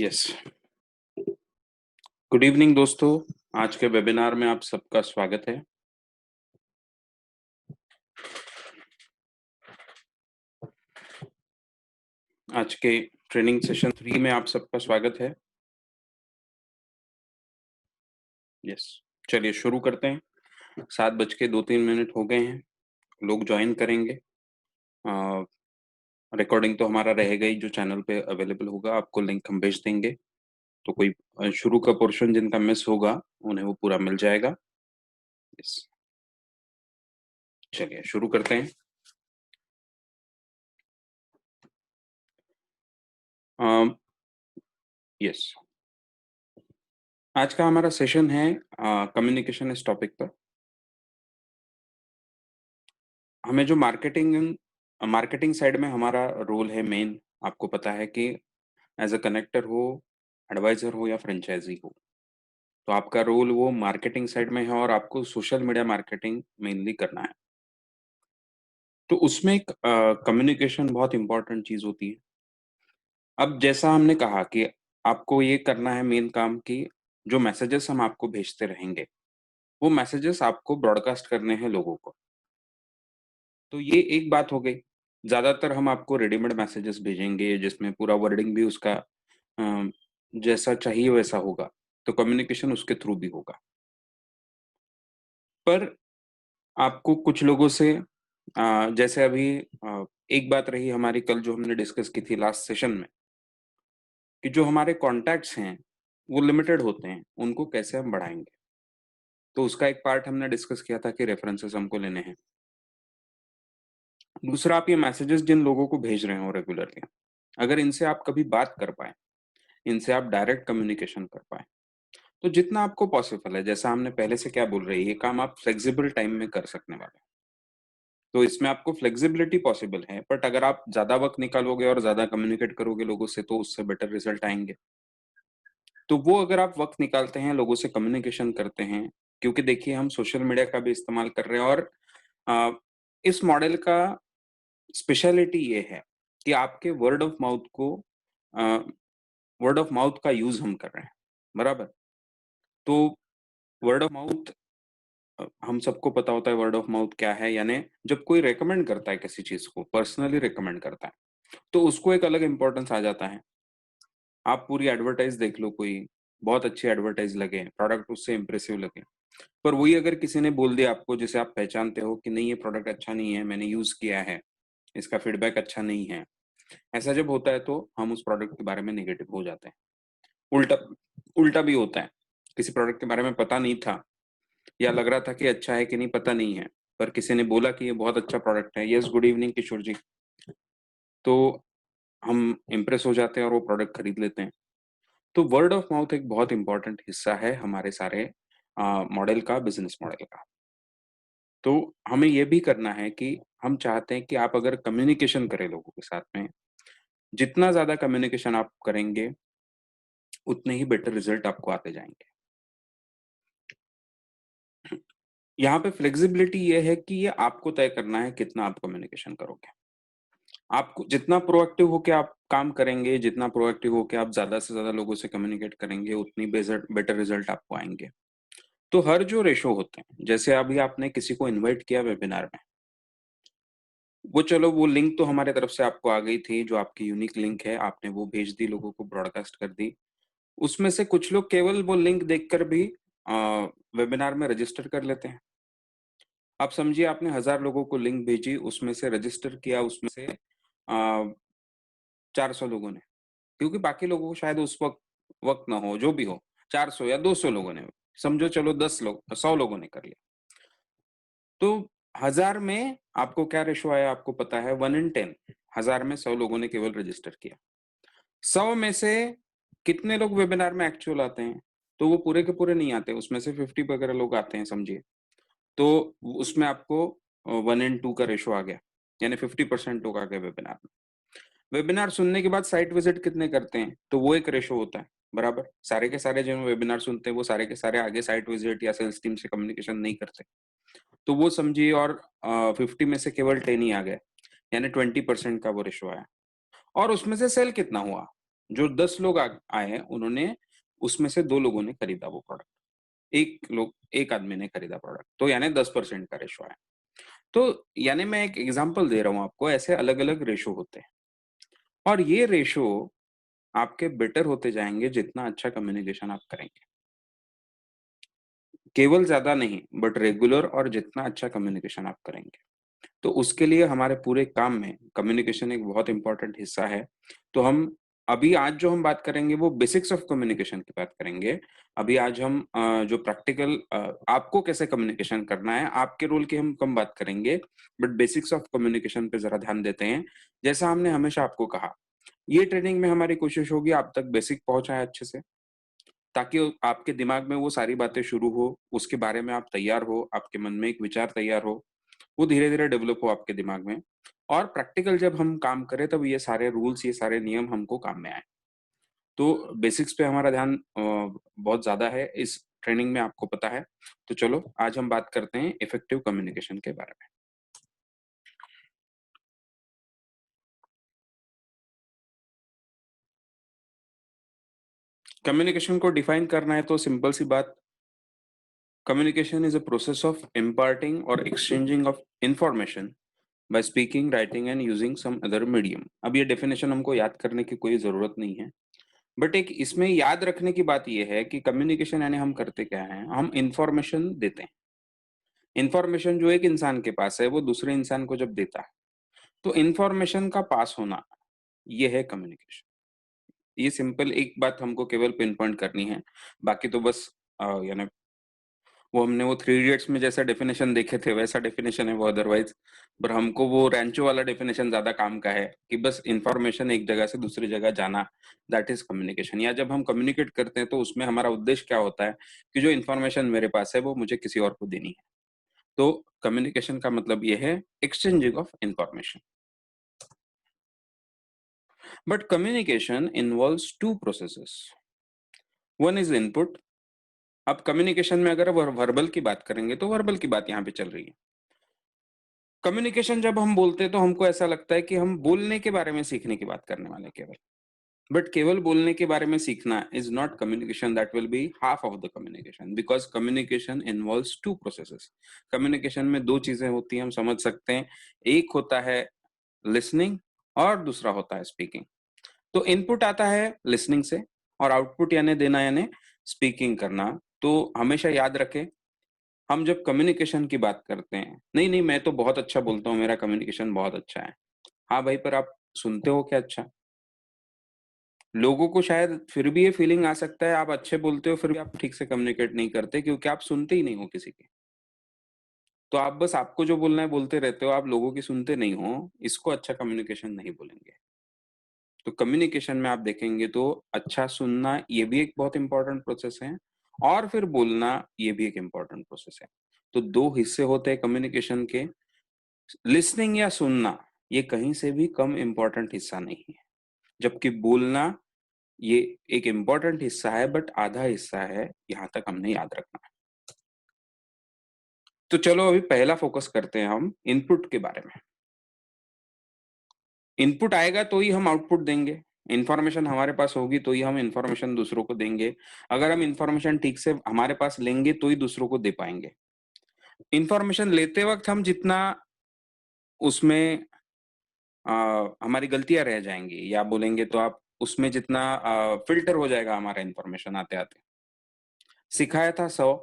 Yes. Good evening दोस्तों। आज के वेबिनार में आप सबका स्वागत है। आज के ट्रेनिंग सेशन 3 में आप सबका स्वागत है। यस, चलिए शुरू करते हैं। 7:02 हो गए हैं। लोग ज्वाइन करेंगे। रिकॉर्डिंग तो हमारा रहेगा ही, जो चैनल पे अवेलेबल होगा। आपको लिंक हम भेज देंगे, तो कोई शुरू का पोर्शन जिनका मिस होगा उन्हें वो पूरा मिल जाएगा। यस, चलिए शुरू करते हैं। यस, आज का हमारा सेशन है कम्युनिकेशन इस टॉपिक पर। हमें जो मार्केटिंग साइड में हमारा रोल है मेन, आपको पता है कि एज अ कनेक्टर हो, एडवाइजर हो या फ्रेंचाइजी हो, तो आपका रोल वो मार्केटिंग साइड में है और आपको सोशल मीडिया मार्केटिंग मेनली करना है। तो उसमें एक कम्युनिकेशन बहुत इंपॉर्टेंट चीज होती है। अब जैसा हमने कहा कि आपको ये करना है मेन काम, कि जो मैसेजेस हम आपको भेजते रहेंगे वो मैसेजेस आपको ब्रॉडकास्ट करने हैं लोगों को। तो ये एक बात हो गई। ज़्यादातर हम आपको रेडीमेड मैसेजेस भेजेंगे जिसमें पूरा वर्डिंग भी उसका जैसा चाहिए वैसा होगा, तो कम्युनिकेशन उसके थ्रू भी होगा। पर आपको कुछ लोगों से जैसे अभी एक बात रही हमारी कल जो हमने डिस्कस की थी लास्ट सेशन में, कि जो हमारे कॉन्टैक्ट्स हैं वो लिमिटेड होते हैं, उनको कैसे हम बढ़ाएँगे? तो उसका एक पार्ट हमने डिस्कस किया था कि रेफरेंसेस हमको लेने हैं। दूसरा, आप ये मैसेजेस जिन लोगों को भेज रहे हो रेगुलरली, अगर इनसे आप कभी बात कर पाएँ, इनसे आप डायरेक्ट कम्युनिकेशन कर पाएँ, तो जितना आपको पॉसिबल है, जैसा हमने पहले से क्या बोल रही है, ये काम आप फ्लेक्सिबल टाइम में कर सकने वाले हैं। तो इसमें आपको फ्लेक्सिबिलिटी पॉसिबल है, बट अगर आप ज़्यादा वक़्त निकालोगे और ज़्यादा कम्युनिकेट करोगे लोगों से, तो उससे बेटर रिज़ल्ट आएँगे। तो वो अगर आप वक़्त निकालते हैं, लोगों से कम्युनिकेशन करते हैं, क्योंकि देखिए हम सोशल मीडिया का भी इस्तेमाल कर रहे हैं और अ, इस मॉडल का स्पेशलिटी ये है कि आपके अ, वर्ड ऑफ माउथ का यूज़ हम कर रहे हैं, बराबर? तो वर्ड ऑफ माउथ, हम सबको पता होता है वर्ड ऑफ माउथ क्या है, यानी जब कोई रिकमेंड करता है किसी चीज़ को, पर्सनली रिकमेंड करता है, तो उसको एक अलग इम्पोर्टेंस आ जाता है। आप पूरी एडवर्टाइज़ देख लो, कोई बहुत अच्छी एडवर्टाइज़ लगे, प्रोडक्ट उससे इम्प्रेसिव लगे, पर वही अगर किसी ने बोल दिया आपको जिसे आप पहचानते हो कि नहीं ये प्रोडक्ट अच्छा नहीं है, मैंने यूज़ किया है, इसका फीडबैक अच्छा नहीं है, ऐसा जब होता है तो हम उस प्रोडक्ट के बारे में नेगेटिव हो जाते हैं। उल्टा उल्टा भी होता है, किसी प्रोडक्ट के बारे में पता नहीं था या लग रहा था कि अच्छा है कि नहीं पता नहीं है, पर किसी ने बोला कि ये बहुत अच्छा प्रोडक्ट है। यस, गुड इवनिंग किशोर जी। तो हम इम्प्रेस हो जाते हैं और वो प्रोडक्ट खरीद लेते हैं। तो वर्ड ऑफ माउथ एक बहुत इंपॉर्टेंट हिस्सा है हमारे सारे मॉडल का, बिज़नेस मॉडल का। तो हमें ये भी करना है कि हम चाहते हैं कि आप अगर कम्युनिकेशन करें लोगों के साथ में, जितना ज़्यादा कम्युनिकेशन आप करेंगे, उतने ही बेटर रिज़ल्ट आपको आते जाएँगे। यहाँ पे फ्लेक्सिबिलिटी ये है कि ये आपको तय करना है कितना आप कम्युनिकेशन करोगे। आपको जितना प्रोएक्टिव होके आप काम करेंगे, जितना प्रोएक्टिव होके आप ज़्यादा से ज़्यादा लोगों से कम्युनिकेट करेंगे, उतनी बेटर रिज़ल्ट आपको आएँगे। तो हर जो रेशो होते हैं, जैसे अभी आपने किसी को इनवाइट किया वेबिनार में, वो चलो वो लिंक तो हमारे तरफ से आपको आ गई थी, जो आपकी यूनिक लिंक है, आपने वो भेज दी, लोगों को ब्रॉडकास्ट कर दी। उसमें से कुछ लोग केवल वो लिंक देखकर भी अ, वेबिनार में रजिस्टर कर लेते हैं। आप समझिए आपने 1000 लोगों को लिंक भेजी, उसमें से रजिस्टर किया उसमें से 400 लोगों ने, क्योंकि बाकी लोगों को शायद उस वक़्त ना हो, जो भी हो, 400 या 200 लोगों ने, समझो चलो 10 लोग 100 लोगों ने कर लिया। तो 1000 में आपको क्या रेशो आया आपको पता है, 1 इन 10। 1000 में 100 लोगों ने केवल रजिस्टर किया। 100 में से कितने लोग वेबिनार में एक्चुअल आते हैं? तो वो पूरे के पूरे नहीं आते, उसमें से 50 वगैरह लोग आते हैं समझिए। तो उसमें आपको 1 इन 2 का रेशो आ गया, यानी 50% लोग आ गए वेबिनार में। वेबिनार सुनने के बाद साइट विजिट कितने करते हैं? तो वो एक रेशो होता है, बराबर? सारे के सारे जो वेबिनार सुनते हैं, वो सारे के सारे आगे साइट विजिट या सेल्स टीम से कम्युनिकेशन नहीं करते। तो वो समझिए, और 50 में से केवल 10 ही आ गए, यानी 20% का वो रेशो आया। और उसमें से सेल कितना हुआ? जो 10 लोग आए हैं, उन्होंने उसमें से 2 लोगों ने खरीदा वो प्रोडक्ट। 1 आदमी ने खरीदा प्रोडक्ट, तो यानी 10% का रेशो आया। तो यानी मैं एक एग्ज़ाम्पल दे रहा हूँ आपको, ऐसे अलग-अलग रेशो होते हैं और ये रेशो आपके बेटर होते जाएँगे जितना अच्छा कम्युनिकेशन आप करेंगे। केवल ज़्यादा नहीं, बट रेगुलर और जितना अच्छा कम्युनिकेशन आप करेंगे। तो उसके लिए हमारे पूरे काम में कम्युनिकेशन एक बहुत इम्पोर्टेंट हिस्सा है। तो हम अभी आज जो हम बात करेंगे वो बेसिक्स ऑफ कम्युनिकेशन की बात करेंगे। अभी आज हम जो प्रैक्टिकल आपको कैसे कम्युनिकेशन करना है, आपके रोल की हम कम बात करेंगे, बट बेसिक्स ऑफ कम्युनिकेशन पे ज़रा ध्यान देते हैं। जैसा हमने हमेशा आपको कहा, ये ट्रेनिंग में हमारी कोशिश होगी आप तक बेसिक पहुँचाएँ अच्छे से, ताकि आपके दिमाग में वो सारी बातें शुरू हो, उसके बारे में आप तैयार हो, आपके मन में एक विचार तैयार हो। वो धीरे-धीरे डेवलप हो आपके दिमाग में और प्रैक्टिकल जब हम काम करें तब ये सारे रूल्स, ये सारे नियम हमको काम में आएँ। तो बेसिक्स पे हमारा ध्यान बहुत ज़्यादा है इस ट्रेनिंग में आपको पता है। तो चलो आज हम बात करते हैं इफेक्टिव कम्युनिकेशन के बारे में। कम्युनिकेशन को डिफाइन करना है तो सिंपल सी बात, communication is a process of imparting और exchanging of information by speaking, writing and using some other medium. अब ये डेफिनिशन हमको याद करने की कोई ज़रूरत नहीं है। बट एक इसमें याद रखने की बात ये है कि कम्युनिकेशन यानी हम करते क्या हैं, हम इन्फॉर्मेशन देते हैं। इन्फॉर्मेशन जो एक इंसान के पास है, वो दूसरे इंसान को जब देता है, तो इन्फॉर्मेशन का पास होना, ये है कम्युनिकेशन। ये सिंपल एक बात हमको केवल पिन पॉइंट करनी है, बाकी तो बस यानी वो हमने वो थ्री इडियट्स में जैसा डेफिनेशन देखे थे, वैसा डेफिनेशन है वो अदरवाइज़। पर हमको वो रैंचो वाला डेफिनेशन ज़्यादा काम का है कि बस इन्फॉर्मेशन एक जगह से दूसरी जगह जाना, दैट इज़ कम्युनिकेशन। या जब हम कम्युनिकेट करते हैं, तो उसमें हमारा उद्देश्य क्या होता है कि जो इन्फॉर्मेशन मेरे पास है, वो मुझे किसी और को देनी है। तो कम्युनिकेशन का मतलब ये है exchanging of information. But communication involves 2 processes. One is input. अब कम्युनिकेशन में अगर वर्बल की बात करेंगे, तो वर्बल की बात यहाँ पे चल रही है। कम्युनिकेशन जब हम बोलते हैं तो हमको ऐसा लगता है कि हम बोलने के बारे में सीखने की बात करने वाले हैं केवल। बट केवल बोलने के बारे में सीखना is not communication, that will be half of the communication, because communication involves 2 processes. Communication में 2 चीजें होती हैं, हम समझ सकते हैं। एक होता है लिसनिंग और दूसरा होता है स्पीकिंग। तो इनपुट आता है लिसनिंग से और आउटपुट यानी देना यानी स्पीकिंग करना। तो हमेशा याद रखें, हम जब कम्युनिकेशन की बात करते हैं, नहीं, नहीं मैं तो बहुत अच्छा बोलता हूँ, मेरा कम्युनिकेशन बहुत अच्छा है। हाँ भाई, पर आप सुनते हो क्या अच्छा? लोगों को शायद फिर भी ये फीलिंग आ सकता है आप अच्छे बोलते हो, फिर भी आप ठीक से कम्युनिकेट नहीं करते क्योंकि आप सुनते ही नहीं हो किसी की। तो आप बस आपको जो बोलना है बोलते रहते हो, आप लोगों की सुनते नहीं हो, इसको अच्छा कम्युनिकेशन नहीं बोलेंगे। तो कम्युनिकेशन में आप देखेंगे तो अच्छा सुनना ये भी एक बहुत इंपॉर्टेंट प्रोसेस है और फिर बोलना ये भी एक इंपॉर्टेंट प्रोसेस है। तो 2 हिस्से होते हैं कम्युनिकेशन के। लिसनिंग या सुनना ये कहीं से भी कम इम्पोर्टेंट हिस्सा नहीं है, जबकि बोलना ये एक इम्पोर्टेंट हिस्सा है बट आधा हिस्सा है, यहाँ तक हमने याद रखना है। तो चलो अभी पहला फोकस करते हैं हम इनपुट के बारे में। इनपुट आएगा तो ही हम आउटपुट देंगे, इन्फॉर्मेशन हमारे पास होगी तो ही हम इन्फॉर्मेशन दूसरों को देंगे। अगर हम इन्फॉर्मेशन ठीक से हमारे पास लेंगे तो ही दूसरों को दे पाएंगे। इन्फॉर्मेशन लेते वक्त हम जितना उसमें अ, हमारी गलतियाँ रह जाएँगी या बोलेंगे तो आप उसमें जितना फ़िल्टर हो जाएगा हमारा इन्फॉर्मेशन आते-आते। सिखाया था 100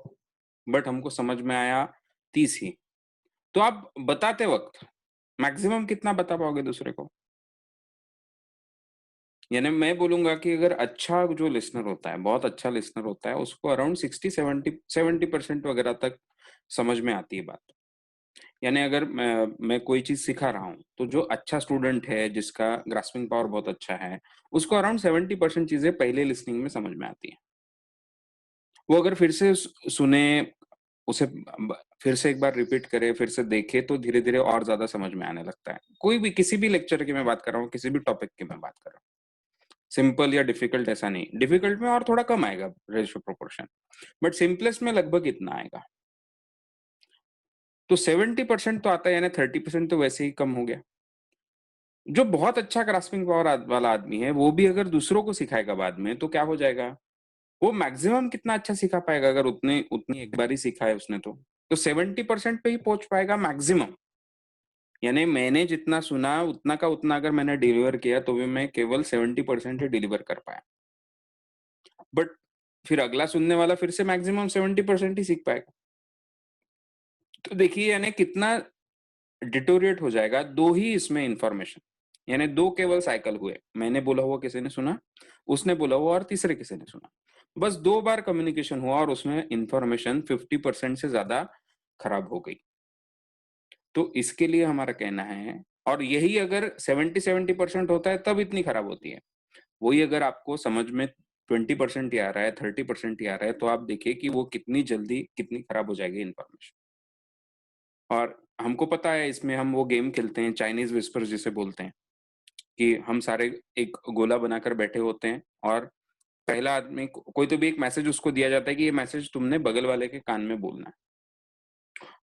बट हमको समझ में आया 30 ही। तो आप बताते वक़्त मैक्सिमम कितना बता पाओगे दूसरे को? यानी मैं बोलूँगा कि अगर अच्छा जो लिसनर होता है, बहुत अच्छा लिसनर होता है, उसको अराउंड 60-70 70% वगैरह तक समझ में आती है बात। यानी अगर मैं कोई चीज़ सिखा रहा हूँ, तो जो अच्छा स्टूडेंट है, जिसका ग्रास्पिंग पावर बहुत अच्छा है, उसको अराउंड 70% चीज़ें पहले लिसनिंग में समझ में आती हैं। वो अगर फिर से सुने, उसे फिर से एक बार रिपीट करे, फिर से देखे, तो धीरे-धीरे और ज़्यादा समझ में आने लगता है। कोई भी किसी भी लेक्चर की मैं बात कर रहा हूँ, किसी भी टॉपिक की मैं बात कर रहा हूँ। सिंपल या डिफिकल्ट ऐसा नहीं, डिफिकल्ट में और थोड़ा कम आएगा रेशियो प्रोपोर्शन, बट सिंपलेस्ट में लगभग इतना आएगा। तो 70% तो आता है, यानी 30% तो वैसे ही कम हो गया। जो बहुत अच्छा ग्रास्पिंग पावर वाला आदमी है, वो भी अगर दूसरों को सिखाएगा बाद में, तो क्या हो जाएगा? वो मैक्सिमम कितना अच्छा सिखा पाएगा अगर उतने उतनी एक बार ही सिखा है उसने तो 70% पे ही पहुंच पाएगा मैक्सिमम। यानी मैंने जितना सुना उतना का उतना अगर मैंने डिलीवर किया तो भी मैं केवल 70% ही डिलीवर कर पाया। बट फिर अगला सुनने वाला फिर से मैक्सिमम 70% ही सीख पाएगा। तो देखिए यानी कितना डिटोरिएट हो जाएगा, 2 ही इसमें इन्फॉर्मेशन, यानी 2 केवल साइकिल हुए। मैंने बोला हुआ किसी ने सुना, उसने बोला हुआ और तीसरे किसी ने सुना। बस 2 बार कम्युनिकेशन हुआ और उसमें इन्फॉर्मेशन 50% से ज़्यादा खराब हो गई। तो इसके लिए हमारा कहना है, और यही अगर 70-70% होता है तब इतनी खराब होती है। वही अगर आपको समझ में 20% ही आ रहा है, 30% ही आ रहा है, तो आप देखिए कि वो कितनी जल्दी कितनी खराब हो जाएगी इन्फॉर्मेशन। और हमको पता है इसमें हम वो गेम खेलते हैं, चाइनीज़ व्हिस्पर जिसे बोलते हैं, कि हम सारे एक गोला बनाकर बैठे होते हैं और पहला आदमी कोई तो भी एक मैसेज उसको दिया जाता है कि ये मैसेज तुमने बगल वाले के कान में बोलना है।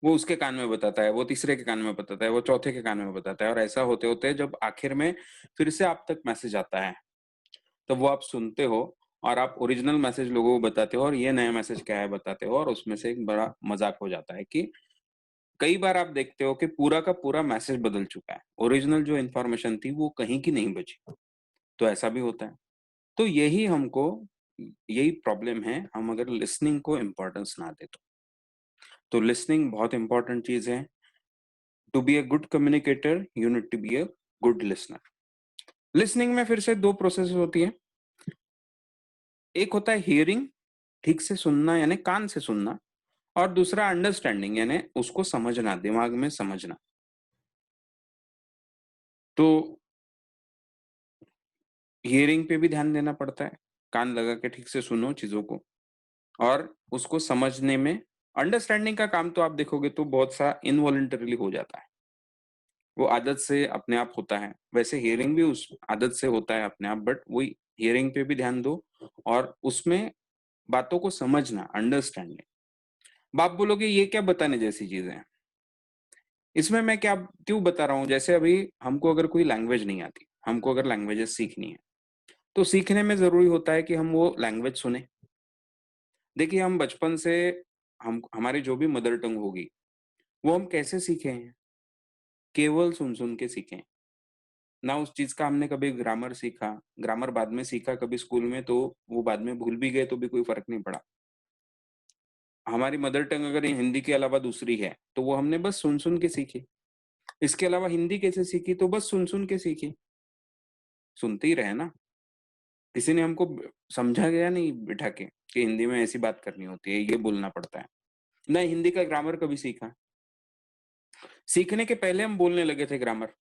वो उसके कान में बताता है, वो तीसरे के कान में बताता है, वो चौथे के कान में बताता है, और ऐसा होते-होते जब आखिर में फिर से आप तक मैसेज आता है, तब वो आप सुनते हो और आप ओरिजिनल मैसेज लोगों को बताते हो और ये नया मैसेज क्या है बताते हो, और उसमें से एक बड़ा मज़ाक हो जाता है कि कई बार आप देखते हो कि पूरा का पूरा मैसेज बदल चुका है। ओरिजिनल जो इन्फॉर्मेशन थी वो कहीं की नहीं बची। तो ऐसा भी होता है। तो यही प्रॉब्लम है, हम अगर लिसनिंग को इम्पोर्टेंस ना दें तो। तो लिसनिंग बहुत इम्पोर्टेंट चीज़ है। To be a good communicator, you need to be a good listener. Listening में फिर से 2 प्रोसेस होती है। एक होता है हियरिंग, ठीक से सुनना यानी कान से सुनना, और दूसरा अंडरस्टैंडिंग यानी उसको समझना, दिमाग में समझना। तो हियरिंग पे भी ध्यान देना पड़ता है। कान लगा के ठीक से सुनो चीज़ों को, और उसको समझने में अंडरस्टैंडिंग का काम तो आप देखोगे तो बहुत सा इनवॉलंटरीली हो जाता है। वो आदत से अपने आप होता है। वैसे हियरिंग भी उस आदत से होता है अपने आप, बट वही हियरिंग पे भी ध्यान दो और उसमें बातों को समझना, अंडरस्टैंडिंग। अब आप बोलोगे ये क्या बताने जैसी चीज़ें हैं? इसमें मैं क्या क्यों बता रहा हूँ? जैसे अभी हमको अगर कोई लैंग्वेज नहीं आती, हमको अगर लैंग्वेजेस सीखनी है, तो सीखने में ज़रूरी होता है कि हम वो लैंग्वेज सुनें। देखिए हम बचपन से हम हमारी जो भी मदर टंग होगी, वो हम कैसे सीखे हैं? केवल सुन-सुन के सीखे हैं। ना उस चीज़ का हमने कभी ग्रामर सीखा, ग्रामर बाद में सीखा कभी स्कूल में तो वो बाद में भूल भी गए तो भी कोई फ़र्क नहीं पड़ा। हमारी मदर टंग अगर हिंदी के अलावा दूसरी है, तो वो हमने बस सुन-सुन के सीखी। इसके अलावा हिंदी कैसे सीखी? तो बस सुन-सुन के सीखी। सुनते ही रहे ना। किसी ने हमको समझा गया नहीं बिठा के कि हिंदी में ऐसी बात करनी होती है, ये बोलना पड़ता है। ना हिंदी का ग्रामर कभी सीखा। सीखने के पहले हम बोलने लगे थे ग्रामर,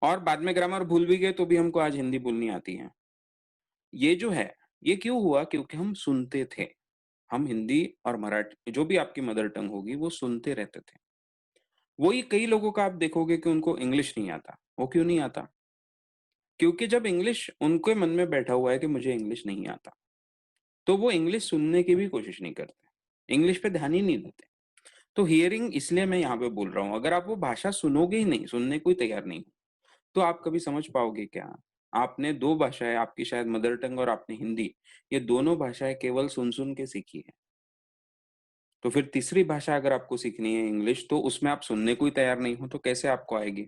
और बाद में ग्रामर भूल भी गए तो भी हमको आज हिंदी बोलनी आती है। ये जो है, ये क्यों हुआ? क्योंकि हम सुनते थे। हम हिंदी और मराठी जो भी आपकी मदर टंग होगी वो सुनते रहते थे। वही कई लोगों का आप देखोगे कि उनको इंग्लिश नहीं आता। वो क्यों नहीं आता? क्योंकि जब इंग्लिश उनके मन में बैठा हुआ है कि मुझे इंग्लिश नहीं आता, तो वो इंग्लिश सुनने की भी कोशिश नहीं करते। इंग्लिश पे ध्यान ही नहीं देते। तो हियरिंग इसलिए मैं यहाँ पे बोल रहा हूँ, अगर आप वो भाषा सुनोगे ही नहीं, सुनने को ही तैयार नहीं, तो आप कभी समझ पाओगे क्या? आपने 2 भाषाएँ, आपकी शायद मदर टंग और आपने हिंदी, ये दोनों भाषाएँ केवल सुन-सुन के सीखी है। तो फिर तीसरी भाषा अगर आपको सीखनी है इंग्लिश, तो उसमें आप सुनने को ही तैयार नहीं हो, तो कैसे आपको आएगी?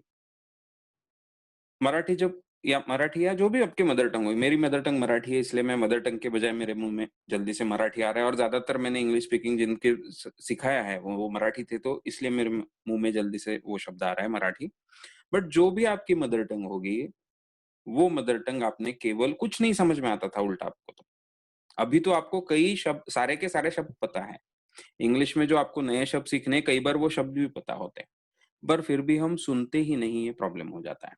मराठी जब या मराठी या जो भी आपकी मदर टंग हो, मेरी मदर टंग मराठी है इसलिए मैं मदर टंग के बजाय मेरे मुँह में जल्दी से मराठी आ रहा है, और ज़्यादातर मैंने इंग्लिश स्पीकिंग जिनके सिखाया है वो मराठी थे, तो इसलिए मेरे मुँह में जल्दी से वो शब्द आ रहा है मराठी। बट जो भी आपकी मदर टंग होगी, वो मदर टंग आपने केवल कुछ नहीं समझ में आता था उल्टा आपको तो। अभी तो आपको कई शब्द, सारे के सारे शब्द पता हैं। इंग्लिश में जो आपको नए शब्द सीखने हैं, कई बार वो शब्द भी पता होते हैं, पर फिर भी हम सुनते ही नहीं, ये प्रॉब्लम हो जाता है।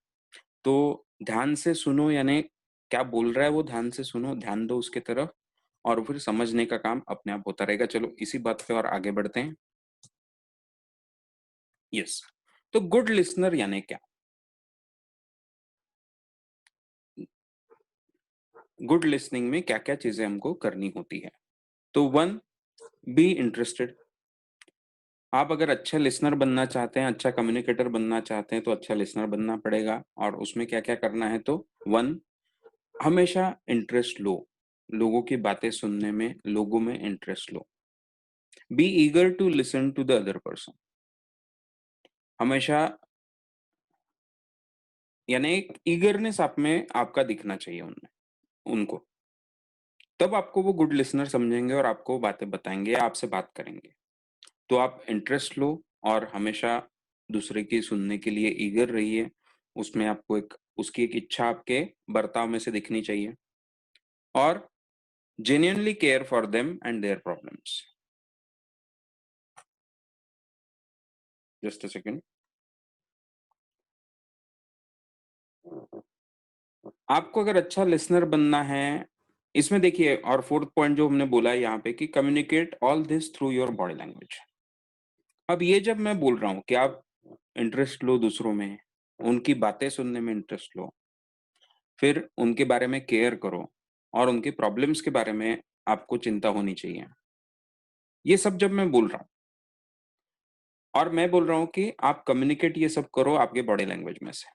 तो ध्यान से सुनो, यानी क्या बोल रहा है वो ध्यान से सुनो, ध्यान दो उसकी तरफ, और फिर समझने का काम अपने आप होता रहेगा। चलो इसी बात पे और आगे बढ़ते हैं। यस, तो गुड लिसनर यानी क्या? गुड लिसनिंग में क्या-क्या चीज़ें हमको करनी होती है? तो 1, बी इंटरेस्टेड। आप अगर अच्छा लिसनर बनना चाहते हैं, अच्छा कम्युनिकेटर बनना चाहते हैं, तो अच्छा लिसनर बनना पड़ेगा और उसमें क्या-क्या करना है तो 1 हमेशा इंटरेस्ट लो, लोगों की बातें सुनने में, लोगों में इंटरेस्ट लो। Be eager to listen to the other person. हमेशा यानी एक ईगरनेस आप में आपका दिखना चाहिए उनमें उनको। तब आपको वो गुड लिसनर समझेंगे और आपको बातें बताएँगे, आपसे बात करेंगे। तो आप इंटरेस्ट लो और हमेशा दूसरे की सुनने के लिए ईगर रहिए। उसमें आपको एक उसकी एक इच्छा आपके बर्ताव में से दिखनी चाहिए और genuinely care for them and their problems. Just a second. आपको अगर अच्छा लिसनर बनना है, इसमें देखिए और 4th पॉइंट जो हमने बोला है यहाँ पे कि communicate all this through your body language. अब ये जब मैं बोल रहा हूँ कि आप इंटरेस्ट लो दूसरों में, उनकी बातें सुनने में इंटरेस्ट लो, फिर उनके बारे में केयर करो और उनकी प्रॉब्लम्स के बारे में आपको चिंता होनी चाहिए। ये सब जब मैं बोल रहा हूँ और मैं बोल रहा हूँ कि आप कम्युनिकेट ये सब करो आपके बॉडी लैंग्वेज में से।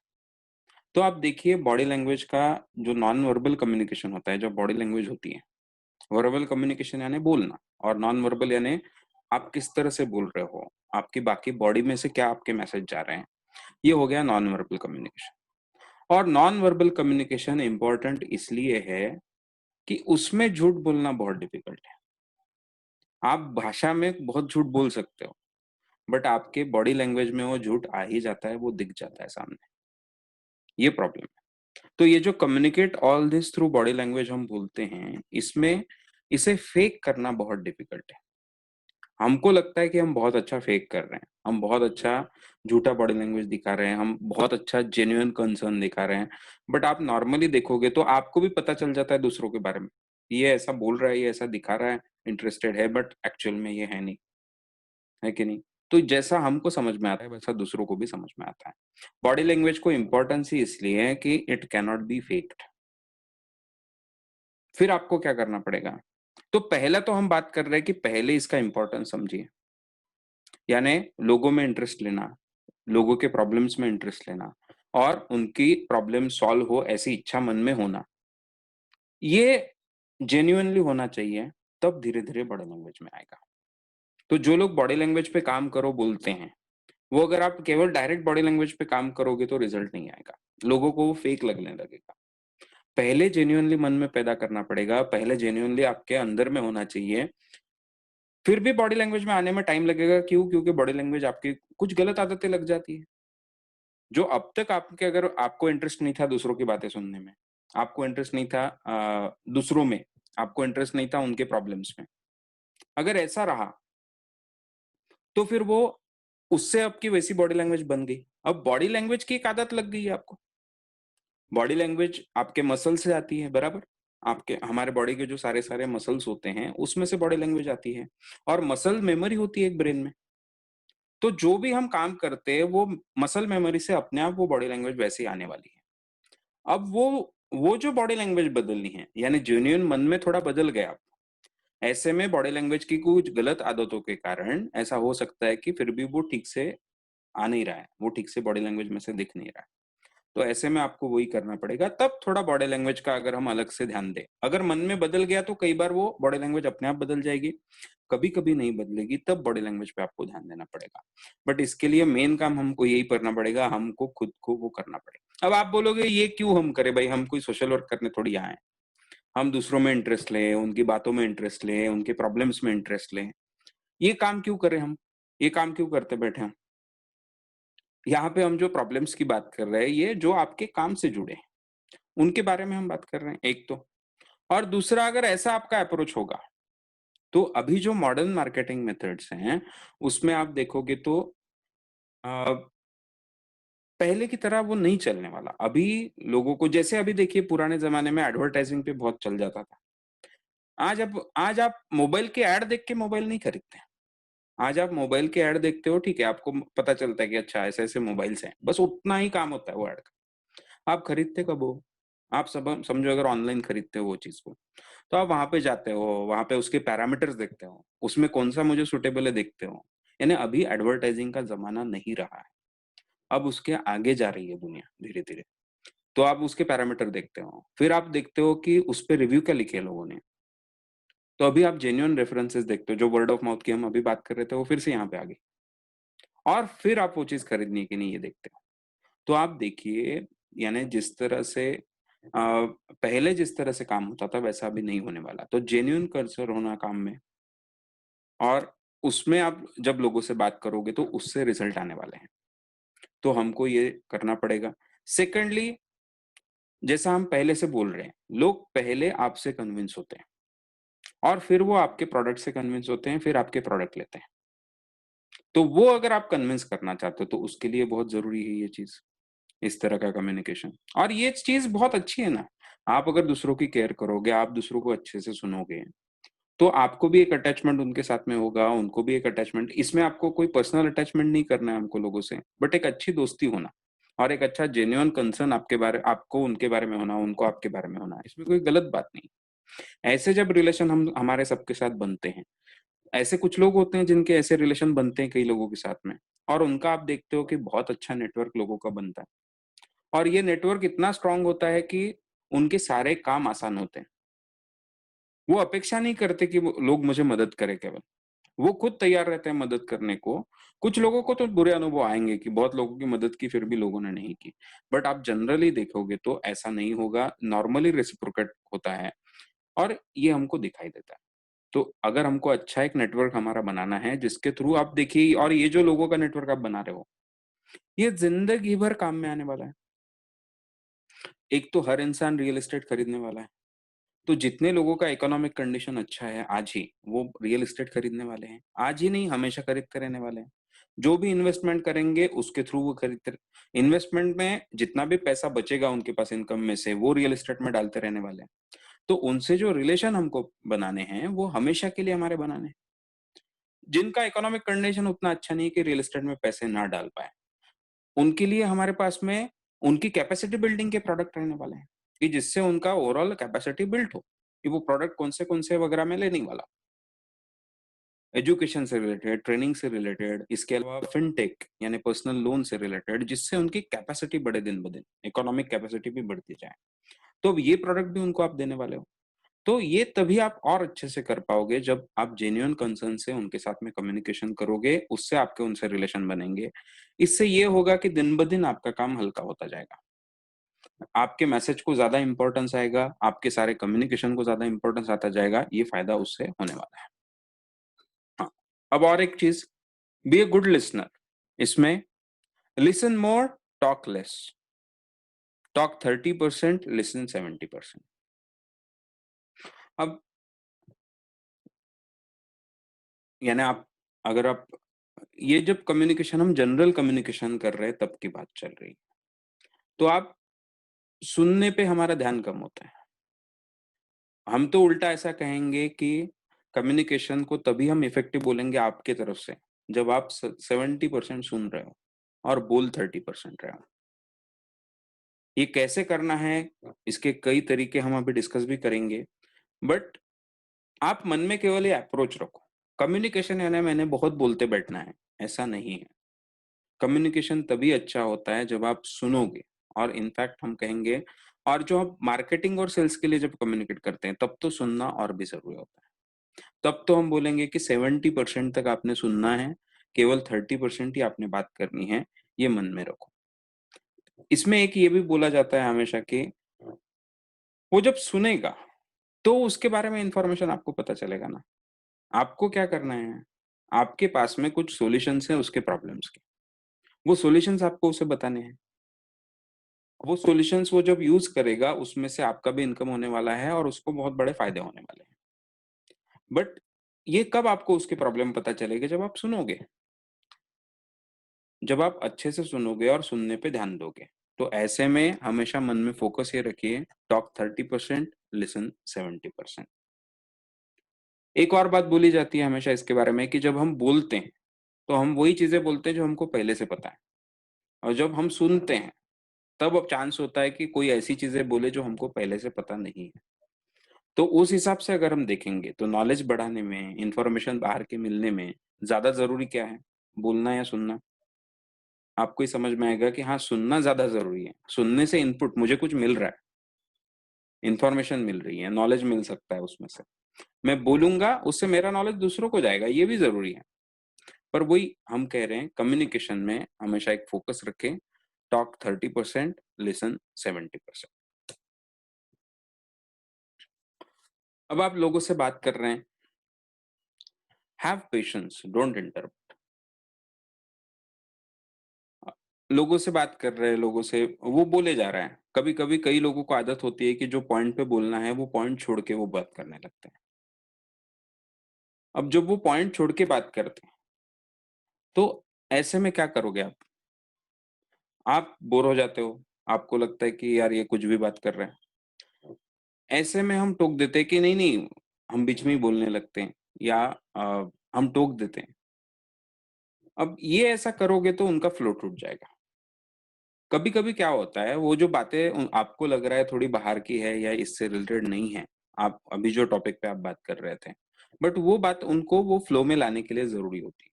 तो आप देखिए बॉडी लैंग्वेज का जो नॉन वर्बल कम्युनिकेशन होता है, जो बॉडी लैंग्वेज होती है, वर्बल कम्युनिकेशन यानी बोलना और नॉन वर्बल यानी आप किस तरह से बोल रहे हो, आपकी बाकी बॉडी में से क्या आपके मैसेज जा रहे हैं, ये हो गया नॉन वर्बल कम्युनिकेशन। और नॉन वर्बल कम्युनिकेशन इंपॉर्टेंट इसलिए है कि उसमें झूठ बोलना बहुत डिफिकल्ट है। आप भाषा में बहुत झूठ बोल सकते हो, बट आपके बॉडी लैंग्वेज में वो झूठ आ ही जाता है, वो दिख जाता है सामने। ये प्रॉब्लम है। तो ये जो communicate all this through body language हम बोलते हैं, इसमें इसे फेक करना बहुत डिफिकल्ट है। हमको लगता है कि हम बहुत अच्छा फेक कर रहे हैं, हम बहुत अच्छा झूठा बॉडी लैंग्वेज दिखा रहे हैं, हम बहुत अच्छा जेन्युइन कंसर्न दिखा रहे हैं, बट आप नॉर्मली देखोगे तो आपको भी पता चल जाता है दूसरों के बारे में। ये ऐसा बोल रहा है, ये ऐसा दिखा रहा है, इंटरेस्टेड है बट एक्चुअल में ये है नहीं, है कि नहीं? तो जैसा हमको समझ में आता है वैसा दूसरों को भी समझ में आता है। बॉडी लैंग्वेज को इम्पोर्टेंस ही इसलिए है कि it can not be faked. फिर आपको क्या करना पड़ेगा? तो पहला तो हम बात कर रहे हैं कि पहले इसका इम्पोर्टेंस समझिए। यानी लोगों में इंटरेस्ट लेना, लोगों के प्रॉब्लम्स में इंटरेस्ट लेना और उनकी प्रॉब्लम सॉल्व हो ऐसी इच्छा मन में होना। ये जेन्युइनली होना चाहिए, तब धीरे-धीरे बॉडी लैंग्वेज में आएगा। तो जो लोग बॉडी लैंग्वेज पे काम करो बोलते हैं, वो अगर आप केवल डायरेक्ट बॉडी लैंग्वेज पे काम करोगे तो रिजल्ट नहीं आएगा। लोगों को वो फेक लगने लगेगा। पहले जेन्युइनली मन में पैदा करना पड़ेगा, पहले जेन्युइनली आपके अंदर में होना चाहिए। फिर भी बॉडी लैंग्वेज में आने में टाइम लगेगा, क्यों? क्योंकि बॉडी लैंग्वेज आपकी कुछ गलत आदतें लग जाती है। जो अब तक आपके अगर आपको इंटरेस्ट नहीं था दूसरों की बातें सुनने में, आपको इंटरेस्ट नहीं था दूसरों में, आपको इंटरेस्ट नहीं था उनके प्रॉब्लम्स में। अगर ऐसा रहा, तो फिर वो उससे आपकी वैसी बॉडी लैंग्वेज बन गई। अब बॉडी लैंग्वेज की एक आदत लग गई है आपको। बॉडी लैंग्वेज आपके मसल से आती है, बराबर? आपके हमारे बॉडी के जो सारे-सारे मसल्स होते हैं, उसमें से बॉडी लैंग्वेज आती है और मसल मेमोरी होती है एक ब्रेन में। तो जो भी हम काम करते हैं, वो मसल मेमोरी से अपने आप वो बॉडी लैंग्वेज वैसे ही आने वाली है। अब वो जो बॉडी लैंग्वेज बदलनी है, यानी जेन्युइन मन में थोड़ा बदल गए आप। ऐसे में बॉडी लैंग्वेज की कुछ गलत आदतों के कारण ऐसा हो सकता है कि फिर भी वो ठीक से आ नहीं रहा है, वो ठीक से बॉडी लैंग्वेज में से दिख नहीं रहा है। तो ऐसे में आपको वही करना पड़ेगा, तब थोड़ा बॉडी लैंग्वेज का अगर हम अलग से ध्यान दें। अगर मन में बदल गया तो कई बार वो बॉडी लैंग्वेज अपने आप बदल जाएगी, कभी-कभी नहीं बदलेगी, तब बॉडी लैंग्वेज पे आपको ध्यान देना पड़ेगा। बट इसके लिए मेन काम हमको यही करना पड़ेगा, हमको खुद को वो करना पड़ेगा। अब आप बोलोगे ये क्यों हम करें भाई, हम कोई सोशल वर्क करने थोड़ी आए हैं। हम दूसरों में इंटरेस्ट लें, उनकी बातों में इंटरेस्ट लें, उनके प्रॉब्लम्स में इंटरेस्ट लें। ये काम क्यों करें हम? ये काम क्यों करते बैठे हम? यहाँ पे हम जो प्रॉब्लम्स की बात कर रहे हैं, ये जो आपके काम से जुड़े हैं, उनके बारे में हम बात कर रहे हैं, एक तो। और दूसरा अगर ऐसा आपका अप्रोच होगा, तो अभी जो मॉडर्न मार्केटिंग मेथड्स हैं, उसमें आप देखोगे तो अ, पहले की तरह वो नहीं चलने वाला। अभी लोगों को जैसे अभी देखिए पुराने ज़माने में एडवर्टाइज़िंग पे बहुत चल जाता था। आज आप मोबाइल के ऐड देख के मोबाइल नहीं खरीदते। आज आप मोबाइल के ऐड देखते हो, ठीक है, आपको पता चलता है कि अच्छा ऐसे-ऐसे मोबाइल्स हैं। बस उतना ही काम होता है वो ऐड का। आप खरीदते कब हो? आप सब समझो अगर ऑनलाइन खरीदते हो वो चीज़ को, तो आप वहाँ पे जाते हो, वहाँ पे उसके पैरामीटर्स देखते हो, उसमें कौन-सा मुझे सूटेबल है देखते हो। यानी अभी एडवर्टाइजिंग का ज़माना नहीं रहा है। अब उसके आगे जा रही है दुनिया धीरे-धीरे। तो आप उसके पैरामीटर देखते हो। फिर आप देखते हो कि उस पे रिव्यू क्या लिखे हैं लोगों ने। तो अभी आप जेन्युइन रेफरेंसेस देखते हो, जो वर्ड ऑफ माउथ की हम अभी बात कर रहे थे, वो फिर से यहाँ पे आ गई। और फिर आप वो चीज़ खरीदनी है कि नहीं ये देखते हो। तो आप देखिए, यानी जिस तरह से पहले जिस तरह से काम होता था वैसा अभी नहीं होने वाला। तो जेन्युइन कल्चर होना काम में, और उसमें आप जब लोगों से बात करोगे तो उससे रिजल्ट आने वाले हैं। तो हमको ये करना पड़ेगा। सेकंडली, जैसा हम पहले से बोल रहे हैं, लोग पहले आपसे कन्विंस होते हैं और फिर वो आपके प्रोडक्ट से कन्विंस होते हैं, फिर आपके प्रोडक्ट लेते हैं। तो वो अगर आप कन्विंस करना चाहते हो तो उसके लिए बहुत ज़रूरी है ये चीज़, इस तरह का कम्युनिकेशन। और ये चीज़ बहुत अच्छी है ना, आप अगर दूसरों की केयर करोगे, आप दूसरों को अच्छे से सुनोगे, तो आपको भी एक अटैचमेंट उनके साथ में होगा, उनको भी एक अटैचमेंट। इसमें आपको कोई पर्सनल अटैचमेंट नहीं करना है हमको लोगों से, बट एक अच्छी दोस्ती होना और एक अच्छा जेन्युइन कंसर्न आपको उनके बारे में होना, उनको आपके बारे में होना। इसमें कोई गलत बात नहीं। ऐसे जब रिलेशन हम हमारे सबके साथ बनते हैं, ऐसे कुछ लोग होते हैं जिनके ऐसे रिलेशन बनते हैं कई लोगों के साथ में, और उनका आप देखते हो कि बहुत अच्छा नेटवर्क लोगों का बनता है। और ये नेटवर्क इतना स्ट्रॉन्ग होता है कि उनके सारे काम आसान होते हैं। वो अपेक्षा नहीं करते कि वो लोग मुझे मदद करें केवल। वो खुद तैयार रहते हैं मदद करने को। कुछ लोगों को तो बुरे अनुभव आएँगे कि बहुत लोगों की मदद की फिर भी लोगों ने नहीं की। बट आप जनरली देखोगे तो ऐसा नहीं होगा, नॉर्मली रेसिप्रोकेट होता है और ये हमको दिखाई देता है। तो अगर हमको अच्छा एक नेटवर्क हमारा बनाना है जिसके थ्रू आप देखिए, और ये जो लोगों का नेटवर्क आप बना रहे हो, ये ज़िंदगी भर काम में आने वाला है। एक तो हर इंसान रियल एस्टेट खरीदने वाला है। तो जितने लोगों का इकोनॉमिक कंडीशन अच्छा है आज ही, वो रियल एस्टेट खरीदने वाले हैं। आज ही नहीं, हमेशा खरीदते रहने वाले हैं। जो भी इन्वेस्टमेंट करेंगे उसके थ्रू वो खरीदते इन्वेस्टमेंट में जितना भी पैसा बचेगा उनके पास इनकम में से, वो रियल एस्टेट में डालते रहने वाले हैं। तो उनसे जो रिलेशन हमको बनाने हैं, वो हमेशा के लिए हमारे बनाने हैं। जिनका इकोनॉमिक कंडीशन उतना अच्छा नहीं है कि रियल एस्टेट में पैसे ना डाल पाएँ, उनके लिए हमारे पास में उनकी कैपेसिटी बिल्डिंग के प्रोडक्ट रहने वाले हैं, कि जिससे उनका ओवरऑल कैपेसिटी बिल्ड हो, कि वो प्रोडक्ट कौन से वगैरह में लेने वाला। एजुकेशन से रिलेटेड, ट्रेनिंग से रिलेटेड, इसके अलावा फिनटेक यानी पर्सनल लोन से रिलेटेड, जिससे उनकी कैपेसिटी बढ़े दिन-ब-दिन, इकोनॉमिक कैपेसिटी भी बढ़ती जाए। तो अब ये प्रोडक्ट भी उनको आप देने वाले हो। तो ये तभी आप और अच्छे से कर पाओगे जब आप जेन्युइन कंसर्न से उनके साथ में कम्युनिकेशन करोगे, उससे आपके उनसे रिलेशन बनेंगे। इससे ये होगा कि दिन-ब-दिन आपका काम हल्का होता जाएगा। आपके मैसेज को ज़्यादा इम्पोर्टेंस आएगा, आपके सारे कम्युनिकेशन को ज़्यादा इम्पोर्टेंस आता जाएगा, ये फ़ायदा उससे होने वाला है। हाँ, अब और एक चीज़, बी अ गुड लिस्टनर। इसमें listen more, talk less. Talk 30%, listen 70%। अब यानी आप अगर आप ये जब कम्युनिकेशन हम जनरल कम्युनिकेशन कर रहे हैं तब की बात चल रही है। तो आप सुनने पे हमारा ध्यान कम होता है। हम तो उल्टा ऐसा कहेंगे कि कम्युनिकेशन को तभी हम इफेक्टिव बोलेंगे आपके तरफ से, जब आप 70% सुन रहे हो और बोल 30% रहे हो। ये कैसे करना है, इसके कई तरीके हम अभी डिस्कस भी करेंगे। बट आप मन में केवल ये अप्रोच रखो, कम्युनिकेशन यानी मैंने बहुत बोलते बैठना है, ऐसा नहीं है। कम्युनिकेशन तभी अच्छा होता है जब आप सुनोगे, और इनफैक्ट हम कहेंगे, और जो हम मार्केटिंग और सेल्स के लिए जब कम्युनिकेट करते हैं तब तो सुनना और भी ज़रूरी होता है। तब तो हम बोलेंगे कि 70% तक आपने सुनना है, केवल 30% ही आपने बात करनी है, ये मन में रखो। इसमें एक ये भी बोला जाता है हमेशा कि वो जब सुनेगा, तो उसके बारे में इन्फॉर्मेशन आपको पता चलेगा ना। आपको क्या करना है, आपके पास में कुछ सॉल्यूशंस हैं उसके प्रॉब्लम्स के, वो सॉल्यूशंस आपको उसे बताने हैं। वो सॉल्यूशंस वो जब यूज़ करेगा, उसमें से आपका भी इनकम होने वाला है और उसको बहुत बड़े फ़ायदे होने वाले हैं। बट ये कब आपको उसकी प्रॉब्लम पता चलेगी, जब आप सुनोगे। जब आप अच्छे से सुनोगे और सुनने पे ध्यान दोगे। तो ऐसे में हमेशा मन में फ़ोकस ये रखिए, टॉक 30%, लिसन 70%। एक और बात बोली जाती है हमेशा इसके बारे में कि जब हम बोलते हैं, तो हम वही चीज़ें बोलते हैं जो हमको पहले से पता है, और जब हम सुनते हैं, तब अब चांस होता है कि कोई ऐसी चीज़ें बोले जो हमको पहले से पता नहीं है। तो उस हिसाब से अगर हम देखेंगे, तो नॉलेज बढ़ाने में, इन्फॉर्मेशन बाहर के मिलने में ज़्यादा ज़रूरी क्या है? बोलना या सुनना? आपको ही समझ में आएगा कि हाँ, सुनना ज़्यादा ज़रूरी है। सुनने से इनपुट मुझे कुछ मिल रहा है, इन्फॉर्मेशन मिल रही है, नॉलेज मिल सकता है उसमें से। मैं बोलूँगा, उससे मेरा नॉलेज दूसरों को जाएगा, ये भी ज़रूरी है। पर वही हम कह रहे हैं, कम्युनिकेशन में हमेशा एक फ़ोकस रखें, टॉक 30%, लिसन 70%। अब आप लोगों से बात कर रहे हैं, हैव पेशेंस, डोंट इंटरप्ट। अ, लोगों से बात कर रहे हैं, लोगों से वो बोले जा रहा है। कभी-कभी कई लोगों को आदत होती है कि जो पॉइंट पे बोलना है, वो पॉइंट छोड़ के वो बात करने लगते हैं। अब जब वो पॉइंट छोड़ के बात करते हैं, तो ऐसे में क्या करोगे आप? आप बोर हो जाते हो, आपको लगता है कि यार ये कुछ भी बात कर रहा है। ऐसे में हम टोक देते हैं कि नहीं-नहीं, हम बीच में ही बोलने लगते हैं या हम टोक देते हैं। अब ये ऐसा करोगे तो उनका फ्लो टूट जाएगा। कभी-कभी क्या होता है, वो जो बातें आपको लग रहा है थोड़ी बाहर की है या इससे रिलेटेड नहीं है, आप अभी जो टॉपिक पे आप बात कर रहे थे, बट वो बात उनको वो फ्लो में लाने के लिए ज़रूरी होती है।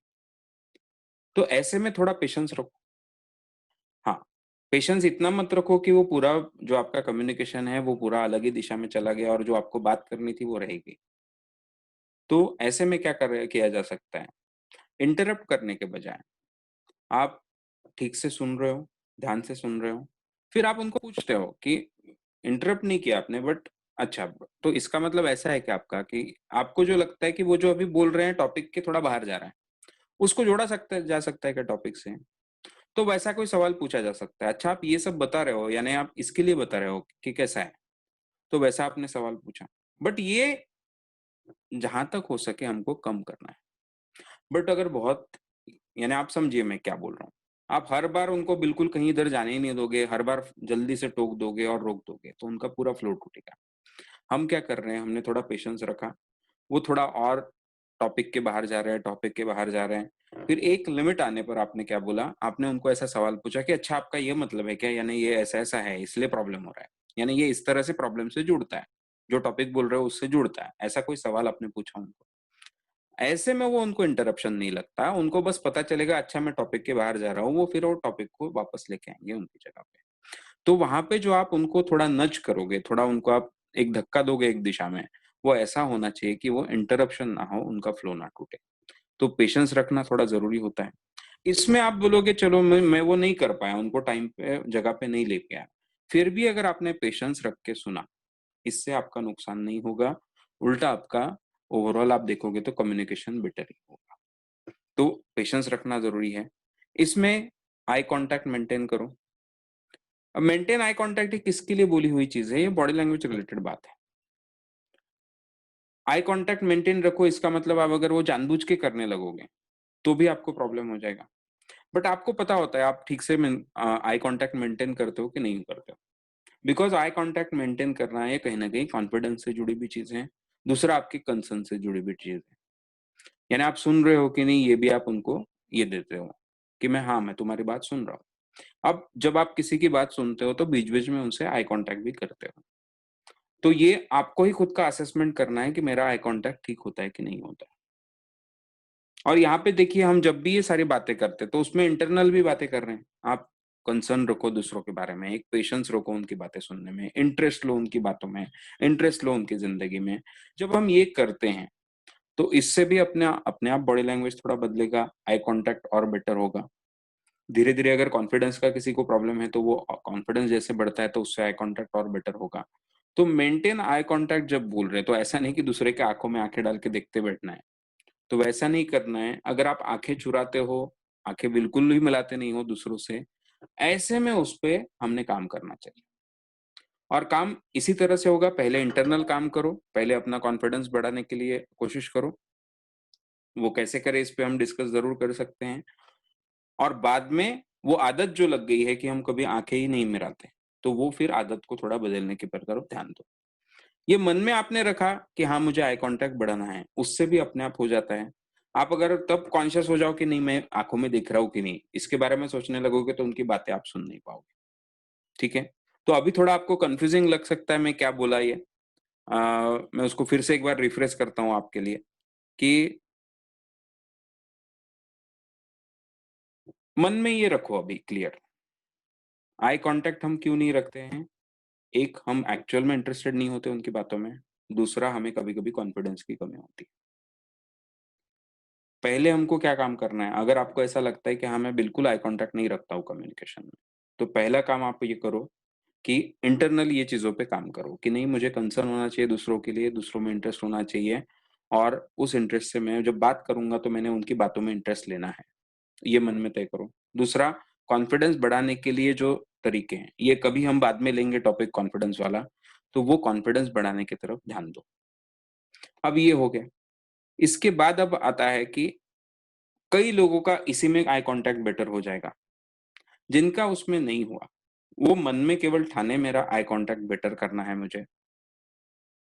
तो ऐसे में थोड़ा पेशेंस रखो। हाँ, पेशेंस इतना मत रखो कि वो पूरा जो आपका कम्युनिकेशन है, वो पूरा अलग ही दिशा में चला गया और जो आपको बात करनी थी, वो रह गई। तो ऐसे में क्या किया जा सकता है, इंटरप्ट करने के बजाय आप ठीक से सुन रहे हो, ध्यान से सुन रहे हो, फिर आप उनको पूछते हो कि इंटरप्ट नहीं किया आपने, बट अच्छा, तो इसका मतलब ऐसा है क्या आपका कि आपको जो लगता है कि वो जो अभी बोल रहे हैं टॉपिक के थोड़ा बाहर जा रहा है, उसको जोड़ा जा सकता है क्या टॉपिक से? तो वैसा कोई सवाल पूछा जा सकता है। अच्छा, आप ये सब बता रहे हो, यानी आप इसके लिए बता रहे हो कि कैसा है? तो वैसा आपने सवाल पूछा। बट ये जहाँ तक हो सके हमको कम करना है। बट अगर बहुत, यानी आप समझिए मैं क्या बोल रहा हूँ। आप हर बार उनको बिल्कुल कहीं इधर जाने ही नहीं दोगे, हर बार जल्दी से टोक दोगे और रोक दोगे, तो उनका पूरा फ्लो टूटेगा। हम क्या कर रहे हैं, हमने थोड़ा पेशेंस रखा, वो थोड़ा और टॉपिक के बाहर जा रहे हैं, टॉपिक के बाहर जा रहे हैं। फिर एक लिमिट आने पर आपने क्या बोला, आपने उनको ऐसा सवाल पूछा कि अच्छा, आपका ये मतलब है क्या? यानी ये ऐसा-ऐसा है, इसलिए प्रॉब्लम हो रहा है। यानी ये इस तरह से प्रॉब्लम से जुड़ता है। जो टॉपिक बोल रहे हो उससे जुड़ता है। ऐसा कोई सवाल आपने पूछा उनको। ऐसे में वो उनको इंटरप्शन नहीं लगता, उनको बस पता चलेगा अच्छा मैं टॉपिक के बाहर जा रहा हूँ, वो फिर वो टॉपिक को वापस लेके आएँगे उनकी जगह पे। तो वहाँ पे जो आप उनको थोड़ा नज़ करोगे, थोड़ा उनको आप एक धक्का दोगे एक दिशा में, वो ऐसा होना चाहिए कि वो इंटरप्शन ना हो, उनका फ्लो ना टूटे। तो पेशेंस रखना थोड़ा ज़रूरी होता है। इसमें आप बोलोगे चलो मैं वो नहीं कर पाया, उनको टाइम पे जगह पे नहीं ले पाया। फिर भी अगर आपने पेशेंस रख के सुना, इससे आपका नुकसान नहीं होगा, उल्टा आपका ओवरऑल आप देखोगे तो कम्युनिकेशन बेटर ही होगा। तो पेशेंस रखना ज़रूरी है। इसमें आई कॉन्टैक्ट मेंटेन करो। अब मेंटेन आई कॉन्टैक्ट ये किसके लिए बोली हुई चीज़ है? ये बॉडी लैंग्वेज रिलेटेड बात है। आई कॉन्टैक्ट मेंटेन रखो, इसका मतलब आप अगर वो जानबूझ के करने लगोगे, तो भी आपको प्रॉब्लम हो जाएगा। बट आपको पता होता है आप ठीक से आई कॉन्टैक्ट मेंटेन करते हो कि नहीं करते हो। बिकॉज़ आई कॉन्टैक्ट मेंटेन करना है कहीं न कहीं कॉन्फिडेंस से जुड़ी हुई चीज़ है। दूसरा आपकी कंसर्न से जुड़ी हुई चीज़ है। यानी आप सुन रहे हो कि नहीं, ये भी आप उनको ये देते हो कि मैं तुम्हारी बात सुन रहा हूँ। अब जब आप किसी की बात सुनते हो तो बीच-बीच में उनसे आई कॉन्टैक्ट भी करते हो। तो ये आपको ही खुद का असेसमेंट करना है कि मेरा आई कॉन्टैक्ट ठीक होता है कि नहीं होता है। और यहाँ पे देखिए, हम जब भी ये सारी बातें करते हैं तो उसमें इंटरनल भी बातें कर रहे हैं। आप कंसर्न रखो दूसरों के बारे में, एक पेशेंस रखो उनकी बातें सुनने में, इंटरेस्ट लो उनकी बातों में, इंटरेस्ट लो उनकी ज़िंदगी में। जब हम ये करते हैं, तो इससे भी अपने आप बॉडी लैंग्वेज थोड़ा बदलेगा, आई कॉन्टैक्ट और बेटर होगा। धीरे-धीरे अगर कॉन्फिडेंस का किसी को प्रॉब्लम है तो वो कॉन्फिडेंस जैसे बढ़ता है तो उससे आई कॉन्टैक्ट और बेटर होगा। तो मेंटेन आई कॉन्टैक्ट जब बोल रहे हैं तो ऐसा नहीं कि दूसरे के आँखों में आँखें डाल के देखते बैठना है। तो वैसा नहीं करना है। अगर आप आँखें चुराते हो, आँखें बिल्कुल भी मिलाते नहीं हो दूसरों से, ऐसे में उसपे हमने काम करना चाहिए। और काम इसी तरह से होगा, पहले इंटरनल काम करो, पहले अपना कॉन्फिडेंस बढ़ाने के लिए कोशिश करो। वो कैसे करें इस पे हम डिस्कस ज़रूर कर सकते हैं। और बाद में वो आदत जो लग गई है कि हम कभी आँखें ही नहीं मिलाते, तो वो फिर आदत को थोड़ा बदलने की तरफ ध्यान दो। ये मन में आपने रखा कि हाँ, मुझे आई कॉन्टैक्ट बढ़ाना है, उससे भी अपने आप हो जाता है। आप अगर तब कॉन्शियस हो जाओ कि नहीं मैं आँखों में दिख रहा हूँ कि नहीं, इसके बारे में सोचने लगोगे तो उनकी बातें आप सुन नहीं पाओगे, ठीक है? तो अभी थोड़ा आपको कन्फ्यूजिंग लग सकता है मैं क्या बोला ये। मैं उसको फिर से एक बार रिफ्रेश करता हूँ आपके लिए कि मन में ये रखो अभी क्लियर, आई कांटेक्ट हम क्यों नहीं रखते हैं? एक, हम एक्चुअल में इंटरेस्टेड नहीं होते उनकी बातों में, दूसरा हमें कभी-कभी कॉन्फिडेंस की कमी होती है। पहले हमको क्या काम करना है, अगर आपको ऐसा लगता है कि हाँ, मैं बिल्कुल आई कांटेक्ट नहीं रखता हूँ कम्युनिकेशन में, तो पहला काम आप ये करो कि इंटरनली ये चीज़ों पे काम करो कि नहीं, मुझे कंसर्न होना चाहिए दूसरों के लिए, दूसरों में इंटरेस्ट होना चाहिए और उस इंटरेस्ट से मैं जब बात करूँगा तो मैंने उनकी बातों में इंटरेस्ट लेना है। ये मन में तय करो। दूसरा, कॉन्फिडेंस बढ़ाने के लिए जो तरीके हैं, ये कभी हम बाद में लेंगे टॉपिक कॉन्फिडेंस वाला, तो वो कॉन्फिडेंस बढ़ाने की तरफ ध्यान दो। अब ये हो गया। इसके बाद अब आता है कि कई लोगों का इसी में आई कॉन्टैक्ट बेटर हो जाएगा, जिनका उसमें नहीं हुआ। वो मन में केवल ठाने मेरा आई कॉन्टैक्ट बेटर करना है मुझे,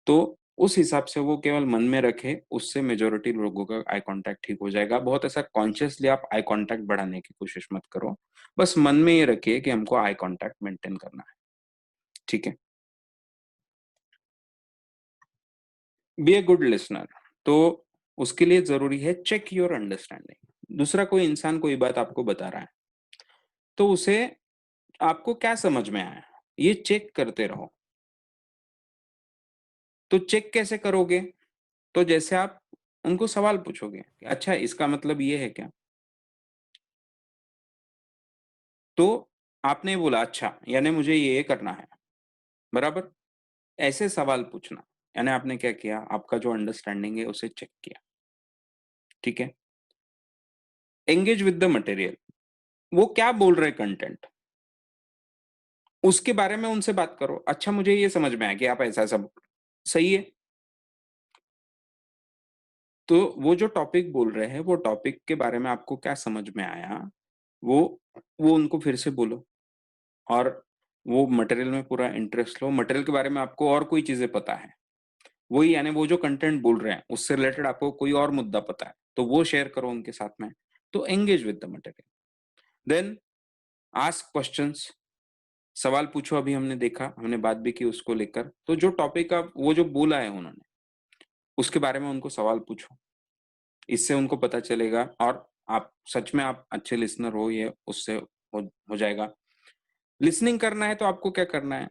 तो उस हिसाब से वो केवल मन में रखे, उससे मेजॉरिटी लोगों का आई कॉन्टैक्ट ठीक हो जाएगा। बहुत ऐसा कॉन्शियसली आप आई कॉन्टैक्ट बढ़ाने की कोशिश मत करो। बस मन में ये रखिए कि हमको आई कॉन्टैक्ट मेंटेन करना है, ठीक है? बी अ गुड लिसनर, तो उसके लिए ज़रूरी है चेक योर अंडरस्टैंडिंग। दूसरा कोई इंसान कोई बात आपको बता रहा है, तो उसे आपको क्या समझ में आया, ये चेक करते रहो। तो चेक कैसे करोगे? तो जैसे आप उनको सवाल पूछोगे, कि अच्छा इसका मतलब ये है क्या? तो आपने बोला अच्छा, यानी मुझे ये करना है, बराबर? ऐसे सवाल पूछना, यानी आपने क्या किया, आपका जो अंडरस्टैंडिंग है उसे चेक किया, ठीक है? एंगेज विद द मटेरियल, वो क्या बोल रहे हैं कंटेंट, उसके बारे में उनसे बात करो। अच्छा मुझे ये समझ में आया कि आप ऐसा-ऐसा सही है। तो वो जो टॉपिक बोल रहे हैं, वो टॉपिक के बारे में आपको क्या समझ में आया, वो वो उनको फिर से बोलो। और वो मटेरियल में पूरा इंटरेस्ट लो, मटेरियल के बारे में आपको और कोई चीज़ें पता है। वही, यानी वो जो कंटेंट बोल रहे हैं, उससे रिलेटेड आपको कोई और मुद्दा पता है, तो वो शेयर करो उनके साथ में। तो engage with the material. Then ask questions, सवाल पूछो। अभी हमने देखा, हमने बात भी की उसको लेकर। तो जो टॉपिक आप वो जो बोला है उन्होंने, उसके बारे में उनको सवाल पूछो। इससे उनको पता चलेगा और आप सच में आप अच्छे लिसनर हो, ये उससे हो जाएगा। लिसनिंग करना है तो आपको क्या करना है?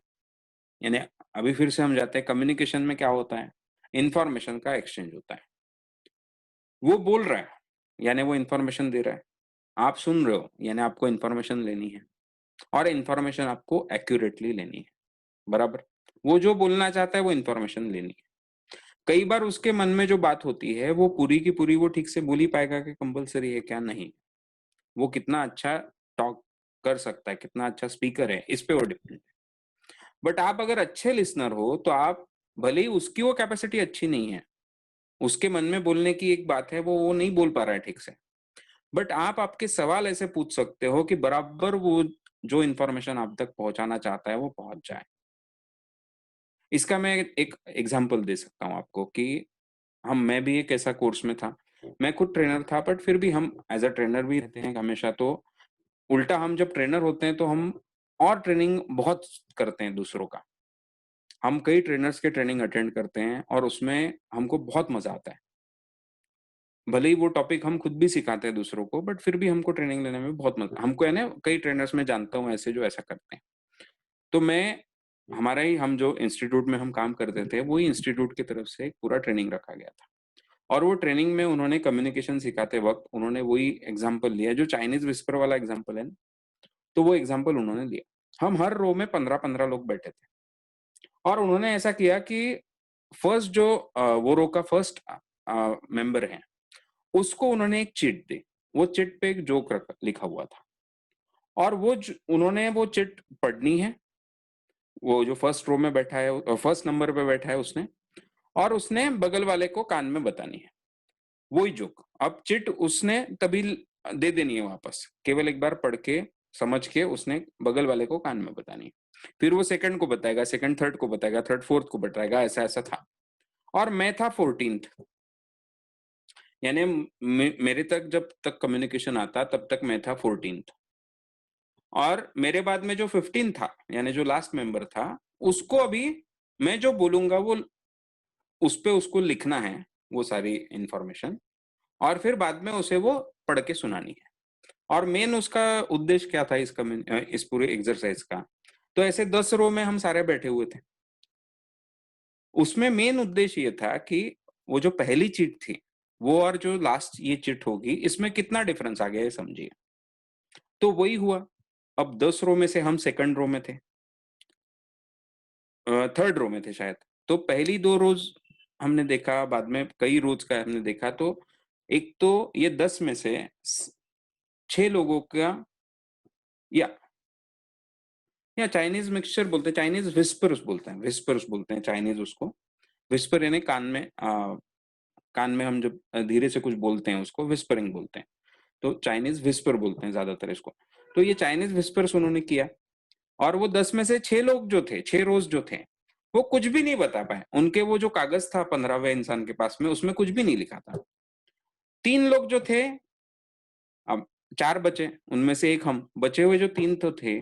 यानी अभी फिर से हम जाते हैं, कम्युनिकेशन में क्या होता है? इन्फॉर्मेशन का एक्सचेंज होता है। वो बोल रहा है, यानी वो इन्फॉर्मेशन दे रहा है। आप सुन रहे हो, यानी आपको इन्फॉर्मेशन लेनी है और इन्फॉर्मेशन आपको एक्यूरेटली लेनी है, बराबर? वो जो बोलना चाहता है वो इन्फॉर्मेशन लेनी है। कई बार उसके मन में जो बात होती है, वो पूरी की पूरी वो ठीक से बोल ही पाएगा कि कंपल्सरी है क्या? नहीं। वो कितना अच्छा टॉक कर सकता है, कितना अच्छा स्पीकर है, इस पे वो डिपेंड है। बट आप अगर अच्छे लिसनर हो, तो आप भले ही उसकी वो कैपेसिटी अच्छी नहीं है, उसके मन में बोलने की एक बात है, वो नहीं बोल पा रहा है ठीक से। बट आप आपके सवाल ऐसे पूछ सकते हो कि बराबर वो जो इन्फॉर्मेशन आप तक पहुँचाना चाहता है, वो पहुँच जाए। इसका मैं एक एग्ज़ाम्पल दे सकता हूँ आपको कि मैं भी एक ऐसा कोर्स में था। मैं खुद ट्रेनर था, बट फिर भी हम एज़ अ ट्रेनर भी रहते हैं हमेशा। तो उल्टा हम जब ट्रेनर होते हैं, तो हम और ट्रेनिंग बहुत करते हैं दूसरों का। हम कई ट्रेनर्स के ट्रेनिंग अटेंड करते हैं और उसमें हमको बहुत मज़ा आता है। भले ही वो टॉपिक हम खुद भी सिखाते हैं दूसरों को, बट फिर भी हमको ट्रेनिंग लेने में बहुत मज़ा हमको है ना, कई ट्रेनर्स मैं जानता हूँ ऐसे जो ऐसा करते हैं। तो मैं हमारा ही हम जो इंस्टीट्यूट में हम काम करते थे, वही इंस्टीट्यूट की तरफ से एक पूरा ट्रेनिंग रखा गया था। और वो ट्रेनिंग में उन्होंने कम्युनिकेशन सिखाते वक़्त उन्होंने वही एग्ज़ाम्पल लिया, जो चाइनीज़ विस्पर वाला एग्ज़ाम्पल है ना, तो वो एग्ज़ाम्पल उन्होंने लिया। हम हर रो में 15-15 लोग बैठे थे और उन्होंने ऐसा किया कि फर्स्ट जो वो रो का फर्स्ट मेंबर है, उसको उन्होंने एक चिट दी। वो चिट पे एक जोक लिखा हुआ था और उन्होंने वो चिट पढ़नी है। वो जो फर्स्ट रो में बैठा है, फर्स्ट नंबर पे बैठा है उसने, और उसने बगल वाले को कान में बतानी है, वही जोक। अब चिट उसने तभी दे देनी है वापस, केवल एक बार पढ़ के, समझ के उसने बगल वाले को कान में बतानी है। फिर वो सेकंड को बताएगा, सेकंड थर्ड को बताएगा, थर्ड फोर्थ को बताएगा, ऐसा-ऐसा था। और मैं था 14th, यानी मेरे तक जब तक कम्युनिकेशन आता तब तक मैं था 14th। और मेरे बाद में जो 15 था, यानी जो लास्ट मेंबर था, उसको अभी मैं जो बोलूँगा वो उस पे उसको लिखना है, वो सारी इन्फॉर्मेशन, और फिर बाद में उसे वो पढ़ के सुनानी है। और मेन उसका उद्देश्य क्या था इस पूरे एक्सरसाइज का? तो ऐसे 10 रो में हम सारे बैठे हुए थे। उसमें मेन उद्देश्य ये था कि वो जो पहली चिट थी, वो और जो लास्ट ये चिट होगी, इसमें कितना डिफरेंस आ गया ये समझिए। तो वही हुआ। अब 10 रो में से हम सेकंड रो में थे। थर्ड रो में थे शायद। तो पहली 2 रोज़ हमने देखा, बाद में कई रोज़ का हमने देखा, तो एक तो ये 10 में से 6 लोगों का, या चाइनीज़ मिक्सचर बोलते हैं, चाइनीज़ व्हिस्पर्स बोलते हैं, व्हिस्पर्स बोलते हैं चाइनीज़ उसको। व्हिस्पर यानी कान में हम जब धीरे से कुछ बोलते हैं उसको व्हिस्परिंग बोलते हैं। तो चाइनीज़ व्हिस्पर बोलते हैं ज़्यादातर इसको। तो ये चाइनीज़ व्हिस्पर्स उन्होंने किया, और वो 10 में से 6 लोग जो थे, 6 रोज़ जो थे, वो कुछ भी नहीं बता पाए। उनके वो जो कागज़ था 15वें इंसान के पास में, उसमें कुछ भी नहीं लिखा था। 3 लोग जो थे, अब 4 बचे, उनमें से 1 हम, बचे हुए जो 3 तो थे,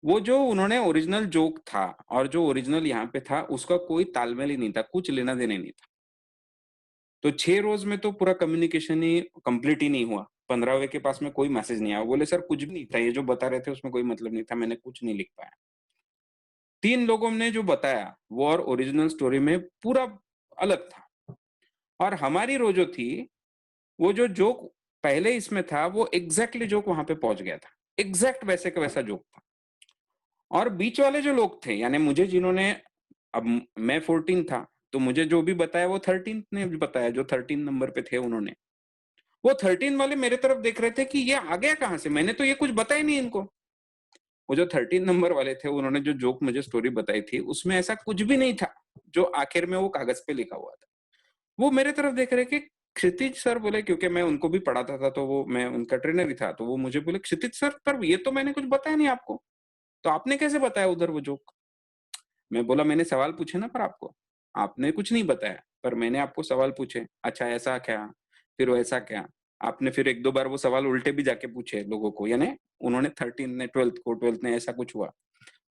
वो जो उन्होंने ओरिजिनल जोक था और जो ओरिजिनल यहाँ पे था, उसका कोई तालमेल ही नहीं था, कुछ लेना-देना ही नहीं था। तो 6 रोज़ में तो पूरा कम्युनिकेशन ही कंप्लीट ही नहीं हुआ। 15वें के पास में कोई मैसेज नहीं आया। वो बोले, "सर कुछ भी नहीं था, ये जो बता रहे थे उसमें कोई मतलब नहीं था, मैंने कुछ नहीं लिख पाया।" 3 लोगों ने जो बताया, वो और ओरिजिनल स्टोरी में पूरा अलग था। और हमारी रो जो थी, वो जो जोक पहले इसमें था, वो एग्ज़ैक्टली जोक वहाँ पे पहुँच गया था। एग्ज़ैक्ट वैसे का वैसा जोक था। और बीच वाले जो लोग थे, यानी मुझे जिन्होंने, मैं 14 था, तो मुझे जो भी बताया वो 13th ने भी बताया, जो 13 नंबर पे थे उन्होंने। वो 13 वाले मेरे तरफ देख रहे थे कि ये आ गया कहाँ से? मैंने तो ये कुछ बताया नहीं इनको। वो जो 13 नंबर वाले थे, उन्होंने जो जोक मुझे स्टोरी बताई थी, उसमें ऐसा कुछ भी नहीं था, जो आखिर में वो कागज़ पे लिखा हुआ था। वो मेरे तरफ देख रहे कि क्षितिज सर बोले, क्योंकि मैं उनको भी पढ़ाता था, तो वो मैं उनका ट्रेनर ही था, तो वो मुझे बोले, "क्षितिज सर, पर ये तो मैंने कुछ बताया नहीं आपको, तो आपने कैसे बताया उधर वो जोक?" मैं बोला, "मैंने सवाल पूछे ना पर आपको, आपने कुछ नहीं बताया, पर मैंने आपको सवाल पूछे, अच्छा ऐसा क्या? फिर वैसा क्या?" आपने फिर 1-2 बार वो सवाल उल्टे भी जाके पूछे लोगों को, यानी उन्होंने 13 ने 12th ने ऐसा कुछ हुआ।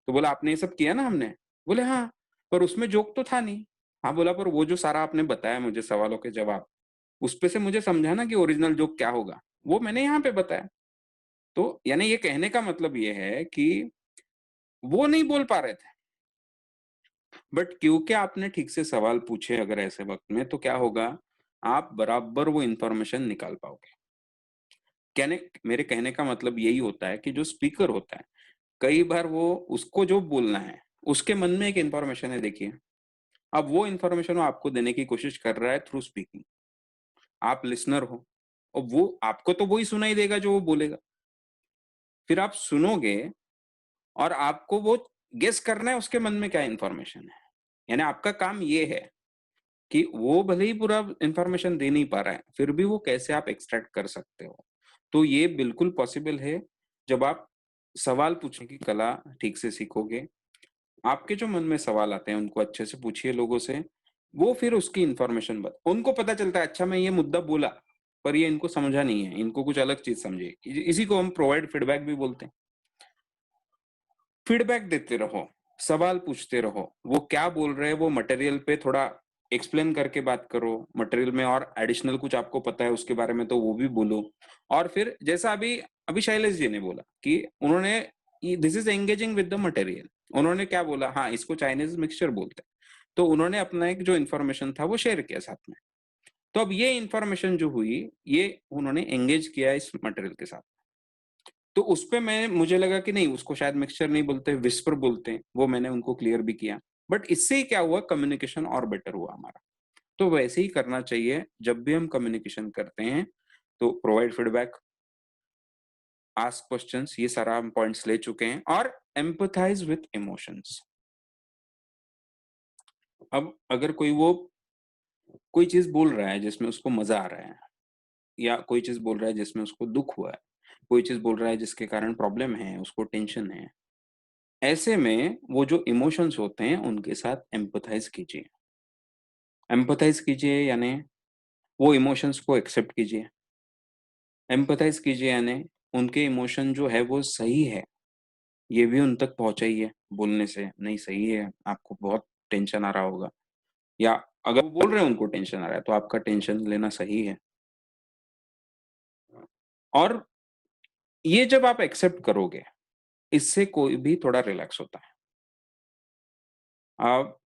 तो बोला, "आपने ये सब किया ना हमने?" बोले, "हाँ, पर उसमें जोक तो था नहीं।" हाँ, बोला, "पर वो जो सारा आपने बताया मुझे सवालों के जवाब, उसपे से मुझे समझाना कि ओरिजिनल जोक क्या होगा, वो मैंने यहाँ पे बताया।" तो यानी ये कहने का मतलब ये है कि वो नहीं बोल पा रहे थे, बट क्योंकि आपने ठीक से सवाल पूछे अगर ऐसे वक़्त में, तो क्या होगा, आप बराबर वो इन्फॉर्मेशन निकाल पाओगे। मेरे कहने का मतलब यही होता है कि जो स्पीकर होता है, कई बार वो उसको जो बोलना है, उसके मन में एक इन्फॉर्मेशन है देखिए। अब वो इन्फॉर्मेशन वो आपको देने की कोशिश कर रहा है थ्रू स्पीकिंग। आप लिसनर हो, और वो आपको तो वही सुनाई देगा जो वो बोलेगा। फिर आप सुनोगे और आपको वो गेस करना है उसके मन में क्या इन्फॉर्मेशन है। यानी आपका काम ये है कि वो भले ही पूरा इन्फॉर्मेशन दे नहीं पा रहा है, फिर भी वो कैसे आप एक्सट्रैक्ट कर सकते हो। तो ये बिल्कुल पॉसिबल है, जब आप सवाल पूछने की कला ठीक से सीखोगे। आपके जो मन में सवाल आते हैं, उनको अच्छे से पूछिए लोगों से, वो फिर उसकी इन्फॉर्मेशन उनको पता चलता है, अच्छा मैं ये मुद्दा बोला, पर ये इनको समझा नहीं है, इनको कुछ अलग चीज़ समझी। इसी को हम प्रोवाइड फीडबैक भी बोलते हैं। फीडबैक देते रहो, सवाल पूछते रहो, वो क्या बोल रहे हैं वो मटेरियल पे थोड़ा एक्सप्लेन करके बात करो, मटेरियल में और एडिशनल कुछ आपको पता है उसके बारे में तो वो भी बोलो। और फिर जैसा अभी अभी शैलेश जी ने बोला कि उन्होंने, this is engaging with the material, उन्होंने क्या बोला, हाँ इसको चाइनीज मिक्सचर बोलते हैं, तो उन्होंने अपना एक जो इन्फॉर्मेशन था वो शेयर किया साथ में। तो अब ये इन्फॉर्मेशन जो हुई, ये उन्होंने एंगेज किया इस मटेरियल के साथ। तो उसपे मुझे लगा कि नहीं, उसको शायद मिक्सचर नहीं बोलते, विस्पर बोलते हैं, वो मैंने उनको क्लियर भी किया। बट इससे ही क्या हुआ, कम्युनिकेशन और बेटर हुआ हमारा। तो वैसे ही करना चाहिए जब भी हम कम्युनिकेशन करते हैं, तो प्रोवाइड फीडबैक, आस्क क्वेश्चंस, ये सारा हम पॉइंट्स ले चुके हैं, और एम्पैथाइज विथ इमोशंस। अब अगर कोई चीज़ बोल रहा है जिसमें उसको मज़ा आ रहा है, या कोई चीज़ बोल रहा है जिसमें उसको दुःख हुआ है, कोई चीज़ बोल रहा है जिसके कारण प्रॉब्लम है, उसको टेंशन है, ऐसे में वो जो इमोशंस होते हैं उनके साथ एम्पैथाइज़ कीजिए। एम्पैथाइज़ कीजिए यानी वो इमोशंस को एक्सेप्ट कीजिए। एम्पैथाइज़ कीजिए यानी उनके इमोशन जो है वो सही है, ये भी उन तक पहुँचाइए बोलने से, नहीं सही है, आपको बहुत टेंशन आ रहा होगा, या अगर वो बोल रहे हैं उनको टेंशन आ रहा है, तो आपका टेंशन लेना सही है। और ये जब आप एक्सेप्ट करोगे, इससे कोई भी थोड़ा रिलैक्स होता है। अब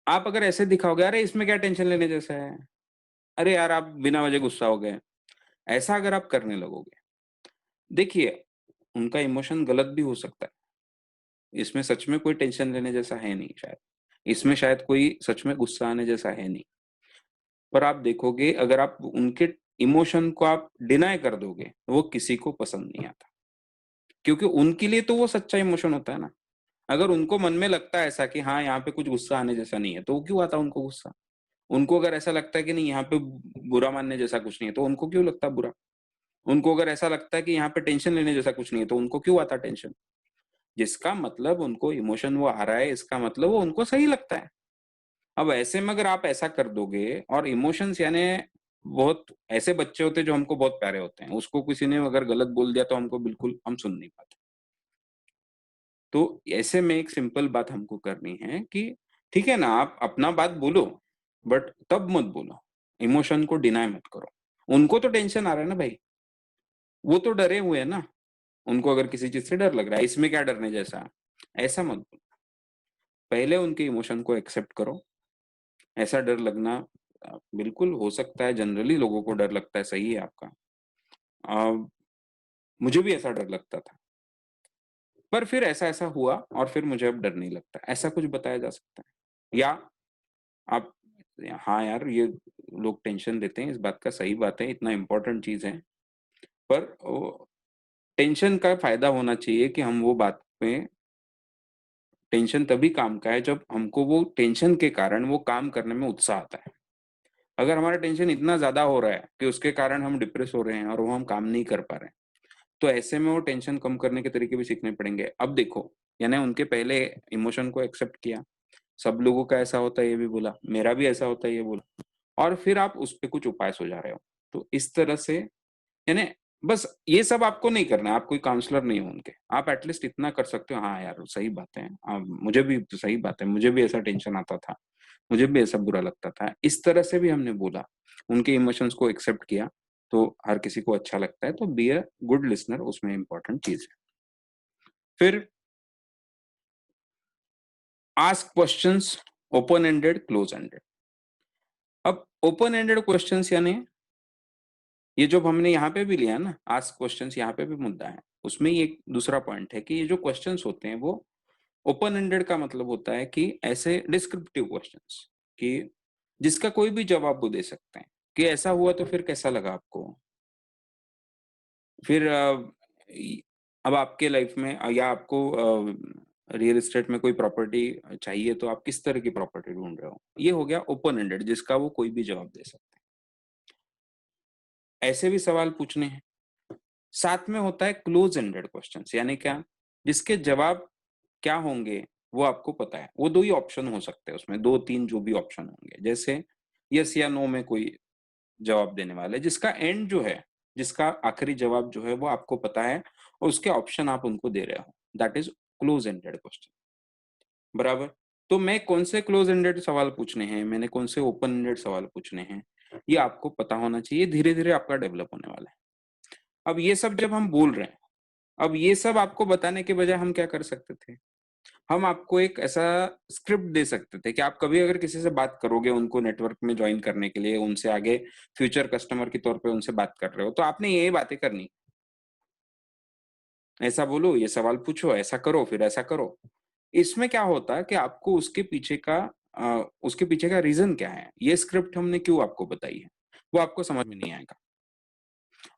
आप अगर ऐसे दिखाओगे, "अरे! इसमें क्या टेंशन लेने जैसा है? अरे यार, आप बिना वजह गुस्सा हो गए।" ऐसा अगर आप करने लगोगे, देखिए, उनका इमोशन गलत भी हो सकता है। इसमें सच में कोई टेंशन लेने जैसा है नहीं शायद। इसमें शायद कोई सच में गुस्सा आने जैसा है नहीं। पर आप देखोगे, अगर आप उनके इमोशन को आप डिनाय कर दोगे, तो वो किसी को पसंद नहीं आता। क्योंकि उनके लिए तो वो सच्चा इमोशन होता है ना। अगर उनको मन में लगता है ऐसा कि हाँ, यहाँ पे कुछ गुस्सा आने जैसा नहीं है, तो क्यों आता उनको गुस्सा? उनको अगर ऐसा लगता है कि नहीं, यहाँ पे बुरा मानने जैसा कुछ नहीं है, तो उनको क्यों लगता बुरा? उनको अगर ऐसा लगता है कि यहाँ पे टेंशन लेने जैसा कुछ नहीं है, तो उनको क्यों आता टेंशन? जिसका मतलब उनको इमोशन वो आ रहा है, इसका मतलब वो उनको सही लगता है। अब ऐसे में अगर आप ऐसा कर दोगे, और इमोशंस यानी बहुत ऐसे बच्चे होते हैं जो हमको बहुत प्यारे होते हैं। उसको किसी ने अगर गलत बोल दिया, तो हमको बिल्कुल हम सुन नहीं पाते। तो ऐसे में एक सिंपल बात हमको करनी है कि ठीक है ना, आप अपना बात बोलो, बट तब मत बोलो। इमोशन को डिनाय मत करो। उनको तो टेंशन आ रहा है ना भाई, वो तो डरे हुए हैं ना। उनको अगर किसी चीज़ से डर लग रहा है, इसमें क्या डरने जैसा? ऐसा मत बोलो। पहले उनके इमोशन को एक्सेप्ट करो। ऐसा डर लगना बिल्कुल हो सकता है, जनरली लोगों को डर लगता है, सही है आपका। अ, मुझे भी ऐसा डर लगता था। पर फिर ऐसा-ऐसा हुआ, और फिर मुझे अब डर नहीं लगता। ऐसा कुछ बताया जा सकता है। या आप, हाँ यार, ये लोग टेंशन लेते हैं, इस बात का सही बात है, इतना इम्पोर्टेंट चीज़ है। पर वो टेंशन का फ़ायदा होना चाहिए कि हम वो बात पे, टेंशन तभी काम का है जब हमको वो टेंशन के कारण वो काम करने में उत्साह आता है। अगर हमारा टेंशन इतना ज़्यादा हो रहा है कि उसके कारण हम डिप्रेस हो रहे हैं और वो हम काम नहीं कर पा रहे हैं, तो ऐसे में वो टेंशन कम करने के तरीके भी सीखने पड़ेंगे। अब देखो, यानी उनके पहले इमोशन को एक्सेप्ट किया, सब लोगों का ऐसा होता है ये भी बोला, मेरा भी ऐसा होता है ये बोला, और फिर आप उस पे कुछ उपाय सुझा रहे हो। तो इस तरह से, यानी बस ये सब आपको नहीं करना है, आप कोई काउंसलर नहीं हो उनके। आप एट लीस्ट इतना कर सकते हो, हाँ यार, सही बात है। मुझे भी सही बात है, मुझे भी ऐसा टेंशन आता था, मुझे भी ऐसा बुरा लगता था। इस तरह से भी हमने बोला, उनके इमोशंस को एक्सेप्ट किया, तो हर किसी को अच्छा लगता है। तो बी अ गुड लिस्टनर, उसमें इम्पोर्टेंट चीज़ है। फिर ask questions, open ended, close ended. अब ओपन एंडेड क्वेश्चंस यानी ये जो हमने यहाँ पे भी लिया है ना, आस्क क्वेश्चंस, यहाँ पे भी मुद्दा है। उसमें ही एक दूसरा पॉइंट है कि ये जो क्वेश्चंस होते हैं, वो ओपन एंडेड का मतलब होता है कि ऐसे डिस्क्रिप्टिव क्वेश्चंस, कि जिसका कोई भी जवाब वो दे सकते हैं, कि ऐसा हुआ तो फिर कैसा लगा आपको? फिर अब आपके लाइफ में या आपको रियल एस्टेट में कोई प्रॉपर्टी चाहिए, तो आप किस तरह की प्रॉपर्टी ढूँढ रहे हो? ये हो गया ओपन एंडेड, जिसका वो कोई भी जवाब दे सकते हैं। ऐसे भी सवाल पूछने हैं। साथ में होता है क्लोज एंडेड क्वेश्चंस, यानी क्या? जिसके जवाब क्या होंगे, वो आपको पता है। वो 2 ही ऑप्शन हो सकते हैं उसमें, 2-3 जो भी ऑप्शन होंगे। जैसे येस या नो में कोई जवाब देने वाला है, जिसका एंड जो है, जिसका आखिरी जवाब जो है, वो आपको पता है, और उसके ऑप्शन आप उनको दे रहे हो। That is close ended question, बराबर? तो मैं कौन से क्लोज एंडेड सवाल पूछने हैं, मैंने कौन से ओपन एंडेड सवाल पूछने हैं, ये आपको पता होना चाहिए। धीरे-धीरे आपका डेवलप होने वाला है। अब ये सब जब हम बोल रहे हैं, अब ये सब आपको बताने के बजाय हम क्या कर सकते थे? हम आपको एक ऐसा स्क्रिप्ट दे सकते थे कि आप कभी अगर किसी से बात करोगे, उनको नेटवर्क में जॉइन करने के लिए, उनसे आगे फ्यूचर कस्टमर के तौर पे उनसे बात कर रहे हो, तो आपने ये बातें करनी। ऐसा बोलो, ये सवाल पूछो, ऐसा करो, फिर ऐसा करो। इसमें क्या होता है कि आपको उसके पीछे का रीज़न क्या है? ये स्क्रिप्ट हमने क्यों आपको बताई है? वो आपको समझ में नहीं आएगा।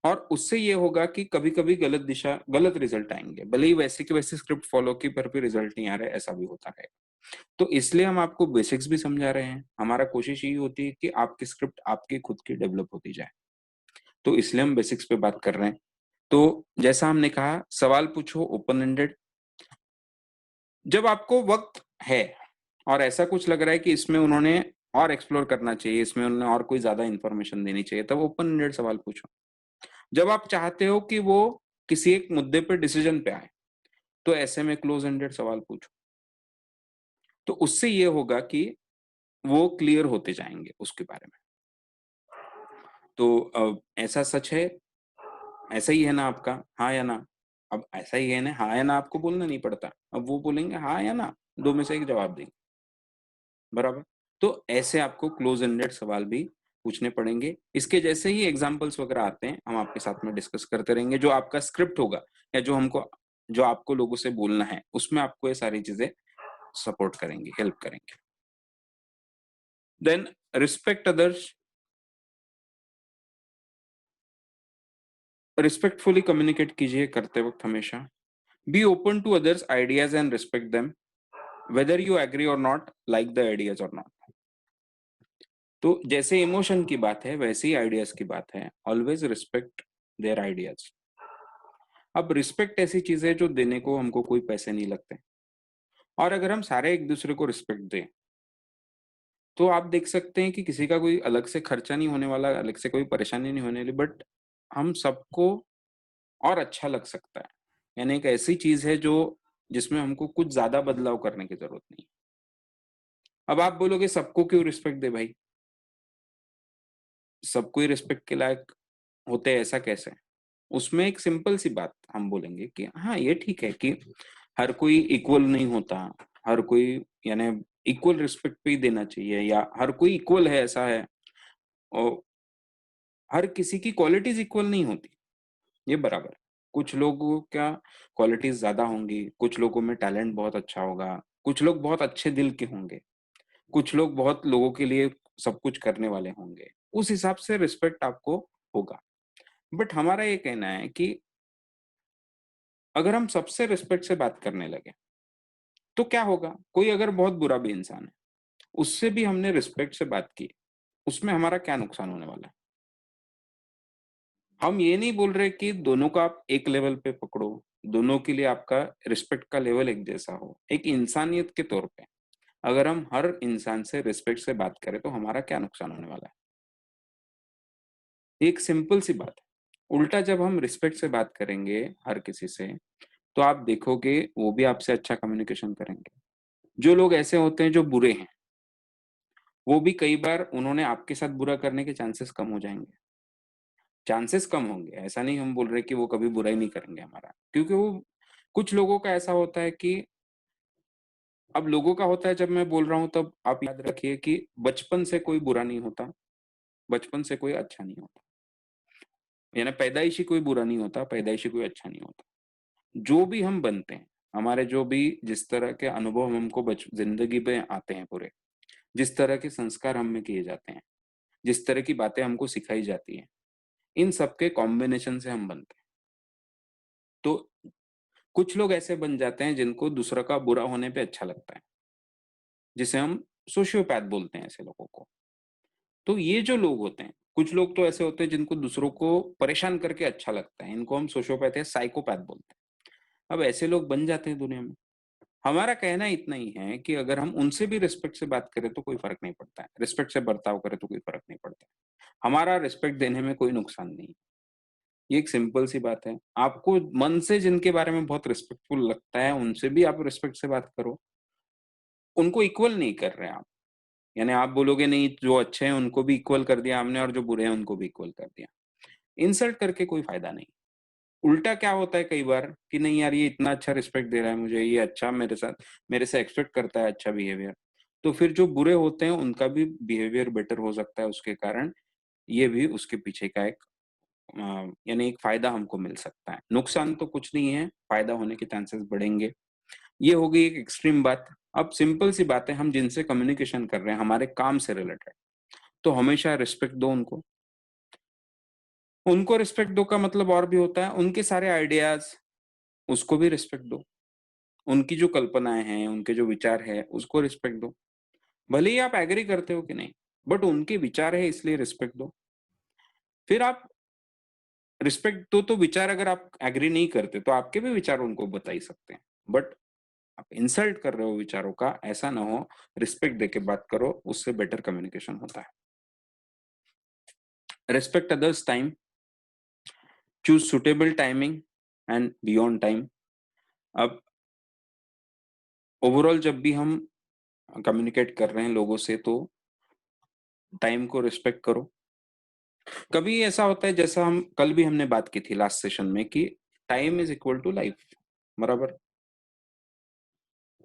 और उससे ये होगा कि कभी-कभी गलत रिज़ल्ट आएँगे। भले ही वैसे की वैसे स्क्रिप्ट फ़ॉलो की, पर फिर रिज़ल्ट नहीं आ रहा है, ऐसा भी होता रहेगा। तो इसलिए हम आपको बेसिक्स भी समझा रहे हैं। हमारा कोशिश यही होती है कि आपकी स्क्रिप्ट आपकी खुद की डेवलप होती जाए। तो इसलिए हम बेसिक्स पे बात कर रहे हैं। तो जैसा हमने कहा, सवाल पूछो ओपन एंडेड। जब आपको वक़्त है और ऐसा कुछ लग रहा है कि इसमें उन्होंने और एक्सप्लोर करना चाहिए, इसमें उन्होंने और कोई ज़्यादा इन्फॉर्मेशन देनी चाहिए, तब ओपन एंडेड सवाल पूछो। जब आप चाहते हो कि वो किसी एक मुद्दे पे डिसीज़न पे आएँ, तो ऐसे में क्लोज़ एंडेड सवाल पूछो। तो उससे ये होगा कि वो क्लियर होते जाएँगे उसके बारे में। तो ऐसा सच है? ऐसा ही है ना आपका? हाँ या ना? अब ऐसा ही है ना, हाँ या ना आपको बोलना नहीं पड़ता। अब वो बोलेंगे हाँ या ना, 2 में से 1 जवाब देंगे, बराबर? तो ऐसे आपको क्लोज़ एंडेड सवाल भी पूछने पड़ेंगे। इसके जैसे ही एग्ज़ाम्पल्स वगैरह आते हैं, हम आपके साथ में डिस्कस करते रहेंगे। जो आपका स्क्रिप्ट होगा या जो आपको लोगों से बोलना है, उसमें आपको ये सारी चीज़ें सपोर्ट करेंगी, हेल्प करेंगी। Then respect others, respectfully communicate कीजिए करते वक़्त हमेशा। Be open to others ideas and respect them, whether you agree और नॉट, लाइक द आइडियाज़ और नॉट। तो जैसे इमोशन की बात है, वैसे ही आइडियाज़ की बात है। Always respect there ideas. अब रिस्पेक्ट ऐसी चीज़ है जो देने को हमको कोई पैसे नहीं लगते, और अगर हम सारे एक-दूसरे को रिस्पेक्ट दें, तो आप देख सकते हैं कि किसी का कोई अलग से खर्चा नहीं होने वाला, अलग से कोई परेशानी नहीं होने वाली, बट हम सबको और अच्छा लग सकता है। यानी एक ऐसी चीज़ है जो जिसमें हमको कुछ ज़्यादा बदलाव करने की ज़रूरत नहीं है। अब आप बोलोगे सबको क्यों रिस्पेक्ट दें भाई? सबको ही रिस्पेक्ट के लायक होते हैं ऐसा कैसे? उसमें एक सिंपल सी बात हम बोलेंगे कि हाँ, ये ठीक है कि हर कोई इक्वल नहीं होता, हर कोई यानी इक्वल रिस्पेक्ट भी देना चाहिए, या हर कोई इक्वल है ऐसा है, और हर किसी की क्वालिटीज़ इक्वल नहीं होती, ये बराबर है। कुछ लोगों क्या क्वालिटीज़ ज़्यादा होंगी, कुछ लोगों में टैलेंट बहुत अच्छा होगा, कुछ लोग बहुत अच्छे दिल के होंगे, कुछ लोग बहुत लोगों के लिए सब कुछ करने वाले होंगे। उस हिसाब से रिस्पेक्ट आपको होगा। बट हमारा ये कहना है कि अगर हम सबसे रिस्पेक्ट से बात करने लगे, तो क्या होगा? कोई अगर बहुत बुरा भी इंसान है, उससे भी हमने रिस्पेक्ट से बात की, उसमें हमारा क्या नुकसान होने वाला है? हम ये नहीं बोल रहे कि दोनों को आप एक लेवल पे पकड़ो, दोनों के लिए आपका रिस्पेक्ट का लेवल एक जैसा हो। एक इंसानियत के तौर पे, अगर हम हर इंसान से रिस्पेक्ट से बात करें, तो हमारा क्या नुकसान होने वाला है? एक सिंपल सी बात है। उल्टा जब हम रिस्पेक्ट से बात करेंगे हर किसी से, तो आप देखोगे वो भी आपसे अच्छा कम्युनिकेशन करेंगे। जो लोग ऐसे होते हैं जो बुरे हैं, वो भी कई बार उन्होंने आपके साथ बुरा करने के चांसेस कम हो जाएँगे। चांसेस कम होंगे, ऐसा नहीं हम बोल रहे कि वो कभी बुरा ही नहीं करेंगे हमारा। क्योंकि वो कुछ लोगों का ऐसा होता है कि अब लोगों का होता है, जब मैं बोल रहा हूँ तब आप याद रखिए कि बचपन से कोई बुरा नहीं होता, बचपन से कोई अच्छा नहीं होता। यानी पैदाइशी कोई बुरा नहीं होता, पैदाइशी कोई अच्छा नहीं होता। जो भी हम बनते हैं, हमारे जो भी जिस तरह के अनुभव हमको बच ज़िंदगी में आते हैं पूरे, जिस तरह के संस्कार हम में किए जाते हैं, जिस तरह की बातें हमको सिखाई जाती हैं, इन सब के कॉम्बिनेशन से हम बनते हैं। तो कुछ लोग ऐसे बन जाते हैं जिनको दूसरों का बुरा होने पे अच्छा लगता है, जिसे हम सोशियोपैथ बोलते हैं ऐसे लोगों को। तो ये जो लोग होते हैं, कुछ लोग तो ऐसे होते हैं जिनको दूसरों को परेशान करके अच्छा लगता है, इनको हम सोशियोपैथ या साइकोपैथ बोलते हैं। अब ऐसे लोग बन जाते हैं दुनिया में। हमारा कहना इतना ही है कि अगर हम उनसे भी रिस्पेक्ट से बात करें तो कोई फ़र्क नहीं पड़ता है, रिस्पेक्ट से बर्ताव करें तो कोई फ़र्क नहीं पड़ता है। हमारा रिस्पेक्ट देने में कोई नुकसान नहीं है। ये एक सिंपल सी बात है। आपको मन से जिनके बारे में बहुत रिस्पेक्टफुल लगता है, उनसे भी आप रिस्पेक्ट से बात करो। उनको इक्वल नहीं कर रहे आप। यानी आप बोलोगे नहीं, जो अच्छे हैं उनको भी इक्वल कर दिया हमने और जो बुरे हैं उनको भी इक्वल कर दिया। इंसल्ट करके कोई फ़ायदा नहीं। उल्टा क्या होता है कई बार कि नहीं यार, ये इतना अच्छा रिस्पेक्ट दे रहा है मुझे, ये अच्छा मेरे से एक्सपेक्ट करता है अच्छा बिहेवियर। तो फिर जो बुरे होते हैं उनका भी बिहेवियर बेटर हो सकता है उसके कारण, ये भी उसके पीछे का एक यानी एक फ़ायदा हमको मिल सकता है। नुकसान तो कुछ नहीं है, फ़ायदा होने के चांसेस बढ़ेंगे। ये हो गई एक एक्सट्रीम बात। अब सिंपल सी बात है, हम जिनसे कम्युनिकेशन कर रहे हैं हमारे काम से रिलेटेड, तो हमेशा रिस्पेक्ट दो उनको। उनको रिस्पेक्ट दो का मतलब और भी होता है, उनके सारे आइडियाज़, उसको भी रिस्पेक्ट दो। उनकी जो कल्पनाएँ हैं, उनके जो विचार हैं, उसको रिस्पेक्ट दो। भले ही आप एग्री करते हो कि नहीं, बट उनके विचार है इसलिए रिस्पेक्ट दो। फिर आप रिस्पेक्ट दो तो विचार अगर आप एग्री नहीं करते, तो आपके भी विचार उनको बता ही सकते हैं। बट आप इंसल्ट कर रहे हो विचारों का, ऐसा ना हो, रिस्पेक्ट देके बात करो, उससे बेटर कम्युनिकेशन होता है। Respect others time, choose suitable timing and be on time. अब ओवरऑल जब भी हम कम्युनिकेट कर रहे हैं लोगों से, तो टाइम को रिस्पेक्ट करो। कभी ऐसा होता है, जैसा हम कल भी हमने बात की थी लास्ट सेशन में, कि time is equal to life, बराबर।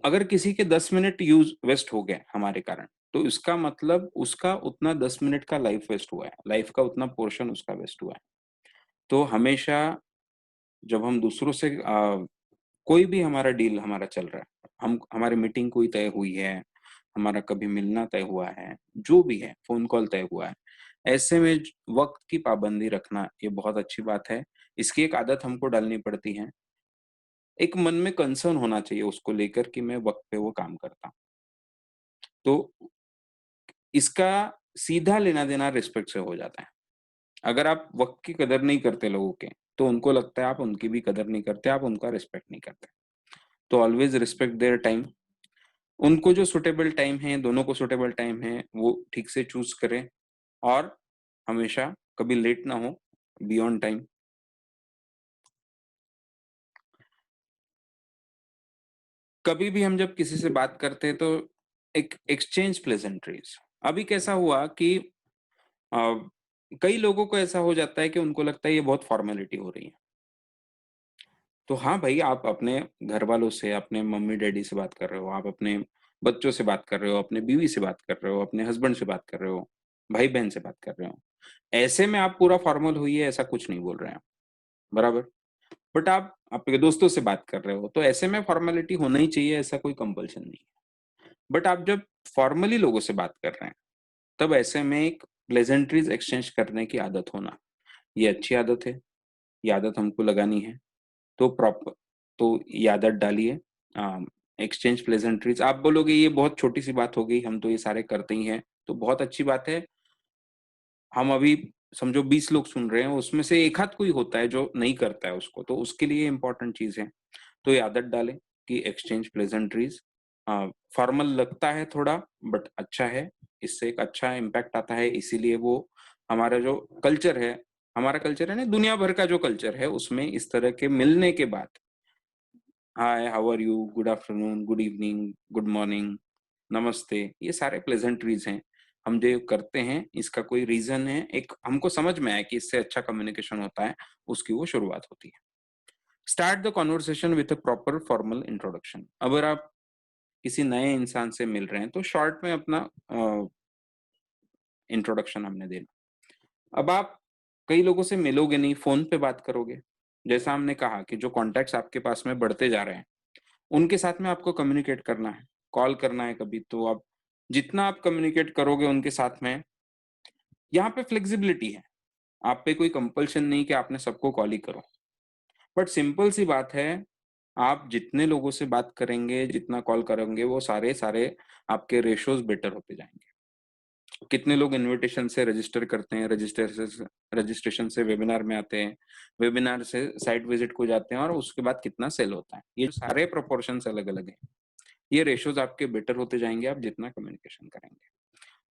अगर किसी के 10 मिनट यूज वेस्ट हो गए हमारे कारण, तो इसका मतलब उसका उतना 10 मिनट का लाइफ वेस्ट हुआ है, लाइफ का उतना पोर्शन उसका वेस्ट हुआ है। तो हमेशा जब हम दूसरों से कोई भी हमारा डील हमारा चल रहा है, हम हमारी मीटिंग कोई तय हुई है, हमारा कभी मिलना तय हुआ है, जो भी है, फ़ोन कॉल तय हुआ है, ऐसे में वक़्त की पाबंदी रखना ये बहुत अच्छी बात है। इसकी एक आदत हमको डालनी पड़ती है। एक मन में कंसर्न होना चाहिए उसको लेकर कि मैं वक़्त पे वो काम करता हूँ। तो इसका सीधा लेना-देना रिस्पेक्ट से हो जाता है। अगर आप वक़्त की कदर नहीं करते लोगों के, तो उनको लगता है आप उनकी भी कदर नहीं करते, आप उनका रिस्पेक्ट नहीं करते। तो ऑलवेज़ रिस्पेक्ट देयर टाइम। उनको जो सूटेबल टाइम है, दोनों को सूटेबल टाइम है, वो ठीक से चूज़ करें और हमेशा कभी लेट ना हो, बी ऑन टाइम। कभी भी हम जब किसी से बात करते हैं तो एक एक्सचेंज प्लेज़ेंटरीज़। अभी कैसा हुआ कि अ, कई लोगों को ऐसा हो जाता है कि उनको लगता है ये बहुत फ़ॉर्मेलिटी हो रही है। तो हाँ भाई, आप अपने घरवालों से, अपने मम्मी-डैडी से बात कर रहे हो, आप अपने बच्चों से बात कर रहे हो, अपने बीवी से बात कर रहे हो, अपने हस्बैंड से बात कर रहे हो, भाई-बहन से बात कर रहे हो। ऐसे में आप पूरा फॉर्मल होइए ऐसा कुछ नहीं बोल रहे हैं, बराबर? बट आप आपके दोस्तों से बात कर रहे हो, तो ऐसे में फॉर्मेलिटी होना ही चाहिए, ऐसा कोई कंपल्शन नहीं है। बट आप जब फॉर्मली लोगों से बात कर रहे हैं, तब ऐसे में एक प्लेज़ेंटरीज़ एक्सचेंज करने की आदत होना, ये अच्छी आदत है, ये आदत हमको लगानी है। तो प्रॉपर तो ये आदत डालिए। अ, एक्सचेंज प्लेज़ेंटरीज़ आप बोलोगे ये बहुत छोटी-सी बात हो गई, हम तो ये सारे करते ही हैं, तो बहुत अच्छी बात है। हम अभी समझो 20 लोग सुन रहे हैं, उसमें से एक आध कोई होता है जो नहीं करता है उसको, तो उसके लिए इम्पोर्टेंट चीज़ है। तो ये आदत डालें कि एक्सचेंज प्लेज़ेंटरीज़ फॉर्मल लगता है थोड़ा बट अच्छा है, इससे एक अच्छा इम्पैक्ट आता है, इसीलिए वो हमारा जो कल्चर है, हमारा कल्चर है ना, दुनिया भर का जो कल्चर है, उसमें इस तरह के मिलने के बाद hi, how are you, good afternoon, good evening, good morning, नमस्ते, ये सारे प्लेज़ेंटरीज़ हैं। हम जो करते हैं, इसका कोई रीज़न है, एक हमको समझ में आया कि इससे अच्छा कम्युनिकेशन होता है, उसकी वो शुरुआत होती है। Start the conversation with a proper formal introduction. अगर आप किसी नए इंसान से मिल रहे हैं, तो शॉर्ट में अपना इंट्रोडक्शन हमने देना। अब आप कई लोगों से मिलोगे नहीं, फ़ोन पे बात करोगे। जैसा हमने कहा कि जो कॉन्टैक्ट्स आपके पास में बढ़ते जा रहे हैं, उनके साथ में आपको कम्युनिकेट करना है, कॉल करना है कभी, तो आप जितना आप कम्युनिकेट करोगे उनके साथ में, यहाँ पे फ्लेक्सिबिलिटी है। आप पे कोई कंपल्शन नहीं कि आपने सबको कॉल ही करो। बट सिंपल सी बात है, आप जितने लोगों से बात करेंगे, जितना कॉल करेंगे, वो सारे-सारे आपके रेशियोज़ बेटर होते जाएँगे। कितने लोग इन्विटेशन से रजिस्टर करते हैं, रजिस्ट्रेशन से वेबिनार में आते हैं, वेबिनार से साइट विज़िट को जाते हैं और उसके बाद कितना सेल होता है। ये सारे प्रोपोर्शंस अलग-अलग हैं। ये रेशियोज़ आपके बेटर होते जाएँगे आप जितना कम्युनिकेशन करेंगे।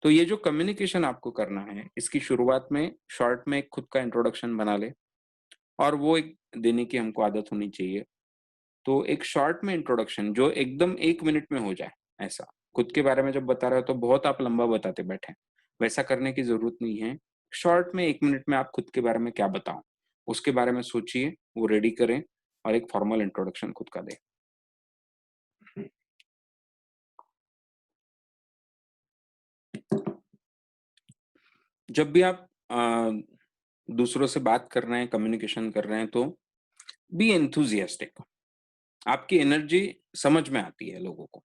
तो ये जो कम्युनिकेशन आपको करना है, इसकी शुरुआत में शॉर्ट में एक खुद का इंट्रोडक्शन बना लें और वो एक देने की हमको आदत होनी चाहिए। तो एक शॉर्ट में इंट्रोडक्शन जो एकदम 1 मिनट में हो जाए, ऐसा। खुद के बारे में जब बता रहे हो तो बहुत आप लंबा बताते बैठे हैं, वैसा करने की ज़रूरत नहीं है। शॉर्ट में 1 मिनट में आप खुद के बारे में क्या बताऊँ, उसके बारे में सोचिए, वो रेडी करें और एक फॉर्मल इंट्रोडक्शन खुद का दें। जब भी आप दूसरों से बात कर रहे हैं, कम्युनिकेशन कर रहे हैं तो बी एंथुसियास्टिक। आपकी एनर्जी समझ में आती है लोगों को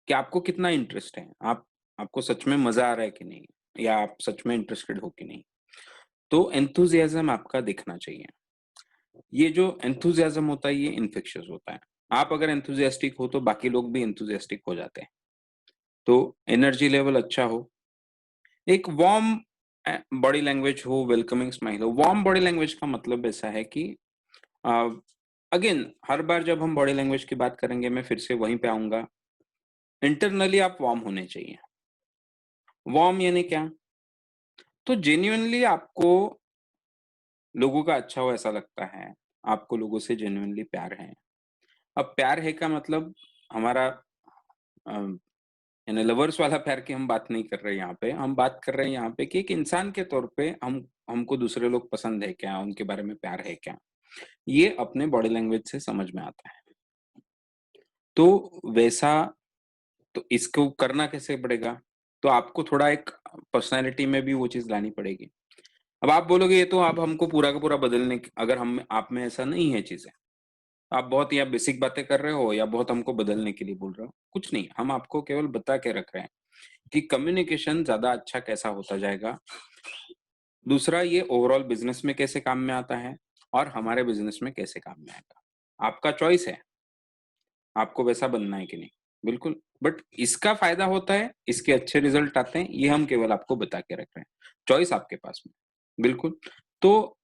कि आपको कितना इंटरेस्ट है। आपको सच में मज़ा आ रहा है कि नहीं? या आप सच में इंटरेस्टेड हो कि नहीं? तो एंथुसियाज़्म आपका दिखना चाहिए। ये जो एंथुसियाज़्म होता है ये इन्फेक्शियस होता है। आप अगर एंथुसियास्टिक हो तो बाकी लोग भी एंथुसियास्टिक हो जाते हैं। तो एनर्जी लेवल अच्छा हो, एक वार्म बॉडी लैंग्वेज हो, वेलकमिंग स्माइल हो। वार्म बॉडी लैंग्वेज का मतलब ऐसा है कि अ, अगेन हर बार जब हम बॉडी लैंग्वेज की बात करेंगे मैं फिर से वहीं पे आऊँगा। इंटरनली आप वार्म होने चाहिए। वार्म यानी क्या? तो जेन्युइनली आपको लोगों का अच्छा हो ऐसा लगता है। आपको लोगों से जेन्युइनली प्यार है। अब प्यार है का मतलब हमारा अ, यानी लवर्स वाला प्यार की हम बात नहीं कर रहे हैं यहाँ पे। हम बात कर रहे हैं यहाँ पे कि एक इंसान के तौर पे हमको दूसरे लोग पसंद है क्या? उनके बारे में प्यार है क्या? ये अपने बॉडी लैंग्वेज से समझ में आता है। तो वैसा तो इसको करना कैसे पड़ेगा? तो आपको थोड़ा एक पर्सनैलिटी में भी वो चीज़ लानी पड़ेगी। अब आप बोलोगे ये तो आप हमको पूरा का पूरा बदलने क अगर हम आप में ऐसा नहीं है चीज़ें, आप बहुत या बेसिक बातें कर रहे हो या बहुत हमको बदलने के लिए बोल रहे हो, कुछ नहीं, हम आपको केवल बता के रख रहे हैं कि कम्युनिकेशन ज़्यादा अच्छा कैसा होता जाएगा। दूसरा ये ओवरऑल बिज़नेस में कैसे काम में आता है और हमारे बिज़नेस में कैसे काम में आएगा। आपका चॉइस है, आपको वैसा बनना है कि नहीं, बिल्कुल। बट इसका फ़ायदा होता है, इसके अच्छे रिज़ल्ट आते हैं, ये हम केवल आपको बता के रख रहे हैं। चॉइस आपके पास में, बिल्कुल। तो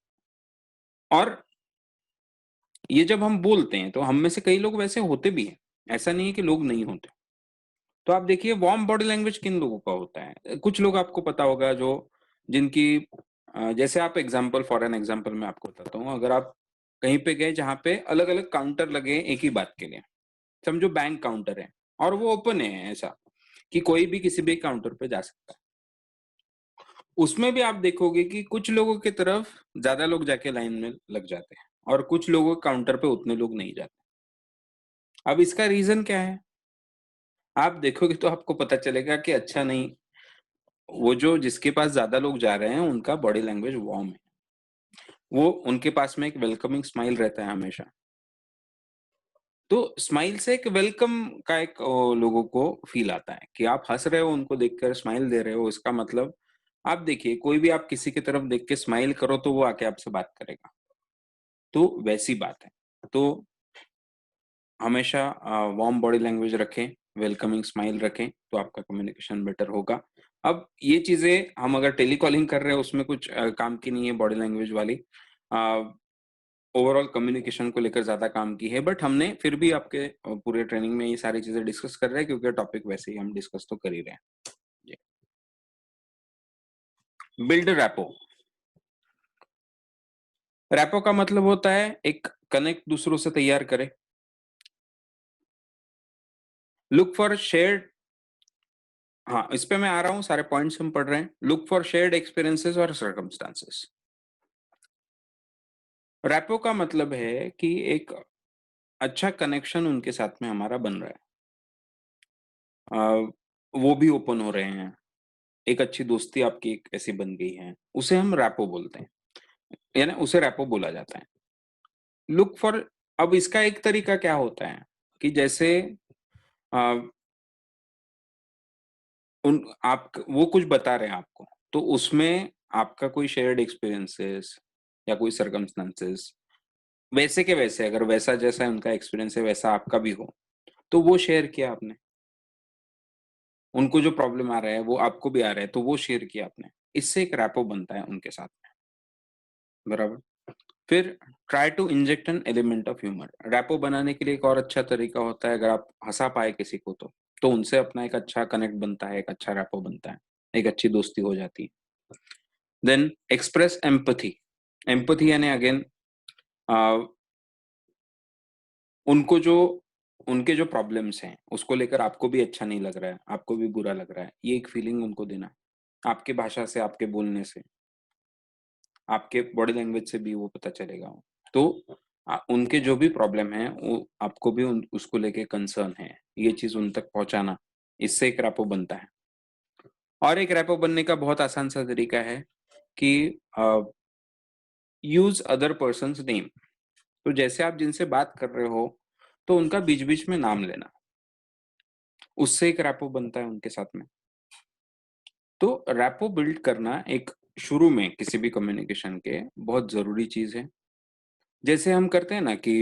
और ये जब हम बोलते हैं, तो हम में से कई लोग वैसे होते भी हैं, ऐसा नहीं है कि लोग नहीं होते। तो आप देखिए वार्म बॉडी लैंग्वेज किन लोगों का होता है। कुछ लोग आपको पता होगा जो जिनकी जैसे आप एग्जांपल फॉर एन एग्जांपल मैं आपको बताता हूँ। अगर आप कहीं पे गए जहाँ पे अलग-अलग काउंटर लगे हैं एक ही बात के लिए, समझो बैंक काउंटर है और वो ओपन है ऐसा कि कोई भी किसी भी काउंटर पे जा सकता है। उसमें भी आप देखोगे कि कुछ लोगों की तरफ ज़्यादा लोग जाके लाइन में लग जाते हैं और कुछ लोगों के काउंटर पे उतने लोग नहीं जाते। अब इसका रीज़न क्या है? आप देखोगे तो आपको पता चलेगा कि अच्छा नहीं, वो जो जिसके पास ज़्यादा लोग जा रहे हैं, उनका बॉडी लैंग्वेज वार्म है। वो उनके पास में एक वेलकमिंग स्माइल रहता है हमेशा। तो स्माइल से एक वेलकम का एक लोगों को फ़ील आता है कि आप हँस रहे हो, उनको देखकर स्माइल दे रहे हो, इसका मतलब आप देखिए कोई भी आप किसी की तरफ देख के स्माइल करो तो वो आके आपसे बात करेगा। तो वैसी बात है। तो हमेशा वार्म बॉडी लैंग्वेज रखें, वेलकमिंग स्माइल रखें, तो आपका कम्युनिकेशन बेटर होगा। अब ये चीज़ें हम अगर टेलीकॉलिंग कर रहे हैं उसमें कुछ काम की नहीं है बॉडी लैंग्वेज वाली। अ, ओवरऑल कम्युनिकेशन को लेकर ज़्यादा काम की है, बट हमने फिर भी आपके पूरे ट्रेनिंग में ये सारी चीज़ें डिस्कस कर रहे हैं क्योंकि टॉपिक वैसे ही हम डिस्कस तो कर ही रहे हैं। जी। Build rapport. रैपो का मतलब होता है एक कनेक्ट दूसरों से तैयार करें। लुक फॉर शेयर्ड हाँ, इस पे मैं आ रहा हूँ, सारे पॉइंट्स हम पढ़ रहे हैं। लुक फॉर शेयर्ड एक्सपीरियंसेस और सर्कमस्टेंसेस। रैपो का मतलब है कि एक अच्छा कनेक्शन उनके साथ में हमारा बन रहा है। वो भी ओपन हो रहे हैं। एक अच्छी दोस्ती आपकी एक ऐसी बन गई है, उसे हम रैपो बोलते हैं, यानी उसे रैपो बोला जाता है। लुक फॉर अब इसका एक तरीका क्या होता है कि जैसे अ, उन आप वो कुछ बता रहे हैं आपको, तो उसमें आपका कोई शेयर्ड एक्सपीरियंसेस या कोई सर्कमस्टेंसेस वैसे के वैसे अगर वैसा जैसा उनका एक्सपीरियंस है वैसा आपका भी हो, तो वो शेयर किया आपने। उनको जो प्रॉब्लम आ रहा है वो आपको भी आ रहा है, तो वो शेयर किया आपने। इससे एक रैपो बनता है उनके साथ में, बराबर? फिर try to inject an element of humour. Rapport बनाने के लिए एक और अच्छा तरीका होता है अगर आप हँसा पाए किसी को तो उनसे अपना एक अच्छा कनेक्ट बनता है, एक अच्छा रैपो बनता है, एक अच्छी दोस्ती हो जाती है। Then express empathy. एम्पैथी यानी अगेन अ, उनको जो उनके जो प्रॉब्लम्स हैं, उसको लेकर आपको भी अच्छा नहीं लग रहा है, आपको भी बुरा लग रहा है, ये एक फीलिंग उनको देना। आपकी भाषा से, आपके बोलने से, आपके बॉडी लैंग्वेज से भी वो पता चलेगा। तो उनके जो भी प्रॉब्लम है, वो आपको भी उन उसको लेके कंसर्न है, ये चीज़ उन तक पहुँचाना, इससे एक रैपो बनता है। और एक रैपो बनने का बहुत आसान सा तरीका है कि अ, यूज़ अदर पर्सन्स नेम। तो जैसे आप जिनसे बात कर रहे हो, तो उनका बीच-बीच में नाम लेना, उससे एक रैपो बनता है उनके साथ में। तो रैपो बिल्ड करना एक शुरू में किसी भी कम्युनिकेशन के बहुत ज़रूरी चीज़ है। जैसे हम करते हैं ना कि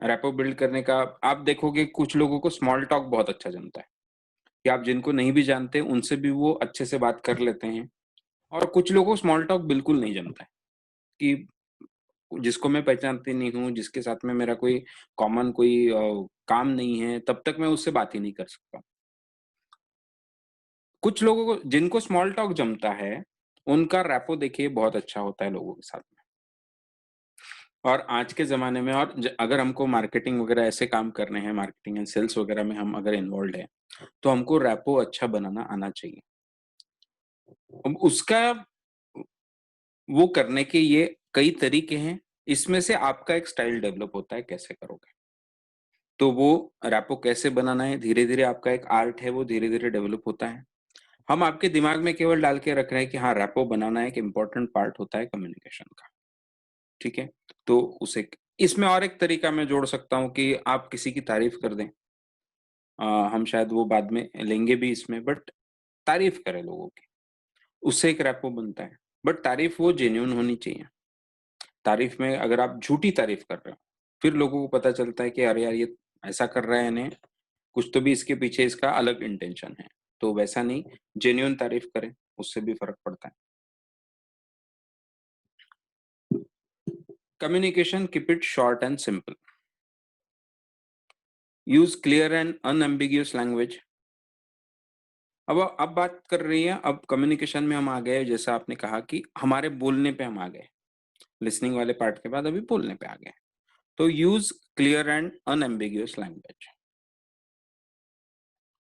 रैपो बिल्ड करने का आप देखोगे कुछ लोगों को स्मॉल टॉक बहुत अच्छा जमता है, कि आप जिनको नहीं भी जानते उनसे भी वो अच्छे से बात कर लेते हैं और कुछ लोगों को स्मॉल टॉक बिल्कुल नहीं जमता है, कि जिसको मैं पहचानती नहीं हूँ, जिसके साथ में मेरा कोई कॉमन कोई काम नहीं है, तब तक मैं उससे बात ही नहीं कर सकता। कुछ लोगों को जिनको स्मॉल टॉक जमता है, उनका रैपो देखिए बहुत अच्छा होता है लोगों के साथ में। और आज के ज़माने में और अगर हमको मार्केटिंग वगैरह ऐसे काम करने हैं, मार्केटिंग एंड सेल्स वगैरह में हम अगर इन्वॉल्व्ड हैं, तो हमको रैपो अच्छा बनाना आना चाहिए। अब उसका वो करने के ये कई तरीके हैं, इसमें से आपका एक स्टाइल डेवलप होता है, कैसे करोगे। तो वो रैपो कैसे बनाना है, धीरे-धीरे आपका एक आर्ट है, वो धीरे-धीरे डेवलप होता है। हम आपके दिमाग में केवल डाल के रख रहे हैं कि हाँ, रैपो बनाना एक इम्पोर्टेंट पार्ट होता है कम्युनिकेशन का, ठीक है? तो उसे इसमें और एक तरीका मैं जोड़ सकता हूँ कि आप किसी की तारीफ़ कर दें। हम शायद वो बाद में लेंगे भी इसमें, बट तारीफ़ करें लोगों की, उससे एक रैपो बनता है। बट तारीफ़ वो जेन्युइन होनी चाहिए। तारीफ़ में अगर आप झूठी तारीफ़ कर रहे हो, फिर लोगों को पता चलता है कि अरे यार, ये ऐसा कर रहा है यानी कुछ तो भी इसके पीछे इसका अलग इंटेंशन है। तो वैसा नहीं, जेन्युइन तारीफ़ करें, उससे भी फ़र्क पड़ता है। Communication keep it short and simple. Use clear and unambiguous language. अब बात कर रही है, अब कम्युनिकेशन में हम आ गए, जैसा आपने कहा कि हमारे बोलने पे हम आ गए। लिसनिंग वाले पार्ट के बाद अभी बोलने पे आ गए। तो use clear and unambiguous language.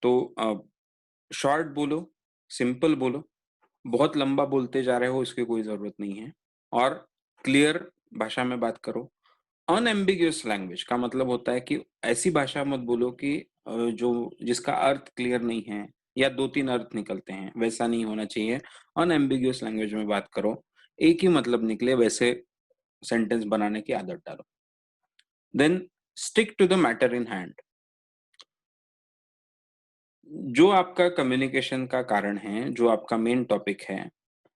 तो शॉर्ट बोलो, सिंपल बोलो, बहुत लंबा बोलते जा रहे हो इसकी कोई ज़रूरत नहीं है, और क्लियर भाषा में बात करो। अनएम्बिगियस लैंग्वेज का मतलब होता है कि ऐसी भाषा मत बोलो कि जो जिसका अर्थ क्लियर नहीं है या 2-3 अर्थ निकलते हैं, वैसा नहीं होना चाहिए। अनएम्बिगियस लैंग्वेज में बात करो, एक ही मतलब निकले वैसे सेंटेंस बनाने की आदत डालो। Then stick to the matter in hand. जो आपका कम्युनिकेशन का कारण है, जो आपका मेन टॉपिक है,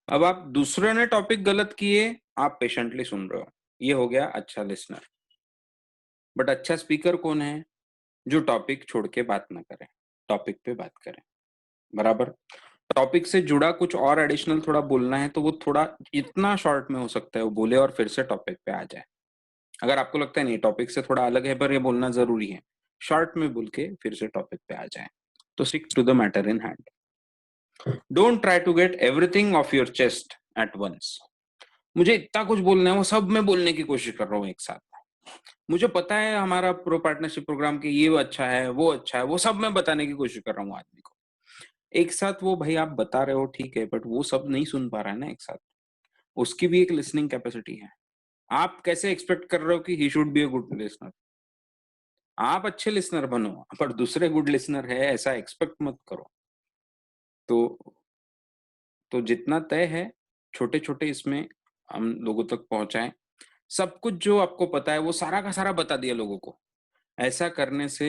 अब आप दूसरे ने टॉपिक गलत किए, आप पेशेंटली सुन रहे हो। ये हो गया अच्छा लिसनर। बट अच्छा स्पीकर कौन है? जो टॉपिक छोड़ के बात ना करे, टॉपिक पे बात करे, बराबर? टॉपिक से जुड़ा कुछ और एडिशनल थोड़ा बोलना है, तो वो थोड़ा इतना शॉर्ट में हो सकता है वो बोले और फिर से टॉपिक पे आ जाए। अगर आपको लगता है नहीं टॉपिक से थोड़ा अलग है पर ये बोलना ज़रूरी है, शॉर्ट में बोल के फिर से टॉपिक पे आ जाए। तो stick to the matter in hand. Don't try to get everything off your chest at once. मुझे इतना कुछ बोलना है, वो सब मैं बोलने की कोशिश कर रहा हूँ एक साथ। मुझे पता है हमारा प्रो पार्टनरशिप प्रोग्राम कि ये अच्छा है, वो सब मैं बताने की कोशिश कर रहा हूँ आदमी को। एक साथ वो भाई आप बता रहे हो ठीक है, बट वो सब नहीं सुन पा रहा है ना एक साथ। उसकी भी एक लिसनिंग कैपेसिटी है। आप कैसे एक्सपेक्ट कर रहे हो कि he should be a good listener? आप अच्छे लिसनर बनो, पर दूसरे गुड लिसनर है ऐसा एक्सपेक्ट मत करो। तो जितना तय है, छोटे-छोटे इसमें हम लोगों तक पहुँचाएँ। सब कुछ जो आपको पता है वो सारा का सारा बता दिया लोगों को। ऐसा करने से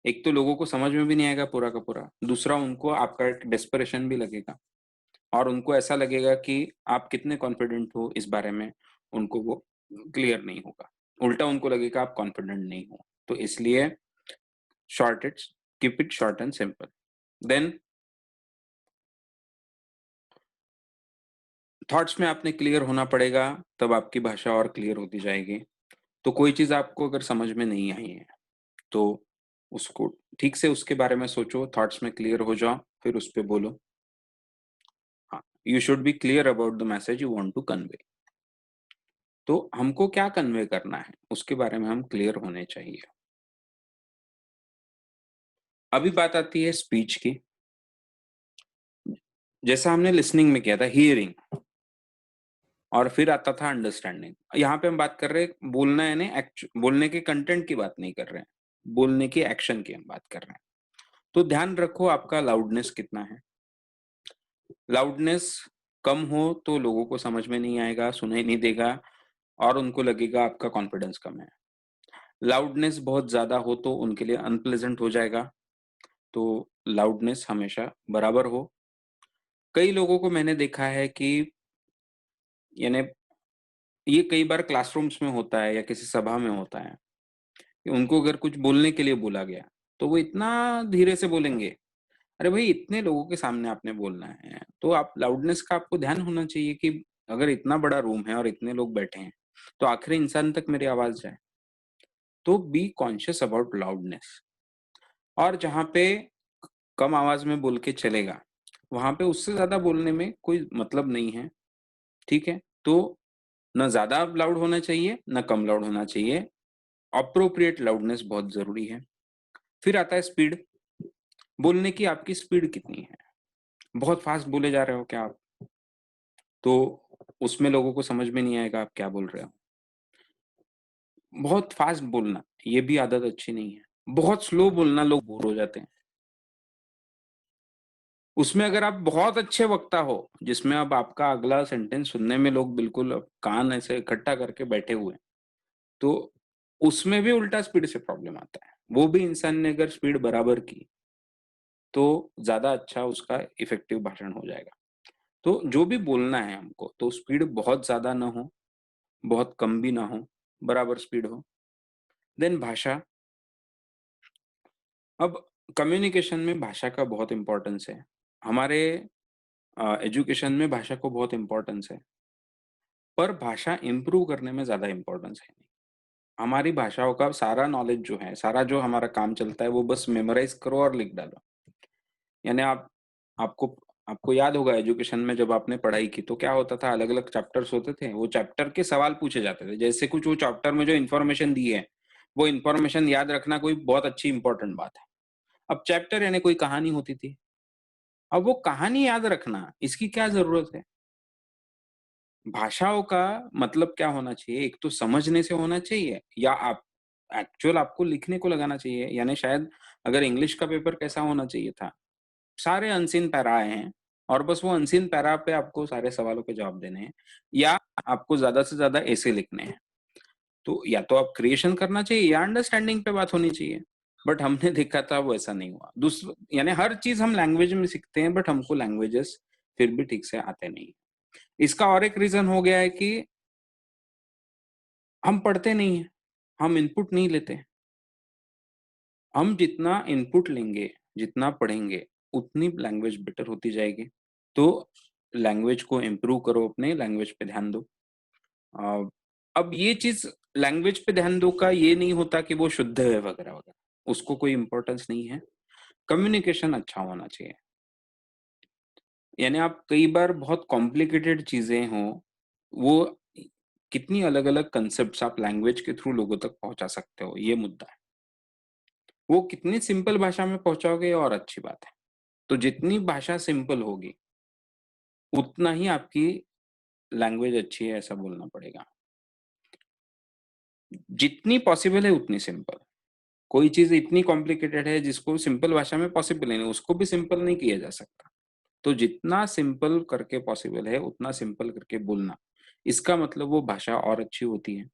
एक तो लोगों को समझ में भी नहीं आएगा पूरा का पूरा, दूसरा उनको आपका एक डेस्परेशन भी लगेगा और उनको ऐसा लगेगा कि आप कितने कॉन्फिडेंट हो इस बारे में, उनको वो क्लियर नहीं होगा। उल्टा उनको लगेगा आप कॉन्फिडेंट नहीं हो। तो इसलिए short it's keep it short and simple. Then thoughts में आपने क्लियर होना पड़ेगा, तब आपकी भाषा और क्लियर होती जाएगी। तो कोई चीज़ आपको अगर समझ में नहीं आई है, तो उसको ठीक से उसके बारे में सोचो, थॉट्स में क्लियर हो जाओ, फिर उस पे बोलो। हाँ, you should be clear about the message you want to convey. तो हमको क्या कन्वे करना है, उसके बारे में हम क्लियर होने चाहिए। अभी बात आती है स्पीच की। जैसा हमने लिसनिंग में किया था, हियरिंग, और फिर आता था अंडरस्टैंडिंग। यहाँ पे हम बात कर रहे हैं बोलना यानी बोलने के कंटेंट की बात नहीं कर रहे हैं, बोलने की एक्शन की हम बात कर रहे हैं। तो ध्यान रखो आपका लाउडनेस कितना है। लाउडनेस कम हो तो लोगों को समझ में नहीं आएगा, सुनाई नहीं देगा और उनको लगेगा आपका कॉन्फिडेंस कम है। लाउडनेस बहुत ज़्यादा हो तो उनके लिए अनप्लेज़ेंट हो जाएगा, तो लाउडनेस हमेशा बराबर हो। कई लोगों को मैंने देखा है कि यानी ये कई बार क्लासरूम्स में होता है या किसी सभा में होता है कि उनको अगर कुछ बोलने के लिए बोला गया, तो वो इतना धीरे से बोलेंगे। अरे भाई, इतने लोगों के सामने आपने बोलना है, तो आप लाउडनेस का आपको ध्यान होना चाहिए कि अगर इतना बड़ा रूम है और इतने लोग बैठे हैं, तो आखिरी इंसान तक मेरी आवाज़ जाए। तो बी कॉन्शियस अबाउट लाउडनेस। और जहाँ पे कम आवाज़ में बोल के चलेगा, वहाँ पे उससे ज़्यादा बोलने में कोई मतलब नहीं है, ठीक है? तो ना ज़्यादा लाउड होना चाहिए, ना कम लाउड होना चाहिए। एप्रोप्रिएट लाउडनेस बहुत ज़रूरी है। फिर आता है स्पीड। बोलने की आपकी स्पीड कितनी है? बहुत फ़ास्ट बोले जा रहे हो क्या आप? तो उसमें लोगों को समझ में नहीं आएगा आप क्या बोल रहे हो। बहुत फ़ास्ट बोलना, ये भी आदत अच्छी नहीं है। बहुत स्लो बोलना, लोग बोर हो जाते हैं। उसमें अगर आप बहुत अच्छे वक्ता हो, जिसमें अब आपका अगला सेंटेंस सुनने में लोग बिल्कुल कान ऐसे इकट्ठा करके बैठे हुए हैं, तो उसमें भी उल्टा स्पीड से प्रॉब्लम आता है। वो भी इंसान ने अगर स्पीड बराबर की, तो ज़्यादा अच्छा उसका इफ़ेक्टिव भाषण हो जाएगा। तो जो भी बोलना है हमको, तो स्पीड बहुत ज़्यादा ना हो, बहुत कम भी ना हो, बराबर स्पीड हो। देन भाषा, अब कम्युनिकेशन में भाषा का बहुत इम्पोर्टेंस है। हमारे एजुकेशन में भाषा को बहुत इम्पोर्टेंस है, पर भाषा इम्प्रूव करने में ज़्यादा इम्पोर्टेंस है नहीं। हमारी भाषाओं का सारा नॉलेज जो है, सारा जो हमारा काम चलता है, वो बस मेमोराइज़ करो और लिख डालो। यानी आपको आपको याद होगा एजुकेशन में जब आपने पढ़ाई की, तो क्या होता था, अलग-अलग चैप्टर्स होते थे, वो चैप्टर के सवाल पूछे जाते थे। जैसे कुछ वो चैप्टर में जो इन्फॉर्मेशन दी है, वो इन्फॉर्मेशन याद रखना कोई बहुत अच्छी इम्पोर्टेंट बात है। अब चैप्टर यानी कोई कहानी होती थी। अब वो कहानी याद रखना, इसकी क्या ज़रूरत है? भाषाओं का मतलब क्या होना चाहिए? एक तो समझने से होना चाहिए, या आप एक्चुअल आपको लिखने को लगाना चाहिए। यानी शायद अगर इंग्लिश का पेपर कैसा होना चाहिए था, सारे अनसीन पैरा आए हैं और बस वो अनसीन पैरा पे आपको सारे सवालों के जवाब देने हैं, या आपको ज़्यादा से ज़्यादा ऐसे लिखने हैं। तो या तो आप क्रिएशन करना चाहिए या अंडरस्टैंडिंग पे बात होनी चाहिए। बट हमने देखा था वो ऐसा नहीं हुआ। यानी हर चीज़ हम लैंग्वेज में सीखते हैं, बट हमको लैंग्वेजेस फिर भी ठीक से आते नहीं। इसका और एक रीज़न हो गया है कि हम पढ़ते नहीं हैं, हम इनपुट नहीं लेते हैं। हम जितना इनपुट लेंगे, जितना पढ़ेंगे, उतनी लैंग्वेज बेटर होती जाएगी। तो लैंग्वेज को इम्प्रूव करो, अपने लैंग्वेज पे ध्यान दो। अ, अब ये चीज़ लैंग्वेज पे ध्यान दो का ये नहीं होता कि वो शुद्ध है वगैरह-वगैरह, उसको कोई इम्पोर्टेंस नहीं है। कम्युनिकेशन अच्छा होना चाहिए। यानी आप कई बार बहुत कॉम्प्लिकेटेड चीज़ें हों, वो कितनी अलग-अलग कांसेप्ट्स आप लैंग्वेज के थ्रू लोगों तक पहुँचा सकते हो, ये मुद्दा है। वो कितनी सिंपल भाषा में पहुँचाओगे और अच्छी बात है। तो जितनी भाषा सिंपल होगी, उतना ही आपकी लैंग्वेज अच्छी है ऐसा बोलना पड़ेगा। जितनी पॉसिबल है उतनी सिंपल। कोई चीज़ इतनी कॉम्प्लिकेटेड है जिसको सिंपल भाषा में पॉसिबल ही नहीं, उसको भी सिंपल नहीं किया जा सकता। तो जितना सिंपल करके पॉसिबल है, उतना सिंपल करके बोलना। इसका मतलब वो भाषा और अच्छी होती है।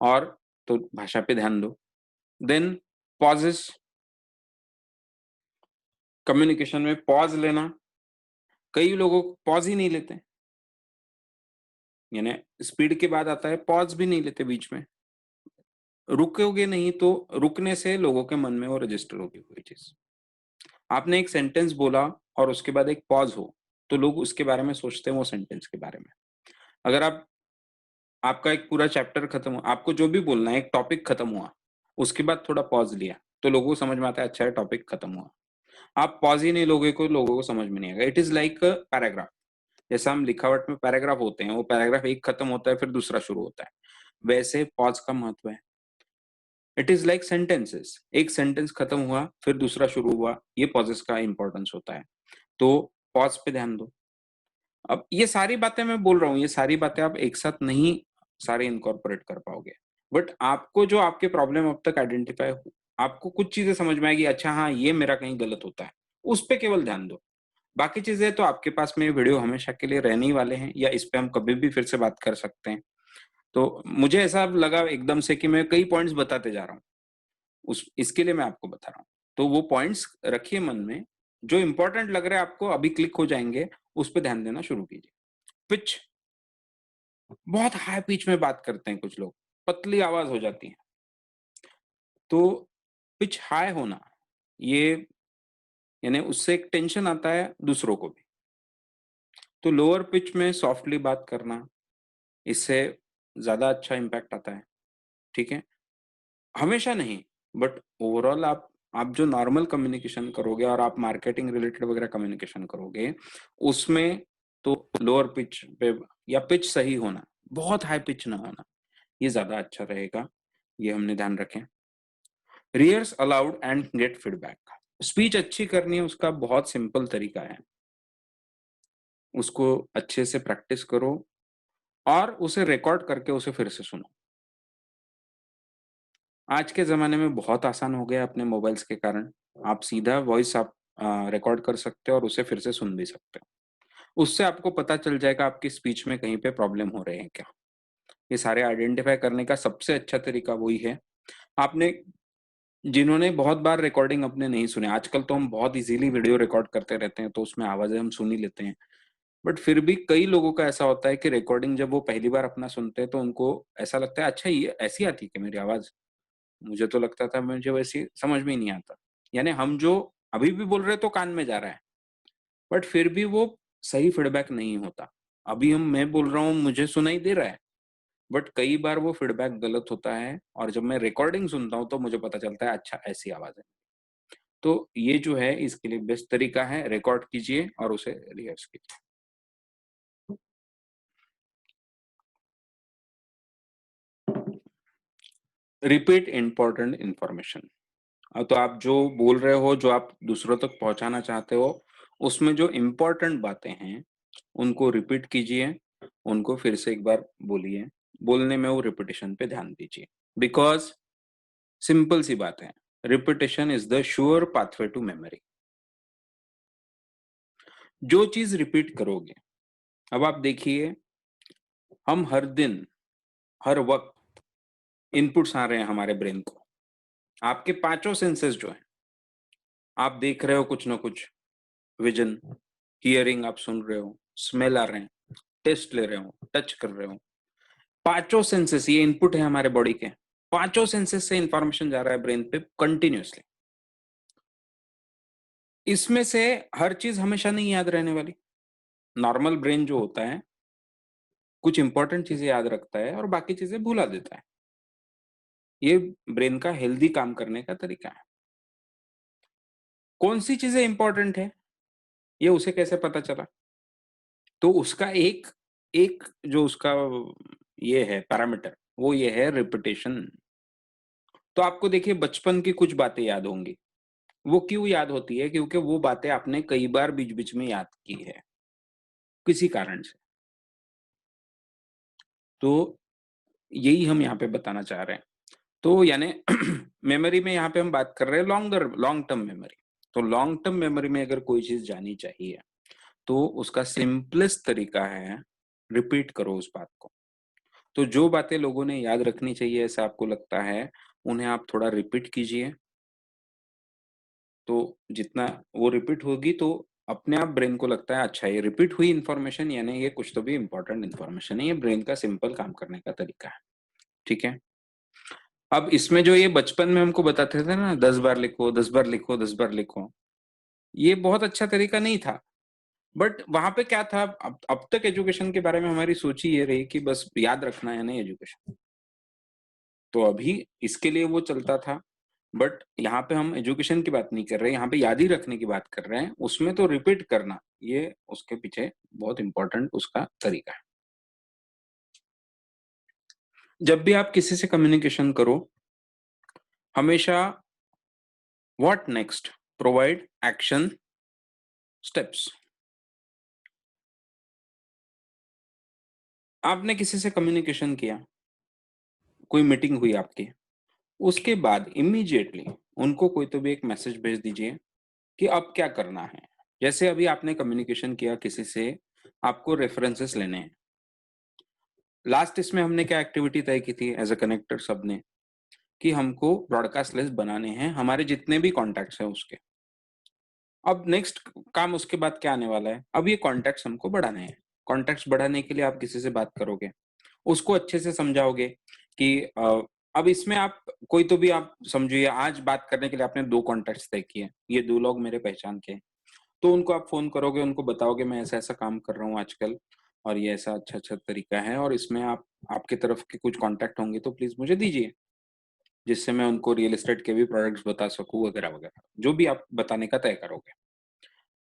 और तो भाषा पे ध्यान दो। देन पॉजेज़, कम्युनिकेशन में पॉज़ लेना, कई लोगों को पॉज़ ही नहीं लेते। यानी स्पीड के बाद आता है पॉज़ भी नहीं लेते बीच में। रुकोगे नहीं तो रुकने से लोगों के मन में वो रजिस्टर होगी कोई चीज़। आपने एक सेंटेंस बोला और उसके बाद एक पॉज़ हो, तो लोग उसके बारे में सोचते हैं वो सेंटेंस के बारे में। अगर आपका एक पूरा चैप्टर खत्म हुआ, आपको जो भी बोलना है, एक टॉपिक खत्म हुआ, उसके बाद थोड़ा पॉज़ लिया, तो लोगों को समझ में आता है अच्छा है टॉपिक खत्म हुआ। आप पॉज़ ही नहीं लोगे को लोगों को समझ में नहीं आएगा। It is like paragraph. जैसा हम लिखावट में पैराग्राफ होते हैं, वो पैराग्राफ एक खत्म होता है फिर दूसरा शुरू होता है। वैसे पॉज़ का महत्व है। इट इज़ लाइक सेंटेंसेस, एक सेंटेंस खत्म हुआ, फिर दूसरा शुरू हुआ, ये पॉज़ेज़ का इम्पोर्टेंस होता है। तो पॉज़ पे ध्यान दो। अब ये सारी बातें मैं बोल रहा हूँ, ये सारी बातें आप एक साथ नहीं सारे इनकॉर्पोरेट कर पाओगे। बट आपको जो आपके प्रॉब्लम अब तक आइडेंटिफ़ाई आपको कुछ चीज़ें समझ में आएगी, अच्छा हाँ, ये मेरा कहीं गलत होता है, उस पे केवल ध्यान दो। बाकी चीज़ें तो आपके पास में वीडियो हमेशा के लिए रहने ही वाले हैं, या इस पे हम कभी भी फिर से बात कर सकते हैं। तो मुझे ऐसा लगा एकदम से कि मैं कई पॉइंट्स बताते जा रहा हूँ। उस इसके लिए मैं आपको बता रहा हूँ। तो वो पॉइंट्स रखिए मन में, जो इम्पोर्टेंट लग रहा है आपको अभी क्लिक हो जाएँगे, उस पे ध्यान देना शुरू कीजिए। पिच, बहुत हाई पिच में बात करते हैं कुछ लोग, पतली आवाज़ हो जाती है। तो पिच हाई होना, ये यानी उससे एक टेंशन आता है दूसरों को भी। तो लोअर पिच में सॉफ्टली बात करना, इससे ज़्यादा अच्छा इम्पैक्ट आता है, ठीक है? हमेशा नहीं, बट ओवरऑल आप जो नॉर्मल कम्युनिकेशन करोगे और आप मार्केटिंग रिलेटेड वगैरह कम्युनिकेशन करोगे, उसमें तो लोअर पिच पे या पिच सही होना, बहुत हाई पिच ना होना, ये ज़्यादा अच्छा रहेगा, ये हमने ध्यान रखें। Rehearse allowed and gate feedback. Speech अच्छी करनी है उसका बहुत सिंपल तरीका है, उसको अच्छे से प्रैक्टिस करो और उसे रिकॉर्ड करके उसे फिर से सुनो। आज के ज़माने में बहुत आसान हो गया अपने मोबाइल्स के कारण। आप सीधा वॉइस आप रिकॉर्ड कर सकते हो और उसे फिर से सुन भी सकते हो। उससे आपको पता चल जाएगा आपकी स्पीच में कहीं पे प्रॉब्लम हो रहे हैं क्या। ये सारे आइडेंटिफ़ाई करने का सबसे अच्छा तरीका वही है। आपने जिन्होंने बहुत बार रिकॉर्डिंग अपने नहीं सुने, आजकल तो हम बहुत इज़िली वीडियो रिकॉर्ड करते रहते हैं, तो उसमें आवाज़ें हम सुन ही लेते हैं। बट फिर भी कई लोगों का ऐसा होता है कि रिकॉर्डिंग जब वो पहली बार अपना सुनते हैं, तो उनको ऐसा लगता है, अच्छा ये ऐसी आती है क्या मेरी आवाज़? मुझे तो लगता था मुझे वैसी समझ में ही नहीं आता। यानी हम जो अभी भी बोल रहे हैं तो कान में जा रहा है, बट फिर भी वो सही फीडबैक नहीं होता। अभी मैं बोल रहा हूँ मुझे सुनाई दे रहा है, बट कई बार वो फीडबैक गलत होता है और जब मैं रिकॉर्डिंग सुनता हूँ तो मुझे पता चलता है अच्छा ऐसी आवाज़ है। तो ये जो है इसके लिए बेस्ट तरीका है रिकॉर्ड कीजिए और उसे रिहर्स कीजिए। Repeat important information. तो आप जो बोल रहे हो, जो आप दूसरों तक पहुँचाना चाहते हो, उसमें जो इम्पोर्टेंट बातें हैं, उनको रिपीट कीजिए, उनको फिर से एक बार बोलिए। बोलने में वो रिपिटिशन पे ध्यान दीजिए। बिकॉज़ सिंपल सी बात है, repetition is the sure pathway to memory. जो चीज़ रिपीट करोगे, अब आप देखिए, हम हर दिन, हर वक़्त इनपुट्स आ रहे हैं हमारे ब्रेन को। आपके पाँचों सेंसेस जो हैं, आप देख रहे हो कुछ ना कुछ, विज़न, हियरिंग आप सुन रहे हो, स्मेल आ रहे हैं, टेस्ट ले रहे हो, टच कर रहे हो। पाँचों सेंसेस ये इनपुट है हमारे बॉडी के। पाँचों सेंसेस से इन्फॉर्मेशन जा रहा है ब्रेन पे कंटीन्यूअसली। इसमें से हर चीज़ हमेशा नहीं याद रहने वाली। नॉर्मल ब्रेन जो होता है, कुछ इंपॉर्टेंट चीज़ें याद रखता है और बाकी चीज़ें भुला देता है। ये ब्रेन का हेल्दी काम करने का तरीका है। कौन-सी चीज़ें इंपॉर्टेंट है, ये उसे कैसे पता चला? तो उसका एक एक जो उसका ये है पैरामीटर, वो ये है रिपिटिशन। तो आपको देखिए बचपन की कुछ बातें याद होंगी। वो क्यों याद होती है? क्योंकि वो बातें आपने कई बार बीच-बीच में याद की है, किसी कारण से। तो यही हम यहाँ पे बताना चाह रहे हैं। तो यानी मेमोरी में यहाँ पे हम बात कर रहे हैं लॉन्ग टर्म मेमोरी। तो लॉन्ग टर्म मेमोरी में अगर कोई चीज़ जानी चाहिए, तो उसका सिंपलेस्ट तरीका है, रिपीट करो उस बात को। तो जो बातें लोगों ने याद रखनी चाहिए ऐसा आपको लगता है, उन्हें आप थोड़ा रिपीट कीजिए। तो जितना वो रिपीट होगी तो अपने आप ब्रेन को लगता है अच्छा ये रिपीट हुई इन्फॉर्मेशन यानी ये कुछ तो भी इम्पोर्टेंट इन्फॉर्मेशन है, ये ब्रेन का सिंपल काम करने का तरीका है, ठीक है? अब इसमें जो ये बचपन में हमको बताते थे ना 10 बार लिखो, 10 बार लिखो, 10 बार लिखो, ये बहुत अच्छा तरीका नहीं था। बट वहाँ पे क्या था अब तक एजुकेशन के बारे में हमारी सोच ही ये रही कि बस याद रखना है नहीं एजुकेशन। तो अभी इसके लिए वो चलता था। बट यहाँ पे हम एजुकेशन की बात नहीं कर रहे हैं, यहाँ पे याद ही रखने की बात कर रहे हैं। उसमें तो रिपीट करना, ये उसके पीछे बहुत इम्पोर्टेंट उसका तरीका है। जब भी आप किसी से कम्युनिकेशन करो, हमेशा what next? Provide action steps. आपने किसी से कम्युनिकेशन किया, कोई मीटिंग हुई आपकी, उसके बाद इमीडिएटली उनको कोई तो भी एक मैसेज भेज दीजिए कि अब क्या करना है। जैसे अभी आपने कम्युनिकेशन किया किसी से, आपको रेफरेंसेस लेने हैं। लास्ट इसमें हमने क्या एक्टिविटी तय की थी एज़ अ कनेक्टर सबने, कि हमको ब्रॉडकास्ट लिस्ट बनाने हैं, हमारे जितने भी कॉन्टैक्ट्स हैं उसके। अब नेक्स्ट काम उसके बाद क्या आने वाला है, अब ये कॉन्टैक्ट्स हमको बढ़ाने हैं। कॉन्टैक्ट्स बढ़ाने के लिए आप किसी से बात करोगे, उसको अच्छे से समझाओगे कि अब इसमें आप कोई तो भी आप समझिए आज बात करने के लिए आपने 2 कॉन्टैक्ट्स तय किए, ये 2 लोग मेरे पहचान के हैं। तो उनको आप फ़ोन करोगे, उनको बताओगे मैं ऐसा-ऐसा काम कर रहा हूँ आजकल और ये ऐसा अच्छा-अच्छा तरीका है और इसमें आप आपकी तरफ के कुछ कॉन्टैक्ट होंगे तो प्लीज़ मुझे दीजिए, जिससे मैं उनको रियल एस्टेट के भी प्रोडक्ट्स बता सकूँ वगैरह-वगैरह, जो भी आप बताने का तय करोगे।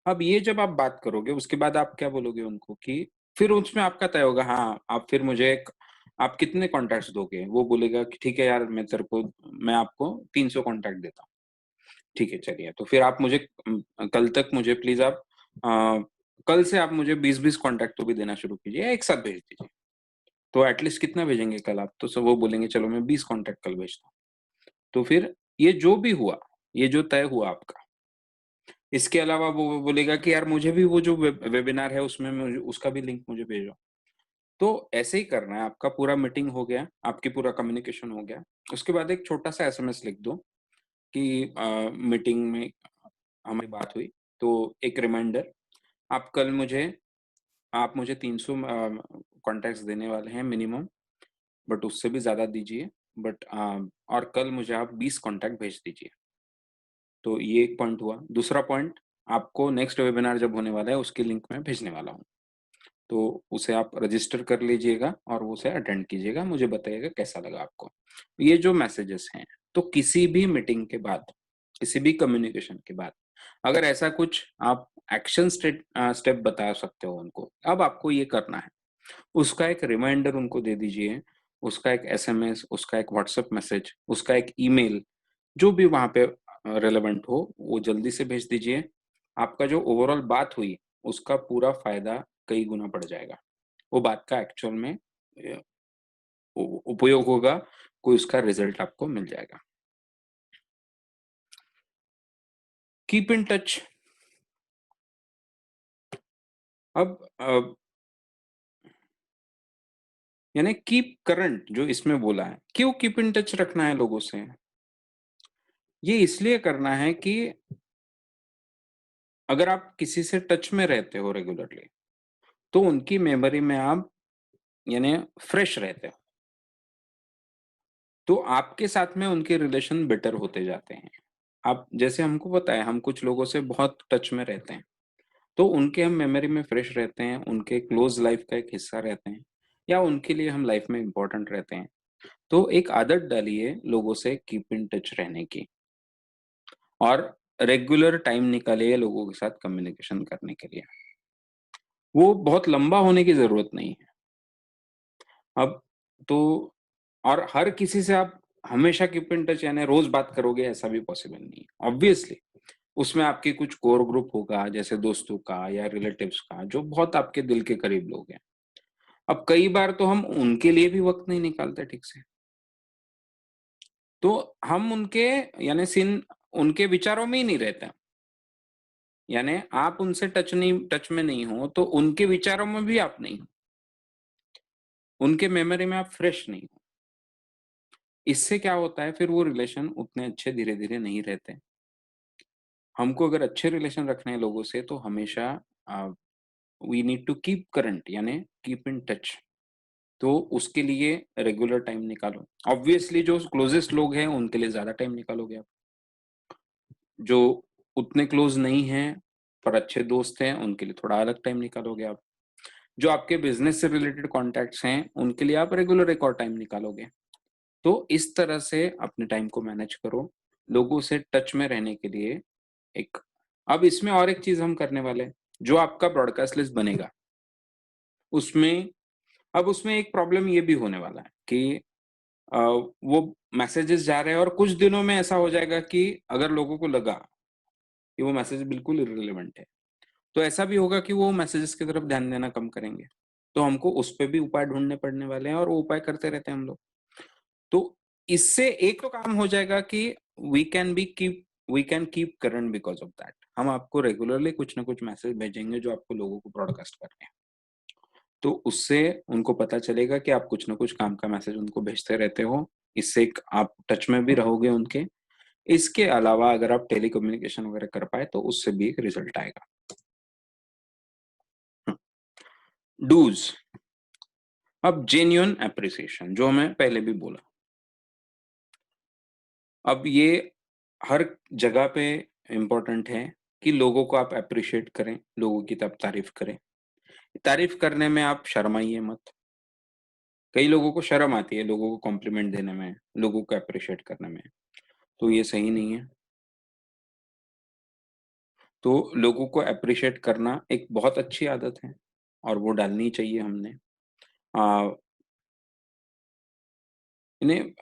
अब ये जब आप बात करोगे उसके बाद आप क्या बोलोगे उनको कि फिर उसमें आपका तय होगा हाँ, आप फिर मुझे एक आप कितने कॉन्टैक्ट्स दोगे? वो बोलेगा कि ठीक है यार मैं आपको 300 कॉन्टैक्ट देता हूँ। ठीक है, चलिए तो फिर आप मुझे कल तक मुझे प्लीज़ आप अ, कल से आप मुझे 20-20 कॉन्टैक्ट तो भी देना शुरू कीजिए या एक साथ भेज दीजिए। तो एट लीस्ट कितना भेजेंगे कल आप? तो सब वो बोलेंगे चलो मैं 20 कॉन्टैक्ट कल भेजता हूँ। तो फिर ये जो भी हुआ, ये जो तय हुआ आपका, इसके अलावा वो बोलेगा कि यार मुझे भी वो जो वेबिनार है उसमें मुझे उसका भी लिंक मुझे भेजो। तो ऐसे ही करना है, आपका पूरा मीटिंग हो गया, आपकी पूरा कम्युनिकेशन हो गया, उसके बाद एक छोटा-सा एसएमएस लिख दो कि मीटिंग में हमारी बात हुई, तो एक रिमाइंडर, आप कल मुझे आप मुझे 300 कॉन्टैक्ट्स देने वाले हैं मिनिमम, बट उससे भी ज़्यादा दीजिए, बट और कल मुझे आप 20 कॉन्टैक्ट भेज दीजिए। तो ये एक पॉइंट हुआ। दूसरा पॉइंट, आपको नेक्स्ट वेबिनार जब होने वाला है उसकी लिंक मैं भेजने वाला हूँ। तो उसे आप रजिस्टर कर लीजिएगा और उसे अटेंड कीजिएगा, मुझे बताइएगा कैसा लगा आपको। ये जो मैसेजेस हैं, तो किसी भी मीटिंग के बाद, किसी भी कम्युनिकेशन के बाद, अगर ऐसा कुछ आप एक्शन स्टेप बता सकते हो उनको, अब आपको ये करना है। उसका एक रिमाइंडर उनको दे दीजिए, उसका एक एसएमएस, उसका एक व्हाट्सएप मैसेज, उसका एक ईमेल, जो भी वहाँ पे रिलेवेंट हो, वो जल्दी से भेज दीजिए। आपका जो ओवरऑल बात हुई, उसका पूरा फ़ायदा कई गुना बढ़ जाएगा। वो बात का एक्चुअल में अ, उ उपयोग होगा, कोई उसका रिज़ल्ट आपको मिल जाएगा। Keep in touch. अब यानी कीप करंट जो इसमें बोला है, क्यों कीप इन टच रखना है लोगों से? ये इसलिए करना है कि अगर आप किसी से टच में रहते हो रेगुलरली, तो उनकी मेमोरी में आप यानी फ्रेश रहते हो। तो आपके साथ में उनके रिलेशन बेटर होते जाते हैं। आप जैसे हमको पता है, हम कुछ लोगों से बहुत टच में रहते हैं, तो उनके हम मेमोरी में फ्रेश रहते हैं, उनके क्लोज़ लाइफ़ का एक हिस्सा रहते हैं या उनके लिए हम लाइफ़ में इम्पोर्टेंट रहते हैं। तो एक आदत डालिए लोगों से कीप इन टच रहने की और रेगुलर टाइम निकालिए लोगों के साथ कम्युनिकेशन करने के लिए। वो बहुत लंबा होने की ज़रूरत नहीं है। अब तो और हर किसी से आप हमेशा कीप इन टच यानी रोज़ बात करोगे ऐसा भी पॉसिबल नहीं है। ऑब्वियसली उसमें आपके कुछ कोर ग्रुप होगा जैसे दोस्तों का या रिलेटिव्स का जो बहुत आपके दिल के करीब लोग हैं। अब कई बार तो हम उनके लिए भी वक़्त नहीं निकालते ठीक से। तो हम उनके यानी उनके विचारों में ही नहीं रहते हैं। यानी आप उनसे टच में नहीं हो तो उनके विचारों में भी आप नहीं हो। उनके मेमोरी में आप फ्रेश नहीं हो। इससे क्या होता है फिर वो रिलेशन उतने अच्छे धीरे-धीरे नहीं रहते। हमको अगर अच्छे रिलेशन रखने हैं लोगों से तो हमेशा uh, we need to keep current यानी कीप इन टच। तो उसके लिए रेगुलर टाइम निकालो। ऑब्वियसली जो क्लोज़ेस्ट लोग हैं उनके लिए ज़्यादा टाइम निकालोगे आप। जो उतने क्लोज़ नहीं हैं पर अच्छे दोस्त हैं उनके लिए थोड़ा अलग टाइम निकालोगे आप। जो आपके बिज़नेस से रिलेटेड कॉन्टैक्ट्स हैं उनके लिए आप रेगुलर एक और टाइम निकालोगे। तो इस तरह से अपने टाइम को मैनेज करो। लोगों से टच में रहने के लिए एक अब इसमें और एक चीज़ हम करने वाले हैं, जो आपका ब्रॉडकास्ट लिस्ट बनेगा, उसमें उसमें एक प्रॉब्लम ये भी होने वाला है कि वो मैसेजेस जा रहे हैं और कुछ दिनों में ऐसा हो जाएगा कि अगर लोगों को लगा कि वो मैसेज बिल्कुल इर्रेलेवेंट है, तो ऐसा भी होगा कि वो मैसेजेस की तरफ ध्यान देना कम करेंगे। तो हमको उस पे भी उपाय ढूँढने पड़ने वाले हैं और वो उपाय करते रहते हैं हम लोग। तो इससे एक तो काम हो जाएगा कि we can be keep we can keep current because of that. हम आपको रेगुलरली कुछ ना कुछ मैसेज भेजेंगे जो आपको लोगों को ब्रॉडकास्ट करने हैं। तो उससे उनको पता चलेगा कि आप कुछ ना कुछ काम का मैसेज उनको भेजते रहते हो। इससे एक आप टच में भी रहोगे उनके। इसके अलावा अगर आप टेली कम्युनिकेशन वगैरह कर पाएँ तो उससे भी एक रिज़ल्ट आएगा। हुँ, डूज़ अब जेन्युइन एप्रिसिएशन जो मैं पहले भी बोला। अब ये हर जगह पे इम्पोर्टेंट है कि लोगों को आप एप्रिशिएट करें, लोगों की आप तारीफ़ करें। तारीफ़ करने में आप शर्माइए मत। कई लोगों को शर्म आती है लोगों को कॉम्प्लीमेंट देने में, लोगों को एप्रिशिएट करने में, तो ये सही नहीं है। तो लोगों को एप्रिशिएट करना एक बहुत अच्छी आदत है और वो डालनी चाहिए हमने। अ, इन्हें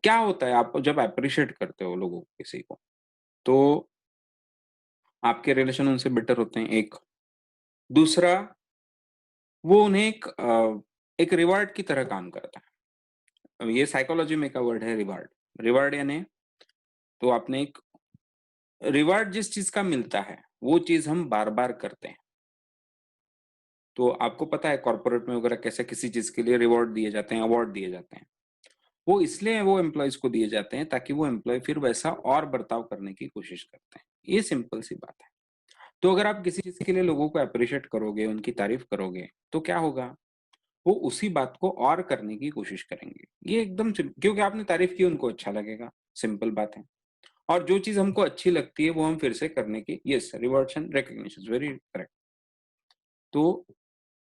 क्या होता है आप जब एप्रिशिएट करते हो लोगों को किसी को, तो आपके रिलेशन उनसे बेटर होते हैं एक। दूसरा वो उन्हें एक रिवार्ड की तरह काम करता है। अब ये साइकोलॉजी में का वर्ड है रिवार्ड। रिवार्ड यानी तो आपने एक रिवार्ड जिस चीज़ का मिलता है, वो चीज़ हम बार-बार करते हैं। तो आपको पता है कॉर्पोरेट में वगैरह कैसे किसी चीज़ के लिए रिवॉर्ड दिए जाते हैं, अवार्ड दिए जाते हैं। वो इसलिए वो एम्प्लॉइज़ को दिए जाते हैं ताकि वो एम्प्लॉयी फिर वैसा और बर्ताव करने की कोशिश करते हैं। ये सिंपल सी बात है। तो अगर आप किसी चीज़ के लिए लोगों को एप्रिशिएट करोगे, उनकी तारीफ़ करोगे, तो क्या होगा? वो उसी बात को और करने की कोशिश करेंगे। ये एकदम क्योंकि आपने तारीफ़ की उनको अच्छा लगेगा, सिंपल बात है। और जो चीज़ हमको अच्छी लगती है वो हम फिर से करने की yes rewards and recognition very correct. तो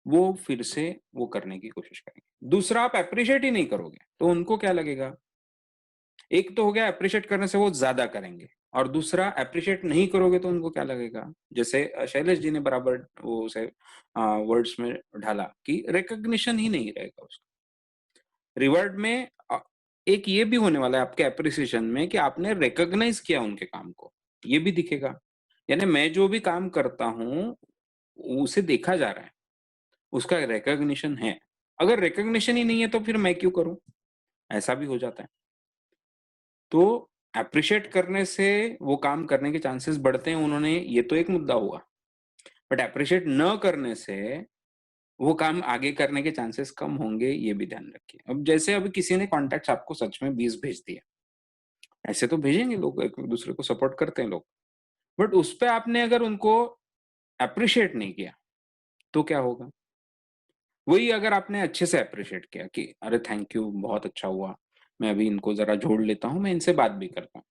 वो फिर से वो करने की कोशिश करेंगे। दूसरा आप एप्रिशिएट ही नहीं करोगे, तो उनको क्या लगेगा? एक तो हो गया एप्रिशिएट करने से वो ज़्यादा करेंगे और दूसरा एप्रिशिएट नहीं करोगे तो उनको क्या लगेगा? जैसे शैलेश जी ने बराबर वो उसे वर्ड्स में ढाला कि रिकॉग्निशन ही नहीं रहेगा उसका। रिवार्ड में एक ये भी होने वाला है आपके एप्रिसिएशन में कि आपने रिकॉग्नाइज़ किया उनके काम को, ये भी दिखेगा। यानी मैं जो भी काम करता हूँ, उसे देखा जा रहा है, उसका रिकॉग्निशन है। अगर रिकॉग्निशन ही नहीं है तो फिर मैं क्यों करूँ? ऐसा भी हो जाता है। तो एप्रिशिएट करने से वो काम करने के चांसेस बढ़ते हैं, उन्होंने ये तो एक मुद्दा हुआ। बट एप्रिशिएट न करने से वो काम आगे करने के चांसेस कम होंगे, ये भी ध्यान रखिए। अब जैसे अभी किसी ने कॉन्टैक्ट्स आपको सच में 20 भेज दिए, ऐसे तो भेजेंगे लोग, एक-दूसरे को सपोर्ट करते हैं लोग। बट उसपे आपने अगर उनको एप्रिशिएट नहीं किया, तो क्या होगा? वही अगर आपने अच्छे से एप्रिशिएट किया कि अरे थैंक यू, बहुत अच्छा हुआ, मैं अभी इनको ज़रा जोड़ लेता हूँ, मैं इनसे बात भी करता हूँ।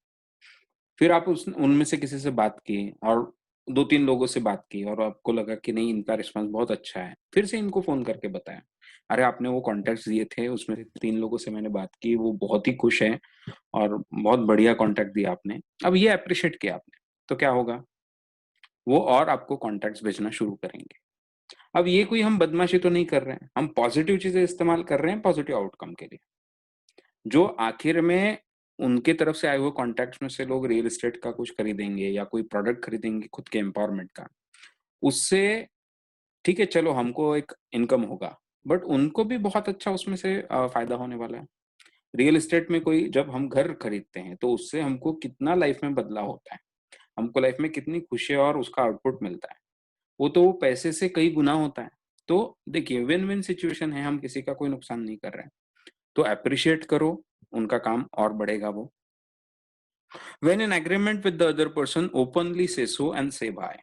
फिर आप उस उनमें से किसी से बात की और 2-3 लोगों से बात की और आपको लगा कि नहीं इनका रिस्पॉन्स बहुत अच्छा है। फिर से इनको फ़ोन करके बताया, अरे आपने वो कॉन्टैक्ट्स दिए थे उसमें से 3 लोगों से मैंने बात की, वो बहुत ही खुश हैं और बहुत बढ़िया कॉन्टैक्ट दिया आपने। अब ये एप्रिशिएट किया आपने, तो क्या होगा? वो और आपको कॉन्टैक्ट्स भेजना शुरू करेंगे। अब ये कोई हम बदमाशी तो नहीं कर रहे हैं, हम पॉज़िटिव चीज़ें इस्तेमाल कर रहे हैं पॉज़िटिव आउटकम के लिए। जो आखिर में उनके तरफ से आए हुए कॉन्टैक्ट्स में से लोग रियल एस्टेट का कुछ खरीदेंगे या कोई प्रोडक्ट खरीदेंगे खुद के एम्पावरमेंट का, उससे ठीक है चलो हमको एक इनकम होगा, बट उनको भी बहुत अच्छा उसमें से फ़ायदा होने वाला है। रियल एस्टेट में कोई जब हम घर खरीदते हैं, तो उससे हमको कितना लाइफ़ में बदलाव होता है, हमको लाइफ़ में कितनी खुशी और उसका आउटपुट मिलता है, वो तो वो पैसे से कई गुना होता है। तो देखिए विन-विन सिचुएशन है, हम किसी का कोई नुकसान नहीं कर रहे हैं। तो एप्रिशिएट करो, उनका काम और बढ़ेगा वो। When in agreement with the other person, openly say so and say bye.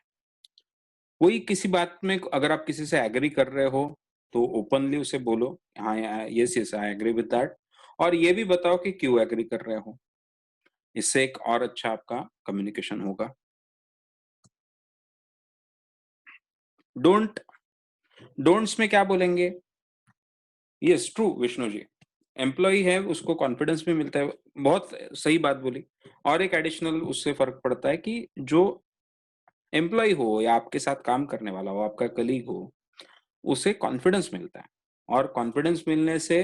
कोई किसी बात में अगर आप किसी से एग्री कर रहे हो, तो ओपनली उसे बोलो, हाँ, yes, yes, I agree with that और ये भी बताओ कि क्यों एग्री कर रहे हो। इससे एक और अच्छा आपका कम्युनिकेशन होगा। डोंट डोंट्स में क्या बोलेंगे? Yes, true Vishnu ji. Employee है, उसको कॉन्फिडेंस भी मिलता है। बहुत सही बात बोली और एक एडिशनल उससे फ़र्क पड़ता है कि जो एम्प्लॉयी हो या आपके साथ काम करने वाला हो, आपका कलीग हो, उसे कॉन्फिडेंस मिलता है और कॉन्फिडेंस मिलने से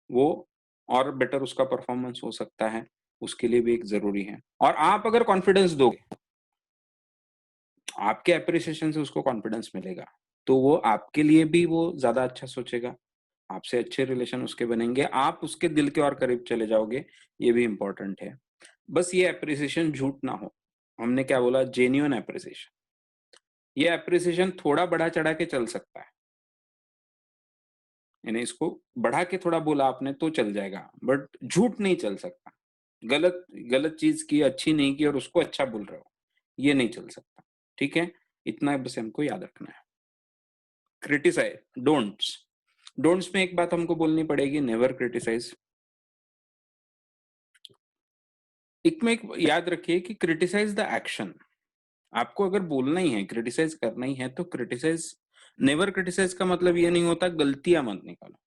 वो और बेटर उसका परफॉर्मेंस हो सकता है, उसके लिए भी एक ज़रूरी है। और आप अगर कॉन्फिडेंस दोगे, आपके एप्रिसिएशन से उसको कॉन्फिडेंस मिलेगा, तो वो आपके लिए भी वो ज़्यादा अच्छा सोचेगा, आपसे अच्छे रिलेशन उसके बनेंगे, आप उसके दिल के और करीब चले जाओगे, ये भी इम्पोर्टेंट है। बस ये एप्रिसिएशन झूठ ना हो, हमने क्या बोला जेन्युइन एप्रिसिएशन। ये एप्रिसिएशन थोड़ा बढ़ा-चढ़ा के चल सकता है। यानी इसको बढ़ा के थोड़ा बोला आपने तो चल जाएगा, बट झूठ नहीं चल सकता। गलत गलत चीज़ की, अच्छी नहीं की और उसको अच्छा बोल रहे हो, ये नहीं चल सकता। ठीक है? इतना बस हमको याद रखना है। क्रिटिसाइज़ डोंट्स डोंट्स में एक बात हमको बोलनी पड़ेगी, नेवर क्रिटिसाइज़। एक याद रखिए कि क्रिटिसाइज़ द एक्शन। आपको अगर बोलना ही है, क्रिटिसाइज़ करना ही है, तो क्रिटिसाइज़ नेवर क्रिटिसाइज़ का मतलब ये नहीं होता गलतियाँ मत निकालो।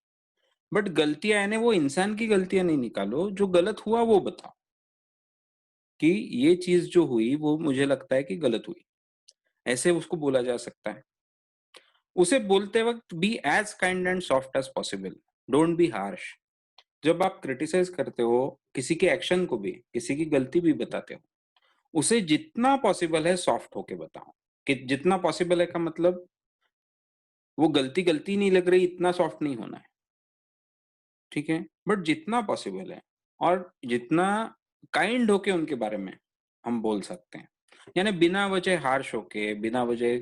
बट गलतियाँ यानी वो इंसान की गलतियाँ नहीं निकालो, जो गलत हुआ वो बताओ, कि ये चीज़ जो हुई वो मुझे लगता है कि गलत हुई। ऐसे उसको बोला जा सकता है। उसे बोलते वक़्त be as kind and soft as possible, don't be harsh. जब आप क्रिटिसाइज़ करते हो, किसी के एक्शन को भी, किसी की गलती भी बताते हो, उसे जितना पॉसिबल है सॉफ्ट होके बताओ। कि जितना पॉसिबल है का मतलब वो गलती गलती नहीं लग रही इतना सॉफ्ट नहीं होना है, ठीक है? बट जितना पॉसिबल है और जितना काइंड होके उनके बारे में हम बोल सकते हैं। यानी बिना वजह हार्श होके, बिना वजह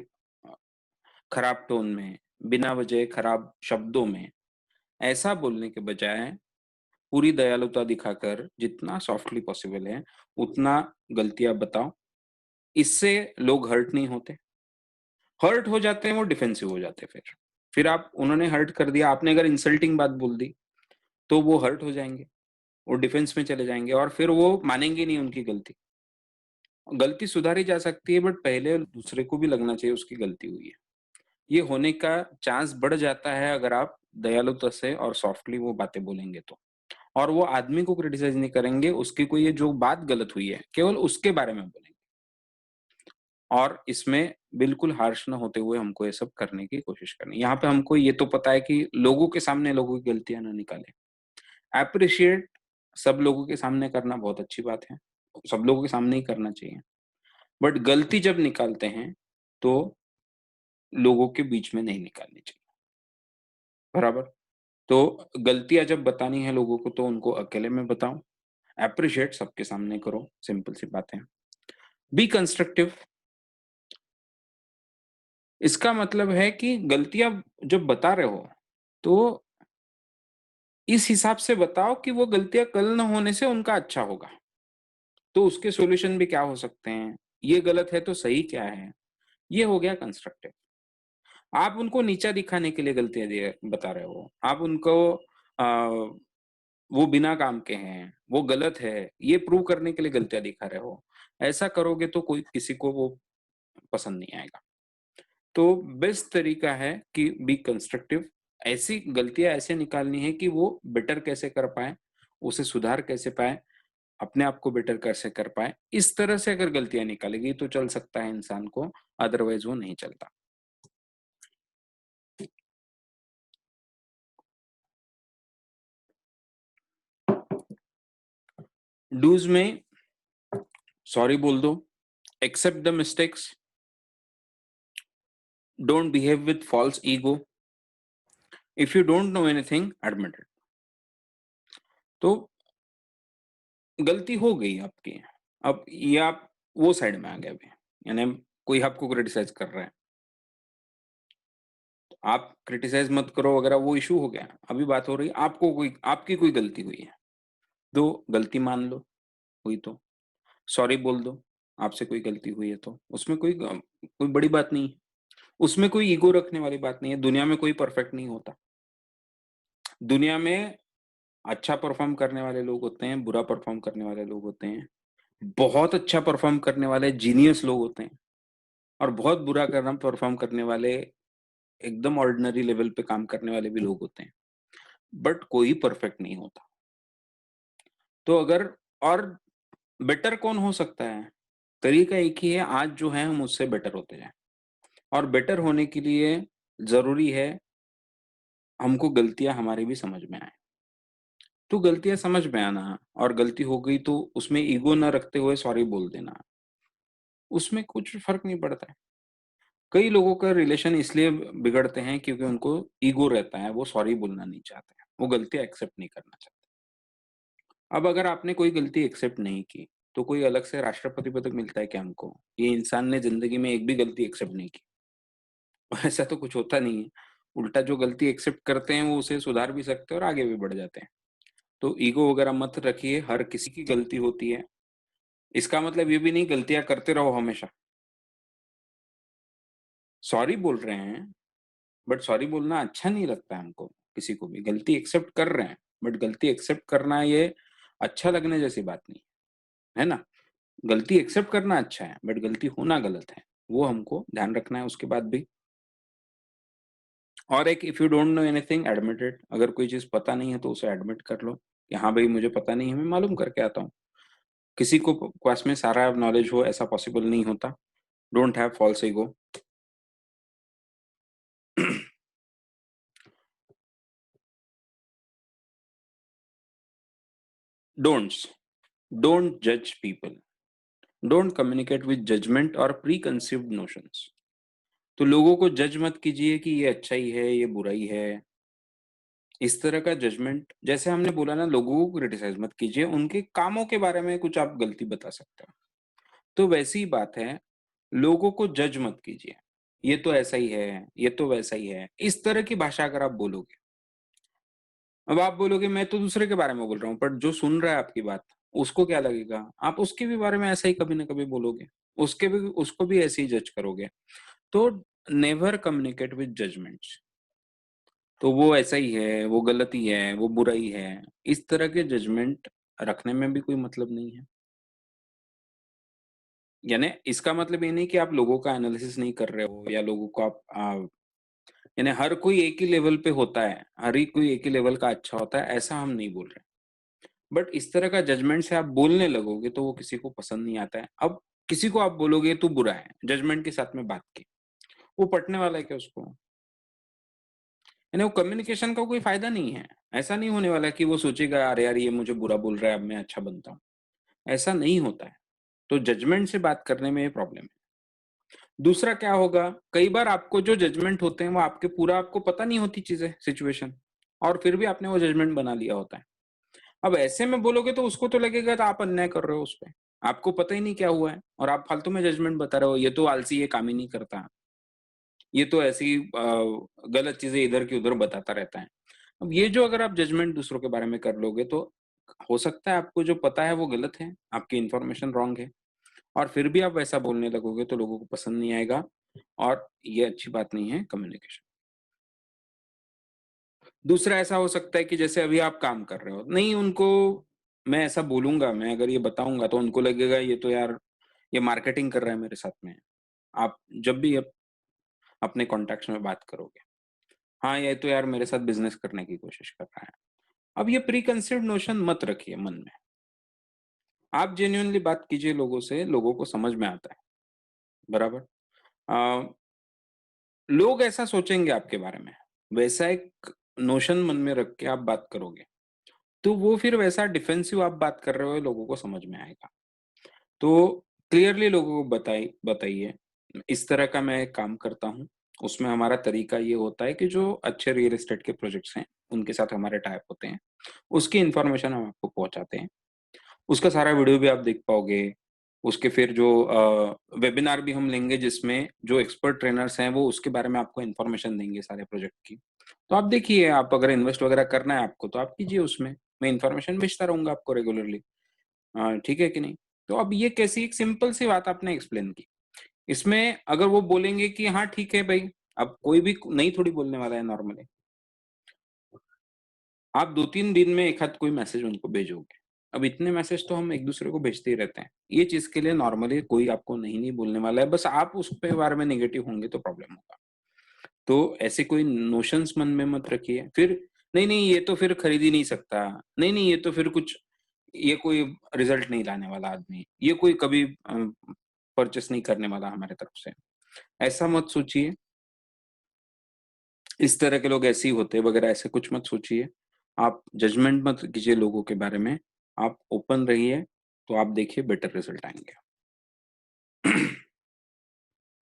खराब टोन में, बिना वजह खराब शब्दों में, ऐसा बोलने के बजाय पूरी दयालुता दिखाकर जितना सॉफ्टली पॉसिबल है, उतना गलतियाँ बताओ। इससे लोग हर्ट नहीं होते। हर्ट हो जाते हैं, वो डिफेंसिव हो जाते हैं फिर। फिर आप उन्होंने हर्ट कर दिया, आपने अगर इंसल्टिंग बात बोल दी, तो वो हर्ट हो जाएँगे, वो डिफेंस में चले जाएँगे और फिर वो मानेंगे नहीं उनकी गलती। गलती सुधारी जा सकती है, बट पहले दूसरे को भी लगना चाहिए उसकी गलती हुई है। ये होने का चांस बढ़ जाता है अगर आप दयालुता से और सॉफ्टली वो बातें बोलेंगे तो। और वो आदमी को क्रिटिसाइज़ नहीं करेंगे, उसकी कोई ये जो बात गलत हुई है, केवल उसके बारे में बोलेंगे। और इसमें बिल्कुल हार्श ना होते हुए हमको ये सब करने की कोशिश करनी है। यहाँ पे हमको ये तो पता है कि लोगों के सामने लोगों की गलतियाँ ना निकालें। एप्रिशिएट सब लोगों के सामने करना बहुत अच्छी बात है। सब लोगों के सामने ही करना चाहिए। बट गलती जब निकालते हैं, तो लोगों के बीच में नहीं निकालनी चाहिए। बराबर? तो गलतियाँ जब बतानी है लोगों को तो उनको अकेले में बताओ। एप्रिशिएट सबके सामने करो, सिंपल सी बात है। बी कंस्ट्रक्टिव, इसका मतलब है कि गलतियाँ जब बता रहे हो, तो इस हिसाब से बताओ कि वो गलतियाँ कल ना होने से उनका अच्छा होगा। तो उसके सॉल्यूशन भी क्या हो सकते हैं? ये गलत है तो सही क्या है? ये हो गया कंस्ट्रक्टिव। आप उनको नीचा दिखाने के लिए गलतियाँ बता रहे हो। आप उनको अ, वो बिना काम के हैं, वो गलत है, ये प्रूव करने के लिए गलतियाँ दिखा रहे हो। ऐसा करोगे तो कोई किसी को वो पसंद नहीं आएगा। तो बेस्ट तरीका है कि बी कंस्ट्रक्टिव, ऐसी गलतियाँ ऐसे निकालनी है कि वो बेटर कैसे कर पाएँ, उसे सुधार कैसे पाएँ, अपने आप को बेटर कैसे कर पाएँ। इस तरह से अगर गलतियाँ निकालेगी तो चल सकता है इंसान को, अदरवाइज़ वो नहीं चलता। डूज़ में सॉरी बोल दो, accept the mistakes, don't behave with false ego, if you don't know anything admit it. तो गलती हो गई आपकी, अब ये आप वो साइड में आ गए अभी, यानी कोई आपको क्रिटिसाइज़ कर रहा है, आप क्रिटिसाइज़ मत करो वगैरह वो इश्यू हो गया। अभी बात हो रही है आपको कोई आपकी कोई गलती हुई है, तो गलती मान लो, हुई तो, सॉरी बोल दो, आपसे कोई गलती हुई है तो, उसमें कोई बड़ी बात नहीं है, उसमें कोई ईगो रखने वाली बात नहीं है, दुनिया में कोई परफेक्ट नहीं होता। दुनिया में अच्छा परफ़ॉर्म करने वाले लोग होते हैं, बुरा परफ़ॉर्म करने वाले लोग होते हैं, बहुत अच्छा परफ़ॉर्म करने वाले जीनियस लोग होते हैं और बहुत बुरा करना परफ़ॉर्म करने वाले एकदम ऑर्डिनरी लेवल पे काम करने वाले भी लोग होते हैं। बट कोई परफेक्ट नहीं होता। तो अगर और बेटर कौन हो सकता है? तरीका एक ही है, आज जो है हम उससे बेटर होते जाएँ और बेटर होने के लिए ज़रूरी है हमको गलतियाँ हमारी भी समझ में आएँ। तो गलतियाँ समझ में आना और गलती हो गई तो उसमें ईगो ना रखते हुए सॉरी बोल देना, उसमें कुछ फ़र्क नहीं पड़ता है। कई लोगों का रिलेशन इसलिए बिगड़ते हैं क्योंकि उनको ईगो रहता है, वो सॉरी बोलना नहीं चाहते हैं, वो गलतियाँ एक्सेप्ट नहीं करना चाहते। अब अगर आपने कोई गलती एक्सेप्ट नहीं की, तो कोई अलग से राष्ट्रपति पदक मिलता है क्या हमको? ये इंसान ने ज़िंदगी में एक भी गलती एक्सेप्ट नहीं की। ऐसा तो कुछ होता नहीं है। उल्टा जो गलती एक्सेप्ट करते हैं, वो उसे सुधार भी सकते हैं और आगे भी बढ़ जाते हैं। तो ईगो वगैरह मत रखिए, हर किसी की गलती होती है। इसका मतलब ये भी नहीं गलतियाँ करते रहो हमेशा। सॉरी बोल रहे हैं, बट सॉरी बोलना अच्छा नहीं लगता है हमको, किसी को भी। गलती एक्सेप्ट कर रहे हैं, बट गलती एक्सेप्ट करना ये अच्छा लगने जैसी बात नहीं है ना? गलती एक्सेप्ट करना अच्छा है, बट गलती होना गलत है। वो हमको ध्यान रखना है उसके बाद भी। और एक if you don't know anything admit it, अगर कोई चीज़ पता नहीं है तो उसे एडमिट कर लो कि हाँ भाई मुझे पता नहीं है, मैं मालूम करके आता हूँ। किसी को पास में सारा नॉलेज हो ऐसा पॉसिबल नहीं होता। Don't have false ego. Don'ts, don't जज people, don't communicate with judgement और प्री कंसीव्ड नोशंस। तो लोगों को जज मत कीजिए कि ये अच्छा ही है, ये बुरा ही है। इस तरह का जजमेंट जैसे हमने बोला ना लोगों को क्रिटिसाइज़ मत कीजिए, उनके कामों के बारे में कुछ आप गलती बता सकते हो। तो वैसी ही बात है, लोगों को जज मत कीजिए। ये तो ऐसा ही है, ये तो वैसा ही है। इस तरह की भाषा अगर आप बोलोगे, अब आप बोलोगे मैं तो दूसरे के बारे में बोल रहा हूँ, बट जो सुन रहा है आपकी बात, उसको क्या लगेगा? आप उसके भी बारे में ऐसा ही कभी न कभी बोलोगे। उसको भी ऐसे ही जज करोगे। तो नेवर कम्युनिकेट विद जजमेंट्स। तो वो ऐसा ही है, वो गलत ही है, वो बुरा ही है। इस तरह के जजमेंट रखने में भी कोई मतलब नहीं है। यानी इसका मतलब ये नहीं कि आप लोगों का एनालिसिस नहीं कर रहे हो या लोगों को आप यानी हर कोई एक ही लेवल पे होता है, हर ही कोई एक ही लेवल का अच्छा होता है, ऐसा हम नहीं बोल रहे। बट इस तरह का जजमेंट से आप बोलने लगोगे तो वो किसी को पसंद नहीं आता है। अब किसी को आप बोलोगे तू बुरा है, जजमेंट के साथ में बात की, वो पटने वाला है क्या उसको? यानी वो कम्युनिकेशन का कोई फ़ायदा नहीं है। ऐसा नहीं होने वाला कि वो सोचेगा अरे यार ये मुझे बुरा बोल रहा है, अब मैं अच्छा बनता हूँ। ऐसा नहीं होता है। तो जजमेंट से बात करने में ये प्रॉब्लम है। दूसरा क्या होगा, कई बार आपको जो जजमेंट होते हैं वो आपके पूरा आपको पता नहीं होती चीज़ें, सिचुएशन और फिर भी आपने वो जजमेंट बना लिया होता है। अब ऐसे में बोलोगे तो उसको तो लगेगा तो आप अन्याय कर रहे हो उसपे। आपको पता ही नहीं क्या हुआ है और आप फालतू में जजमेंट बता रहे हो, ये तो आलसी है, काम ही नहीं करता। ये तो ऐसी गलत चीज़ें इधर की उधर बताता रहता है। अब ये जो अगर आप जजमेंट दूसरों के बारे में कर लोगे तो हो सकता है आपको जो पता है वो गलत है, आपकी इन्फॉर्मेशन रॉन्ग है और फिर भी आप वैसा बोलने लगोगे तो लोगों को पसंद नहीं आएगा और ये अच्छी बात नहीं है कम्युनिकेशन। दूसरा ऐसा हो सकता है कि जैसे अभी आप काम कर रहे हो, नहीं उनको मैं ऐसा बोलूँगा, मैं अगर ये बताऊँगा तो उनको लगेगा ये तो यार ये मार्केटिंग कर रहा है मेरे साथ में। आप जब भी अपने कॉन्टैक्ट्स में बात करोगे, हाँ, ये तो यार मेरे साथ बिज़नेस करने की कोशिश कर रहा है। अब ये प्री कंसीव्ड नोशन मत रखिए मन में। आप जेन्युइनली बात कीजिए लोगों से, लोगों को समझ में आता है, बराबर? अ, लोग ऐसा सोचेंगे आपके बारे में, वैसा एक नोशन मन में रख के आप बात करोगे, तो वो फिर वैसा डिफेंसिव आप बात कर रहे हो, लोगों को समझ में आएगा। तो क्लियरली लोगों को बताइए, इस तरह का मैं काम करता हूँ, उसमें हमारा तरीका ये होता है कि जो अच्छे रियल एस्टेट के प्रोजेक्ट्स हैं, उनके साथ हमारे टाई अप होते हैं, उसकी इन्फॉर्मेशन हम आपको पहुँचाते हैं। उसका सारा वीडियो भी आप देख पाओगे। उसके फिर जो वेबिनार भी हम लेंगे जिसमें जो एक्सपर्ट ट्रेनर्स हैं वो उसके बारे में आपको इन्फॉर्मेशन देंगे सारे प्रोजेक्ट की। तो आप देखिए, आप अगर इन्वेस्ट वगैरह करना है आपको तो आप कीजिए उसमें। मैं इन्फॉर्मेशन भेजता रहूँगा आपको रेगुलरली। ठीक है कि नहीं? तो अब ये कैसी एक सिंपल सी बात आपने एक्सप्लेन की। इसमें अगर वो बोलेंगे कि हाँ ठीक है भाई, अब कोई भी नहीं थोड़ी बोलने वाला है नॉर्मली। आप 2-3 दिन में एक आध कोई मैसेज उनको भेजोगे। अब इतने मैसेज तो हम एक-दूसरे को भेजते ही रहते हैं। ये चीज़ के लिए नॉर्मली कोई आपको नहीं बोलने वाला है, बस आप उसके बारे में नेगेटिव होंगे तो प्रॉब्लम होगा। तो ऐसे कोई नोशंस मन में मत रखिए। फिर नहीं, ये तो फिर खरीद ही नहीं सकता। नहीं, ये तो फिर कुछ ये कोई रिज़ल्ट नहीं लाने वाला आदमी। ये कोई कभी परचेज़ नहीं करने वाला हमारे तरफ से। ऐसा मत सोचिए। इस तरह के लोग ऐसे ही होते हैं वगैरह ऐसे कुछ मत सोचिए। आप जजमेंट मत कीजिए लोगों के बारे में। आप ओपन रहिए, तो आप देखिए बेटर रिज़ल्ट आएँगे।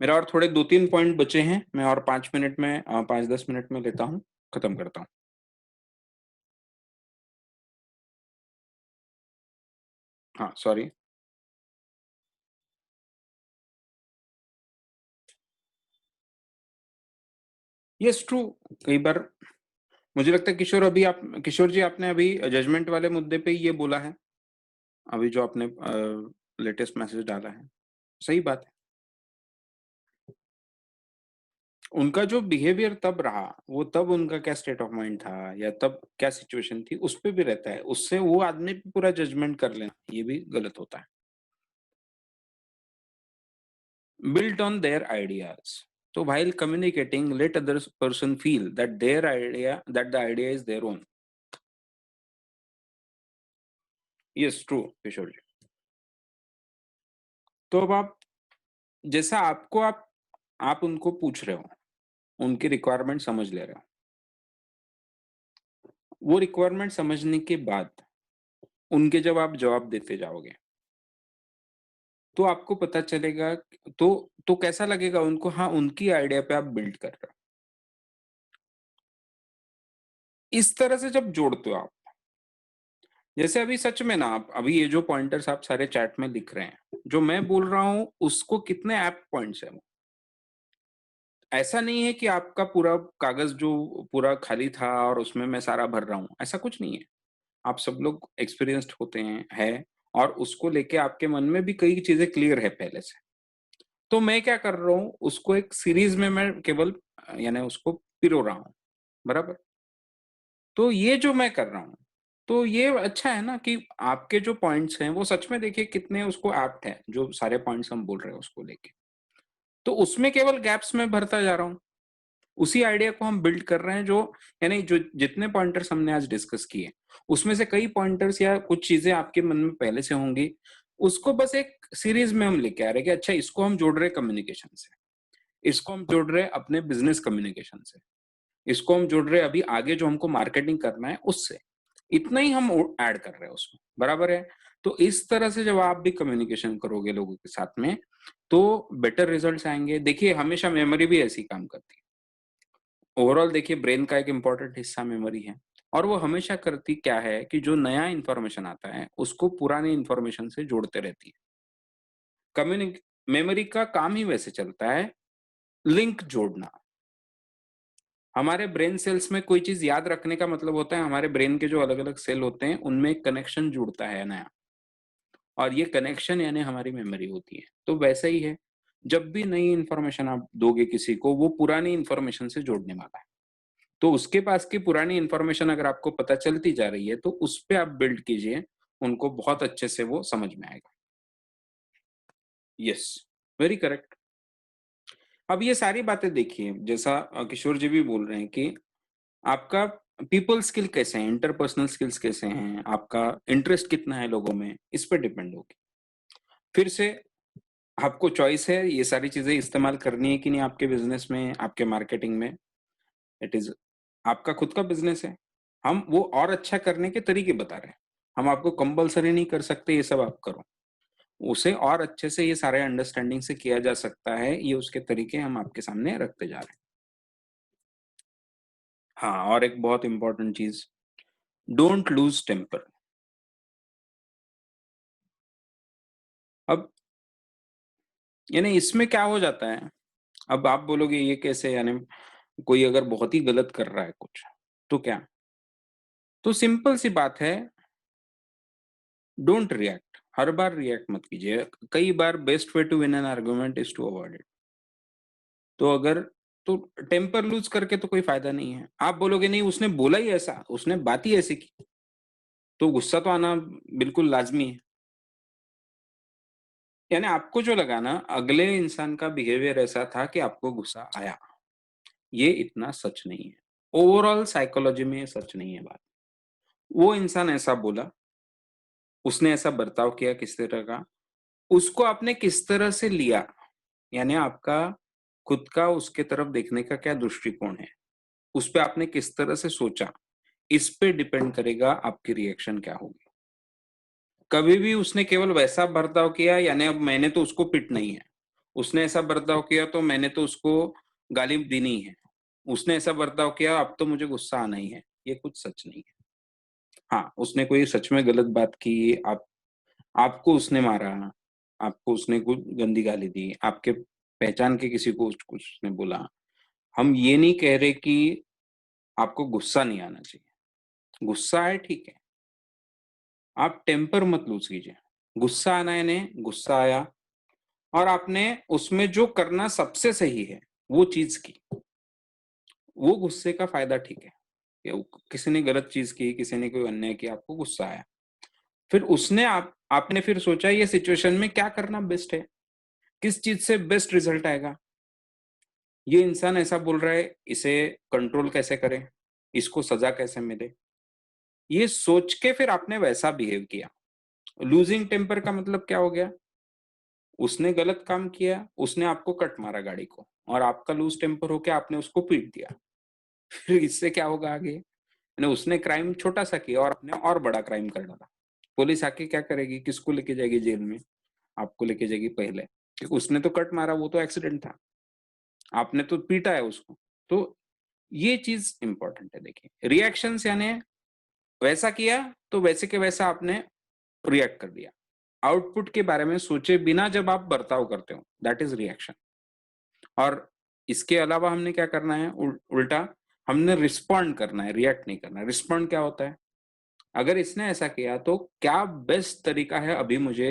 मेरा और थोड़े 2-3 पॉइंट बचे हैं, मैं और 5 मिनट में 5-10 मिनट में लेता हूँ, खत्म करता हूँ। हाँ, सॉरी। Yes true. कई बार मुझे लगता है किशोर जी आपने अभी जजमेंट वाले मुद्दे पे ही ये बोला है, अभी जो आपने लेटेस्ट मैसेज डाला है। सही बात है। उनका जो बिहेवियर तब रहा, वो तब उनका क्या स्टेट ऑफ माइंड था या तब क्या सिचुएशन थी, उस पे भी रहता है। उससे वो आदमी पे पूरा जजमेंट कर लेना, ये भी गलत होता है। Built on their ideas. So while communicating, let other person feel that that the idea is their own. Yes, true, किशोर जी। तो अब आप जैसा आपको आप उनको पूछ रहे हो, उनकी रिक्वायरमेंट समझ ले रहे हो। वो रिक्वायरमेंट समझने के बाद उनके जब आप जवाब देते जाओगे, तो आपको पता चलेगा तो तो कैसा लगेगा उनको, हाँ, उनकी आइडिया पे आप बिल्ड कर रहे हो। इस तरह से जब जोड़ते हो आप, जैसे अभी सच में ना आप अभी ये जो पॉइंटर्स आप सारे चैट में लिख रहे हैं, जो मैं बोल रहा हूँ उसको कितने ऐप्ट पॉइंट्स हैं वो। ऐसा नहीं है कि आपका पूरा कागज़ जो पूरा खाली था और उसमें मैं सारा भर रहा हूँ, ऐसा कुछ नहीं है। आप सब लोग एक्सपीरियंस्ड होते हैं और उसको लेके आपके मन में भी कई चीज़ें क्लियर है पहले से। तो मैं क्या कर रहा हूँ, उसको एक सीरीज़ में मैं केवल यानी उसको पिरो रहा हूँ, बराबर? तो ये जो मैं कर रहा हूँ, तो ये अच्छा है ना कि आपके जो पॉइंट्स हैं, वो सच में देखिए कितने उसको एप्ट हैं, जो सारे पॉइंट्स हम बोल रहे हैं उसको लेके। तो उसमें केवल गैप्स मैं भरता जा रहा हूँ। उसी आइडिया को हम बिल्ड कर रहे हैं जो यानी जो जितने पॉइंटर्स हमने आज डिस्कस किए, उसमें से कई पॉइंटर्स या कुछ चीज़ें आपके मन में पहले से होंगी, उसको बस एक सीरीज़ में हम लेके आ रहे हैं कि अच्छा इसको हम जोड़ रहे हैं कम्युनिकेशन से, इसको हम जोड़ रहे हैं अपने बिज़नेस कम्युनिकेशन से, इसको हम जोड़ रहे हैं अभी आगे जो हमको मार्केटिंग करना है उससे। इतना ही हम ऐड कर रहे हैं उसमें, बराबर है? तो इस तरह से जब आप भी कम्युनिकेशन करोगे लोगों के साथ में, तो बेटर रिजल्ट्स आएँगे। देखिए हमेशा मेमोरी भी ऐसे ही काम करती है। ओवरऑल देखिए ब्रेन का एक इम्पोर्टेंट हिस्सा मेमोरी है और वो हमेशा करती क्या है कि जो नया इन्फॉर्मेशन आता है, उसको पुरानी इन्फॉर्मेशन से जोड़ते रहती है। कम्युनिक मेमोरी का काम ही वैसे चलता है, लिंक जोड़ना। हमारे ब्रेन सेल्स में कोई चीज़ याद रखने का मतलब होता है हमारे ब्रेन के जो अलग-अलग सेल होते हैं, उनमें एक कनेक्शन जुड़ता है नया और ये कनेक्शन यानी हमारी मेमोरी होती है। तो वैसा ही है, जब भी नई इन्फॉर्मेशन आप दोगे किसी को, वो पुरानी इन्फॉर्मेशन से जोड़ने वाला है। तो उसके पास की पुरानी इन्फॉर्मेशन अगर आपको पता चलती जा रही है, तो उस पे आप बिल्ड कीजिए, उनको बहुत अच्छे से वो समझ में आएगा। Yes, very correct. अब ये सारी बातें देखिए, जैसा किशोर जी भी बोल रहे हैं कि आपका पीपल स्किल कैसे हैं, इंटरपर्सनल स्किल्स कैसे हैं, आपका इंटरेस्ट कितना है लोगों में, इस पे डिपेंड होगी। फिर से आपको चॉइस है, ये सारी चीज़ें इस्तेमाल करनी है कि नहीं आपके बिज़नेस में, आपके मार्केटिंग में, इट इज़ आपका खुद का बिज़नेस है। हम वो और अच्छा करने के तरीके बता रहे हैं। हम आपको कंपल्सरी नहीं कर सकते ये सब आप करो। उसे और अच्छे से ये सारे अंडरस्टैंडिंग से किया जा सकता है, ये उसके तरीके हम आपके सामने रखते जा रहे हैं। हाँ, और एक बहुत इम्पोर्टेंट चीज़, डोंट लूज़ टेम्पर। अब यानी इसमें क्या हो जाता है, अब आप बोलोगे ये कैसे यानी कोई अगर बहुत ही गलत कर रहा है कुछ, तो क्या? तो सिंपल सी बात है, डोंट रिएक्ट, हर बार रिएक्ट मत कीजिए। कई बार best way to win an argument is to avoid it. तो अगर तो टेम्पर लूज़ करके तो कोई फ़ायदा नहीं है। आप बोलोगे नहीं उसने बोला ही ऐसा, उसने बात ही ऐसी की, तो गुस्सा तो आना बिल्कुल लाज़मी है। यानी आपको जो लगा ना अगले इंसान का बिहेवियर ऐसा था कि आपको गुस्सा आया, ये इतना सच नहीं है। ओवरऑल साइकोलॉजी में ये सच नहीं है बात। वो इंसान ऐसा बोला, उसने ऐसा बर्ताव किया किस तरह का, उसको आपने किस तरह से लिया, यानी आपका खुद का उसके तरफ देखने का क्या दृष्टिकोण है, उस पे आपने किस तरह से सोचा, इस पे डिपेंड करेगा आपकी रिएक्शन क्या होगी। कभी भी उसने केवल वैसा बर्ताव किया यानी अब मैंने तो उसको पिटना ही है। उसने ऐसा बर्ताव किया तो मैंने तो उसको गाली देनी ही है। उसने ऐसा बर्ताव किया अब तो मुझे गुस्सा आना ही है। ये कुछ सच नहीं है। हाँ, उसने कोई सच में गलत बात की, आपको उसने मारा, आपको उसने कुछ गंदी गाली दी, आपके पहचान के किसी को कुछ उसने बोला। हम ये नहीं कह रहे कि आपको गुस्सा नहीं आना चाहिए। गुस्सा आए ठीक है, आप टेम्पर मत लूज़ कीजिए। गुस्सा आना यानी गुस्सा आया और आपने उसमें जो करना सबसे सही है, वो चीज़ की। वो गुस्से का फ़ायदा ठीक है, कि किसी ने गलत चीज़ की, किसी ने कोई अन्याय किया, आपको गुस्सा आया। फिर उसने आपने फिर सोचा ये सिचुएशन में क्या करना बेस्ट है? किस चीज़ से बेस्ट रिज़ल्ट आएगा? ये इंसान ऐसा बोल रहा है, इसे कंट्रोल कैसे करें? इसको सज़ा कैसे मिले? ये सोच के फिर आपने वैसा बिहेव किया। लूज़िंग टेम्पर का मतलब क्या हो गया? उसने गलत काम किया, उसने आपको कट मारा गाड़ी को और आपका लूज़ टेम्पर होके आपने उसको पीट दिया। फिर इससे क्या होगा आगे? यानी उसने क्राइम छोटा-सा किया और आपने और बड़ा क्राइम कर डाला। पुलिस आके क्या करेगी? किसको लेके जाएगी जेल में? आपको लेके जाएगी पहले, क्योंकि उसने तो कट मारा, वो तो एक्सीडेंट था। आपने तो पीटा है उसको। तो ये चीज इंपॉर्टेंट है। देखिए, रिएक्शंस यानी वैसा किया तो वैसे के वैसा आपने रिएक्ट कर दिया। आउटपुट के बारे में सोचे बिना जब आप बर्ताव करते हो, दैट इज रिएक्शन। और इसके अलावा हमने क्या करना है, उल्टा हमने रिस्पॉन्ड करना है, रिएक्ट नहीं करना है। रिस्पॉन्ड क्या होता है, अगर इसने ऐसा किया तो क्या बेस्ट तरीका है अभी मुझे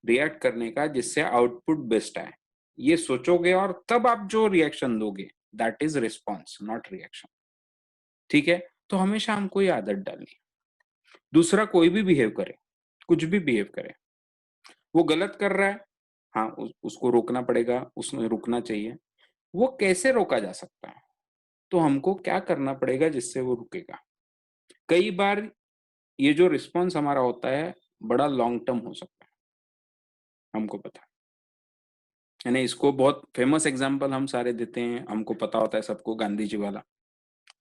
रिएक्ट करने का जिससे आउटपुट बेस्ट आए, ये सोचोगे और तब आप जो रिएक्शन दोगे, that is response, not reaction. ठीक है, तो हमेशा हमको ये आदत डालनी है। दूसरा, कोई भी बिहेव करे, कुछ भी बिहेव करे, वो गलत कर रहा है, हाँ उसको रोकना पड़ेगा, उसमें रुकना चाहिए। वो कैसे रोका जा सकता है, तो हमको क्या करना पड़ेगा जिससे वो रुकेगा। कई बार ये जो रिस्पॉन्स हमारा होता है बड़ा लॉन्ग टर्म हो सकता है, हमको पता है। यानी इसको बहुत फेमस एग्जांपल हम सारे देते हैं, हमको पता होता है सबको, गांधी जी वाला,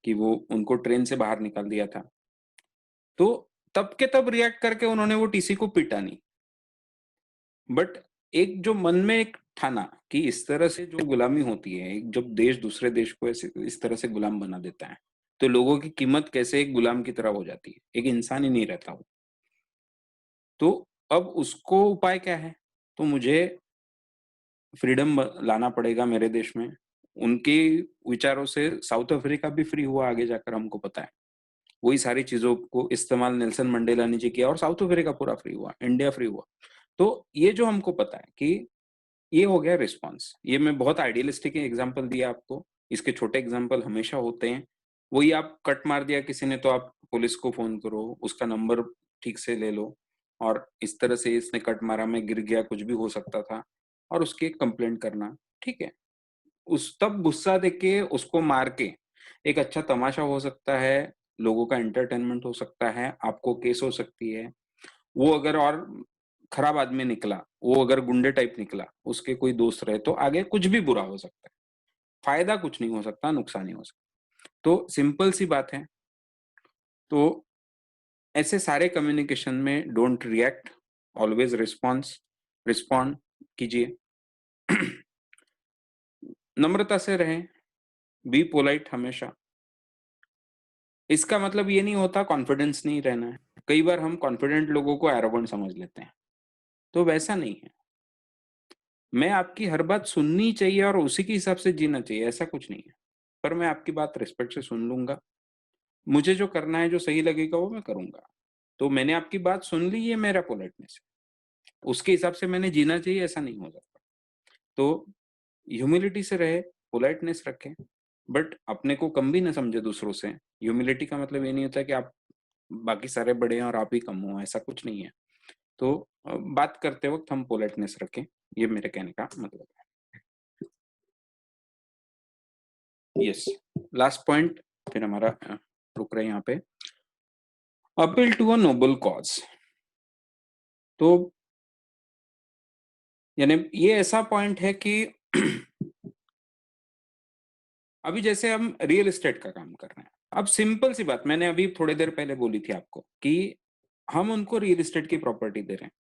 कि वो उनको ट्रेन से बाहर निकाल दिया था, तो तब के तब रिएक्ट करके उन्होंने वो टीसी को पीटा नहीं, बट एक जो मन में एक ठाना कि इस तरह से जो गुलामी होती है, एक जब देश दूसरे देश को ऐसे इस तरह से गुलाम बना देता है, तो लोगों की कीमत कैसे एक गुलाम की तरह हो जाती है, एक इंसान ही नहीं रहता वो। तो अब उसको उपाय क्या है, तो मुझे फ्रीडम लाना पड़ेगा मेरे देश में। उनके विचारों से साउथ अफ्रीका भी फ्री हुआ आगे जाकर, हमको पता है। वही सारी चीजों को इस्तेमाल नेल्सन मंडेला ने जी किया और साउथ अफ्रीका पूरा फ्री हुआ, इंडिया फ्री हुआ। तो ये जो हमको पता है कि ये हो गया रिस्पॉन्स। ये मैं बहुत आइडियलिस्टिक एग्जांपल दिया आपको, इसके छोटे एग्जांपल हमेशा होते हैं। वही आप कट मार दिया किसी ने तो आप पुलिस को फोन करो, उसका नंबर ठीक से ले लो, और इस तरह से इसने कट मारा, मैं गिर गया, कुछ भी हो सकता था, और उसकी कंप्लेंट करना, ठीक है। उस तब गुस्सा देख के उसको मार के एक अच्छा तमाशा हो सकता है, लोगों का एंटरटेनमेंट हो सकता है, आपको केस हो सकती है। वो अगर और खराब आदमी निकला, वो अगर गुंडे टाइप निकला, उसके कोई दोस्त रहे, तो आगे कुछ भी बुरा हो सकता है। फायदा कुछ नहीं हो सकता, नुकसान ही हो सकता। तो सिंपल सी बात है। तो ऐसे सारे कम्युनिकेशन में don't react, always response, respond कीजिए। नम्रता से रहें, बी पोलाइट हमेशा। इसका मतलब ये नहीं होता कॉन्फिडेंस नहीं रहना है। कई बार हम कॉन्फिडेंट लोगों को एरोगेंट समझ लेते हैं, तो वैसा नहीं है। मैं आपकी हर बात सुननी चाहिए और उसी के हिसाब से जीना चाहिए, ऐसा कुछ नहीं है। पर मैं आपकी बात रिस्पेक्ट से सुन लूंगा, मुझे जो करना है, जो सही लगेगा वो मैं करूंगा। तो मैंने आपकी बात सुन ली, ये मेरा पोलाइटनेस है, उसके हिसाब से मैंने जीना चाहिए, ऐसा नहीं हो सकता। तो ह्यूमिलिटी से रहे, पोलाइटनेस रखें, बट अपने को कम भी ना समझे दूसरों से। ह्यूमिलिटी का मतलब ये नहीं होता कि आप बाकी सारे बड़े हैं और आप ही कम हो, ऐसा कुछ नहीं है। तो बात करते वक्त हम पोलाइटनेस रखें, ये मेरे कहने का मतलब है। यस, लास्ट पॉइंट, फिर हमारा रुक रहे हैं यहाँ पे। Appeal to a noble cause. तो यानी ये ऐसा पॉइंट है कि अभी जैसे हम रियल एस्टेट का काम कर रहे हैं, अब सिंपल सी बात मैंने अभी थोड़ी देर पहले बोली थी आपको कि हम उनको रियल एस्टेट की प्रॉपर्टी दे रहे हैं।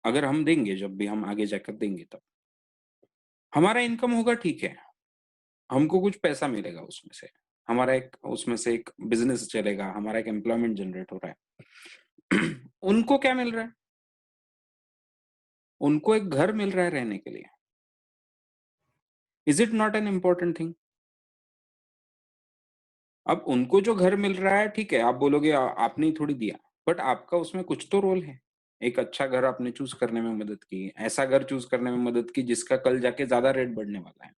अगर हम देंगे, जब भी हम आगे जाकर देंगे, तब हमारा इनकम होगा, ठीक है, हमको कुछ पैसा मिलेगा उसमें से, हमारा एक उसमें से एक बिजनेस चलेगा, हमारा एक एम्प्लॉयमेंट जनरेट हो रहा है। उनको क्या मिल रहा है, उनको एक घर मिल रहा है रहने के लिए। Is it not an important thing? अब उनको जो घर मिल रहा है, ठीक है, आप बोलोगे आपने ही थोड़ी दिया, बट आपका उसमें कुछ तो रोल है। एक अच्छा घर आपने चूज करने में मदद की, ऐसा घर चूज करने में मदद की जिसका कल जाके ज्यादा रेट बढ़ने वाला है,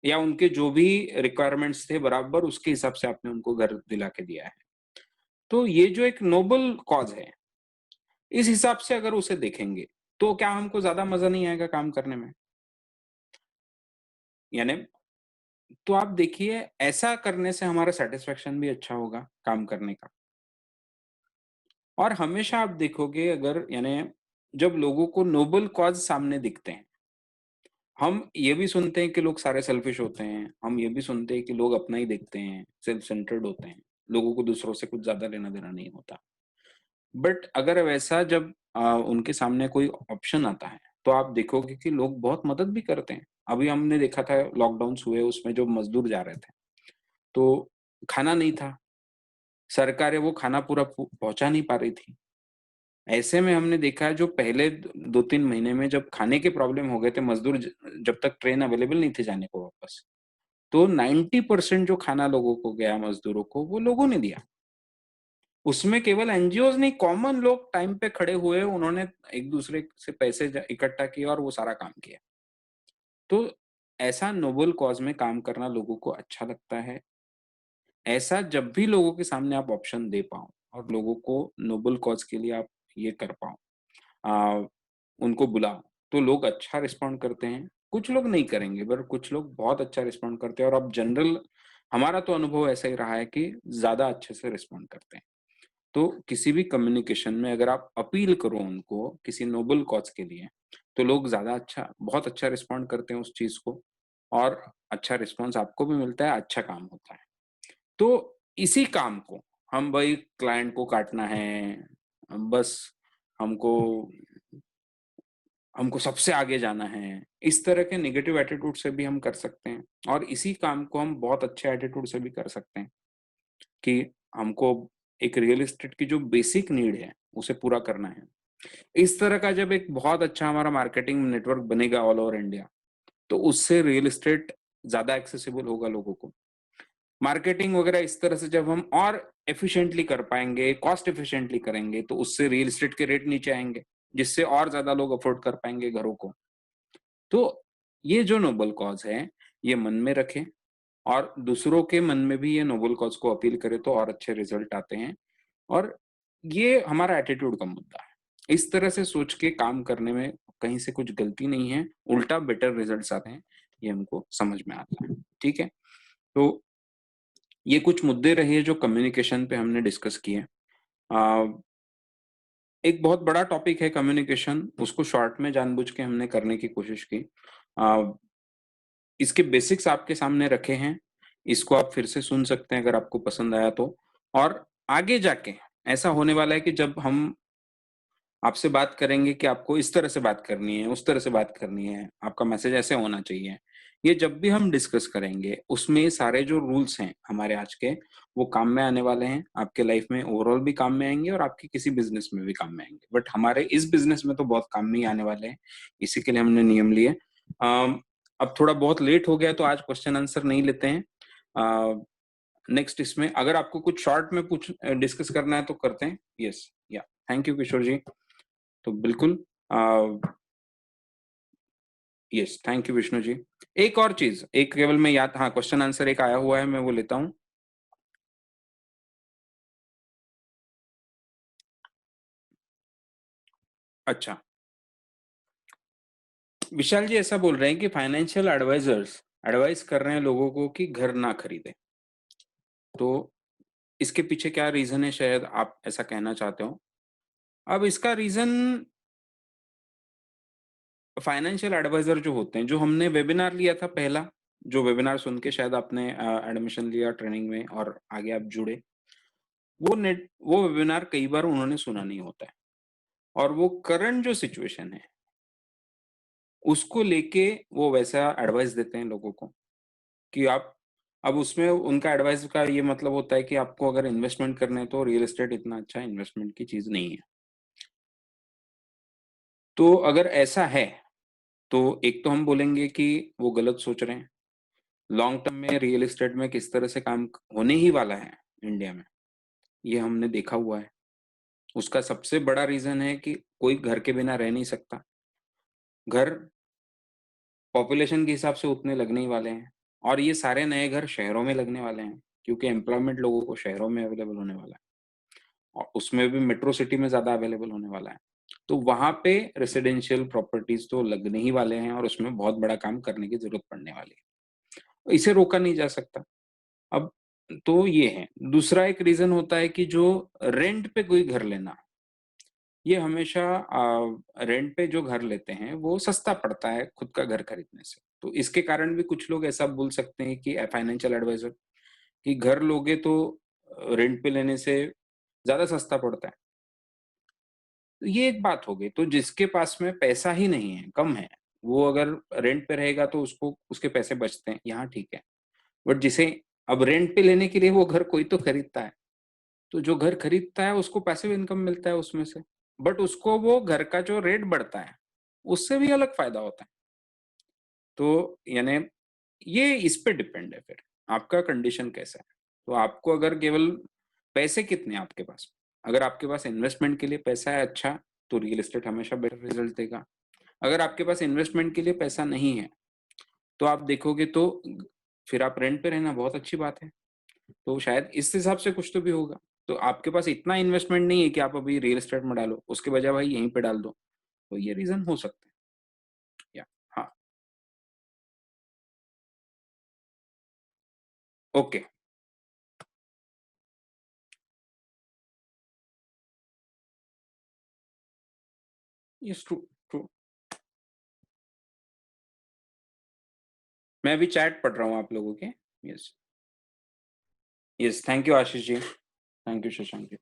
या उनके जो भी रिक्वायरमेंट्स थे बराबर उसके हिसाब से आपने उनको घर दिला के दिया है। तो ये जो एक नोबल कॉज है, इस हिसाब से अगर उसे देखेंगे, तो क्या हमको ज्यादा मजा नहीं आएगा काम करने में? यानी तो आप देखिए, ऐसा करने से हमारा सेटिस्फेक्शन भी अच्छा होगा काम करने का। और हमेशा आप देखोगे, अगर यानी जब लोगों को नोबल कॉज सामने दिखते हैं, हम ये भी सुनते हैं कि लोग सारे सेल्फिश होते हैं, हम ये भी सुनते हैं कि लोग अपना ही देखते हैं, सेल्फ सेंटर्ड होते हैं, लोगों को दूसरों से कुछ ज्यादा लेना देना नहीं होता। बट अगर वैसा जब उनके सामने कोई ऑप्शन आता है, तो आप देखोगे कि लोग बहुत मदद भी करते हैं। अभी हमने देखा था लॉकडाउन हुए, उसमें जो मजदूर जा रहे थे, तो खाना नहीं था, सरकारें वो खाना पूरा पहुँचा नहीं पा रही थी। ऐसे में हमने देखा है जो पहले द 2-3 महीने में जब खाने के प्रॉब्लम हो गए थे मज़दूर जब तक ट्रेन अवेलेबल नहीं थी जाने को वापस, तो 90% जो खाना लोगों को गया मज़दूरों को, वो लोगों ने दिया। उसमें केवल एनजीओज़ नहीं, कॉमन लोग टाइम पे खड़े हुए, उन्होंने एक-दूसरे से पैसे इकट्ठा किए और वो सारा काम किया। तो ऐसा नोबल कॉज़ में काम करना लोगों को अच्छा लगता है। ऐसा जब भी लोगों के सामने आप ऑप्शन दे पाओ और लोगों को नोबल कॉज़ के लिए आप ये कर पाओ, अ, उनको बुलाओ, तो लोग अच्छा रिस्पॉन्ड करते हैं। कुछ लोग नहीं करेंगे, पर कुछ लोग बहुत अच्छा रिस्पॉन्ड करते हैं और अब जनरल हमारा तो अनुभव ऐसा ही रहा है कि ज़्यादा अच्छे से रिस्पॉन्ड करते हैं। तो किसी भी कम्युनिकेशन में अगर आप अपील करो उनको किसी नोबल कॉज़ के लिए, तो लोग ज़्यादा अच्छा बहुत अच्छा रिस्पॉन्ड करते हैं उस चीज़ को और अच्छा रिस्पॉन्स आपको भी मिलता है, अच्छा काम होता है। तो इसी काम को हम वही क्लाइंट को काटना है, बस हमको हमको सबसे आगे जाना है, इस तरह के नेगेटिव एटीट्यूड से भी हम कर सकते हैं और इसी काम को हम बहुत अच्छे एटीट्यूड से भी कर सकते हैं कि हमको एक रियल एस्टेट की जो बेसिक नीड है, उसे पूरा करना है। इस तरह का जब एक बहुत अच्छा हमारा मार्केटिंग नेटवर्क बनेगा ऑल ओवर इंडिया, तो उससे रियल एस्टेट ज़्यादा एक्सेसिबल होगा लोगों को। मार्केटिंग वगैरह इस तरह से जब हम और एफिशिएंटली कर पाएँगे, कॉस्ट एफिशिएंटली करेंगे, तो उससे रियल एस्टेट के रेट नीचे आएँगे, जिससे और ज़्यादा लोग अफ़ोर्ड कर पाएँगे घरों को। तो ये जो नोबल कॉज़ है, ये मन में रखें और दूसरों के मन में भी ये नोबल कॉज़ को अपील करें तो और अच्छे रिज़ल्ट आते हैं और ये हमारा एटीट्यूड का मुद्दा है। इस तरह से सोच के काम करने में कहीं से कुछ गलती नहीं है, उल्टा बेटर रिज़ल्ट्स आते हैं, ये हमको समझ में आता है। ठीक है? तो ये कुछ मुद्दे रहे जो कम्युनिकेशन पे हमने डिस्कस किए। अ, एक बहुत बड़ा टॉपिक है कम्युनिकेशन, उसको शॉर्ट में जानबूझ के हमने करने की कोशिश की। अ, इसके बेसिक्स आपके सामने रखे हैं, इसको आप फिर से सुन सकते हैं अगर आपको पसंद आया तो। और आगे जाके ऐसा होने वाला है कि जब हम आपसे बात करेंगे कि आपको इस तरह से बात करनी है, उस तरह से बात करनी है, आपका मैसेज ऐसे होना चाहिए। ये जब भी हम डिस्कस करेंगे, उसमें सारे जो रूल्स हैं हमारे आज के, वो काम में आने वाले हैं। आपके लाइफ में ओवरऑल भी काम में आएँगे और आपके किसी बिज़नेस में भी काम में आएँगे। बट हमारे इस बिज़नेस में तो बहुत काम में ही आने वाले हैं, इसी के लिए हमने नियम लिए। अब थोड़ा बहुत लेट हो गया है, तो आज क्वेश्चन आंसर नहीं लेते हैं। नेक्स्ट इसमें अगर आपको कुछ शॉर्ट में डिस्कस करना है तो करते हैं। यस, या थैंक यू किशोर जी। तो बिल्कुल yes, thank you Vishnu ji. एक और चीज़, एक केवल मैं याद हाँ, क्वेश्चन आंसर एक आया हुआ है, मैं वो लेता हूँ। अच्छा, विशाल जी ऐसा बोल रहे हैं कि फाइनेंशियल एडवाइज़र्स एडवाइस कर रहे हैं लोगों को कि घर ना खरीदें। तो इसके पीछे क्या रीज़न है शायद आप ऐसा कहना चाहते हो? अब इसका रीज़न फाइनेंशियल एडवाइज़र जो होते हैं, जो हमने वेबिनार लिया था पहला, जो वेबिनार सुन के शायद आपने एडमिशन लिया ट्रेनिंग में और आगे आप जुड़े, वो वेबिनार कई बार उन्होंने सुना नहीं होता है और वो करंट जो सिचुएशन है उसको लेके वो वैसा एडवाइस देते हैं लोगों को कि आप अब उसमें उनका एडवाइस का ये मतलब होता है कि आपको अगर इन्वेस्टमेंट करने हैं तो रियल एस्टेट इतना अच्छा इन्वेस्टमेंट की चीज़ नहीं है। तो अगर ऐसा है, तो एक तो हम बोलेंगे कि वो गलत सोच रहे हैं। लॉन्ग टर्म में रियल एस्टेट में किस तरह से काम होने ही वाला है इंडिया में, ये हमने देखा हुआ है। उसका सबसे बड़ा रीज़न है कि कोई घर के बिना रह नहीं सकता। घर पॉपुलेशन के हिसाब से उतने लगने ही वाले हैं और ये सारे नए घर शहरों में लगने वाले हैं क्योंकि एम्प्लॉयमेंट लोगों को शहरों में अवेलेबल होने वाला है और उसमें भी मेट्रो सिटी में ज़्यादा अवेलेबल होने वाला है। तो वहाँ पे रेसिडेंशियल प्रॉपर्टीज़ तो लगने ही वाले हैं और उसमें बहुत बड़ा काम करने की ज़रूरत पड़ने वाली है। इसे रोका नहीं जा सकता। अब तो ये है। दूसरा एक रीज़न होता है कि जो रेंट पे कोई घर लेना, ये हमेशा रेंट पे जो घर लेते हैं, वो सस्ता पड़ता है खुद का घर खरीदने से। तो इसके कारण भी कुछ लोग ऐसा बोल सकते हैं कि फाइनेंशियल एडवाइज़र कि घर लोगे तो रेंट पे लेने से ज़्यादा सस्ता पड़ता है। तो ये एक बात हो गई, तो जिसके पास में पैसा ही नहीं है, कम है, वो अगर रेंट पे रहेगा तो उसको उसके पैसे बचते हैं, यहाँ ठीक है। बट जिसे अब रेंट पे लेने के लिए वो घर कोई तो खरीदता है, तो जो घर खरीदता है उसको पैसिव इनकम मिलता है उसमें से, बट उसको वो घर का जो रेट बढ़ता है, उससे भी अलग फायदा होता है। तो यानी ये इस पे डिपेंड है फिर, आपका कंडीशन कैसा है। तो आपको अगर केवल पैसे कितने हैं आपके पास, अगर आपके पास इन्वेस्टमेंट के लिए पैसा है अच्छा, तो रियल एस्टेट हमेशा बेटर रिजल्ट देगा। अगर आपके पास इन्वेस्टमेंट के लिए पैसा नहीं है, तो आप देखोगे तो फिर आप रेंट पे रहना बहुत अच्छी बात है। तो शायद इस हिसाब से कुछ तो भी होगा। तो आपके पास इतना इन्वेस्टमेंट नहीं है कि आप अभी रियल एस्टेट में डालो, उसके बजाय भाई यहीं पे डाल दो। तो ये रीज़न हो सकता है। या हाँ, ओके, यस ट्रू, ट्रू। मैं अभी चैट पढ़ रहा हूँ आप लोगों के। Yes, yes, thank you Ashish ji, thank you Shashank ji.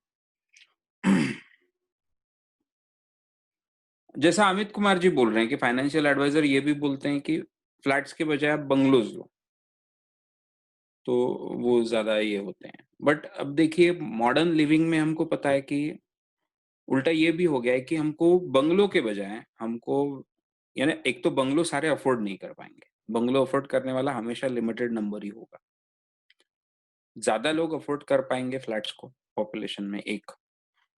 जैसा अमित कुमार जी बोल रहे हैं कि फाइनेंशियल एडवाइजर ये भी बोलते हैं कि फ्लैट्स के बजाय आप बंगलोज़ लो, तो वो ज़्यादा ये होते हैं। बट अब देखिए मॉडर्न लिविंग में हमको पता है कि उल्टा ये भी हो गया है कि हमको बंगलो के बजाय हमको, यानी एक तो बंगलो सारे अफोर्ड नहीं कर पाएँगे। बंगलो अफोर्ड करने वाला हमेशा लिमिटेड नंबर ही होगा। ज़्यादा लोग अफोर्ड कर पाएँगे फ्लैट्स को पॉपुलेशन में, एक।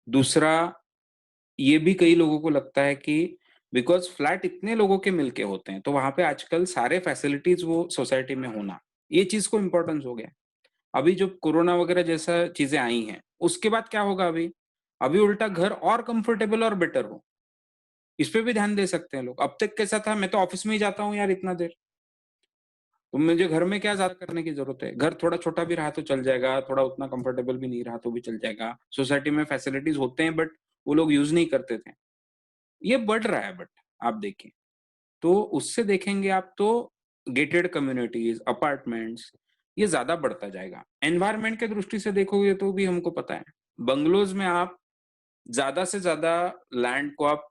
दूसरा, ये भी कई लोगों को लगता है कि बिकॉज़ फ्लैट इतने लोगों के मिलके होते हैं, तो वहाँ पे आजकल सारे फैसिलिटीज़ वो सोसाइटी में होना, ये चीज़ को इम्पोर्टेंस हो गया है। अभी जो कोरोना वगैरह जैसा चीज़ें आई हैं, उसके बाद क्या होगा अभी? अभी उल्टा घर और कंफर्टेबल और बेटर हो, इस पे भी ध्यान दे सकते हैं लोग। अब तक कैसा था, मैं तो ऑफ़िस में ही जाता हूँ यार इतना देर, तो मुझे घर में क्या ज़्यादा करने की ज़रूरत है? घर थोड़ा छोटा भी रहा तो चल जाएगा, थोड़ा उतना कंफर्टेबल भी नहीं रहा तो भी चल जाएगा। सोसाइटी में फैसिलिटीज़ होते हैं बट वो लोग यूज़ नहीं करते थे। ये बढ़ रहा है बट आप देखिए। तो उससे देखेंगे आप तो गेटेड कम्युनिटीज़, अपार्टमेंट्स, ये ज़्यादा बढ़ता जाएगा। एनवायरनमेंट के दृष्टि से देखोगे तो भी हमको पता है, बंगलोज़ में आप ज़्यादा से ज़्यादा लैंड को आप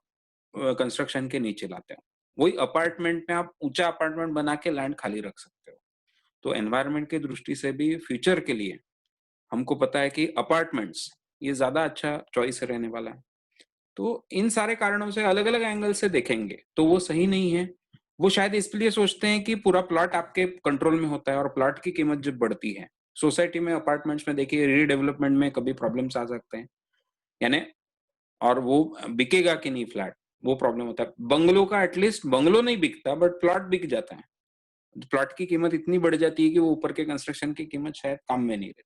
कंस्ट्रक्शन के नीचे लाते हो। वही अपार्टमेंट में आप ऊँचा अपार्टमेंट बना के लैंड खाली रख सकते हो। तो एनवायरनमेंट की दृष्टि से भी फ्यूचर के लिए हमको पता है कि अपार्टमेंट्स ये ज़्यादा अच्छा चॉइस रहने वाला है। तो इन सारे कारणों से अलग-अलग एंगल से देखेंगे, तो वो सही नहीं है। वो शायद इसलिए सोचते हैं कि पूरा प्लॉट आपके कंट्रोल में होता है और प्लॉट की कीमत जब बढ़ती है, सोसाइटी में, अपार्टमेंट्स में देखिए रीडेवलपमेंट में कभी प्रॉब्लम्स आ सकते हैं। यानी और वो बिकेगा कि नहीं फ्लैट, वो प्रॉब्लम होता है। बंगलो का एटलीस्ट बंगलो नहीं बिकता बट प्लॉट बिक जाता है। प्लॉट की कीमत इतनी बढ़ जाती है कि वो ऊपर के कंस्ट्रक्शन की कीमत शायद काम में नहीं रहती।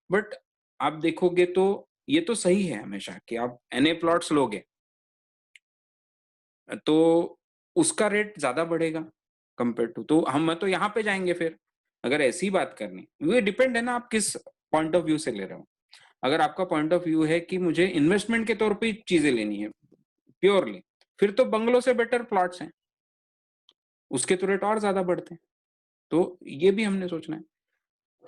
बट आप देखोगे तो ये तो सही है हमेशा कि आप एनए प्लॉट्स लोगे तो उसका रेट ज़्यादा बढ़ेगा कंपेयर टू, तो हम तो यहाँ पे जाएँगे फिर, अगर ऐसी बात करनी। ये डिपेंड है ना आप किस पॉइंट ऑफ व्यू से ले रहे हो। अगर आपका पॉइंट ऑफ व्यू है कि मुझे इन्वेस्टमेंट के तौर पे चीज़ें लेनी है, प्योरली, फिर तो बंगलो से बेटर प्लॉट्स हैं, उसके तो रेट और ज़्यादा बढ़ते हैं। तो ये भी हमने सोचना है।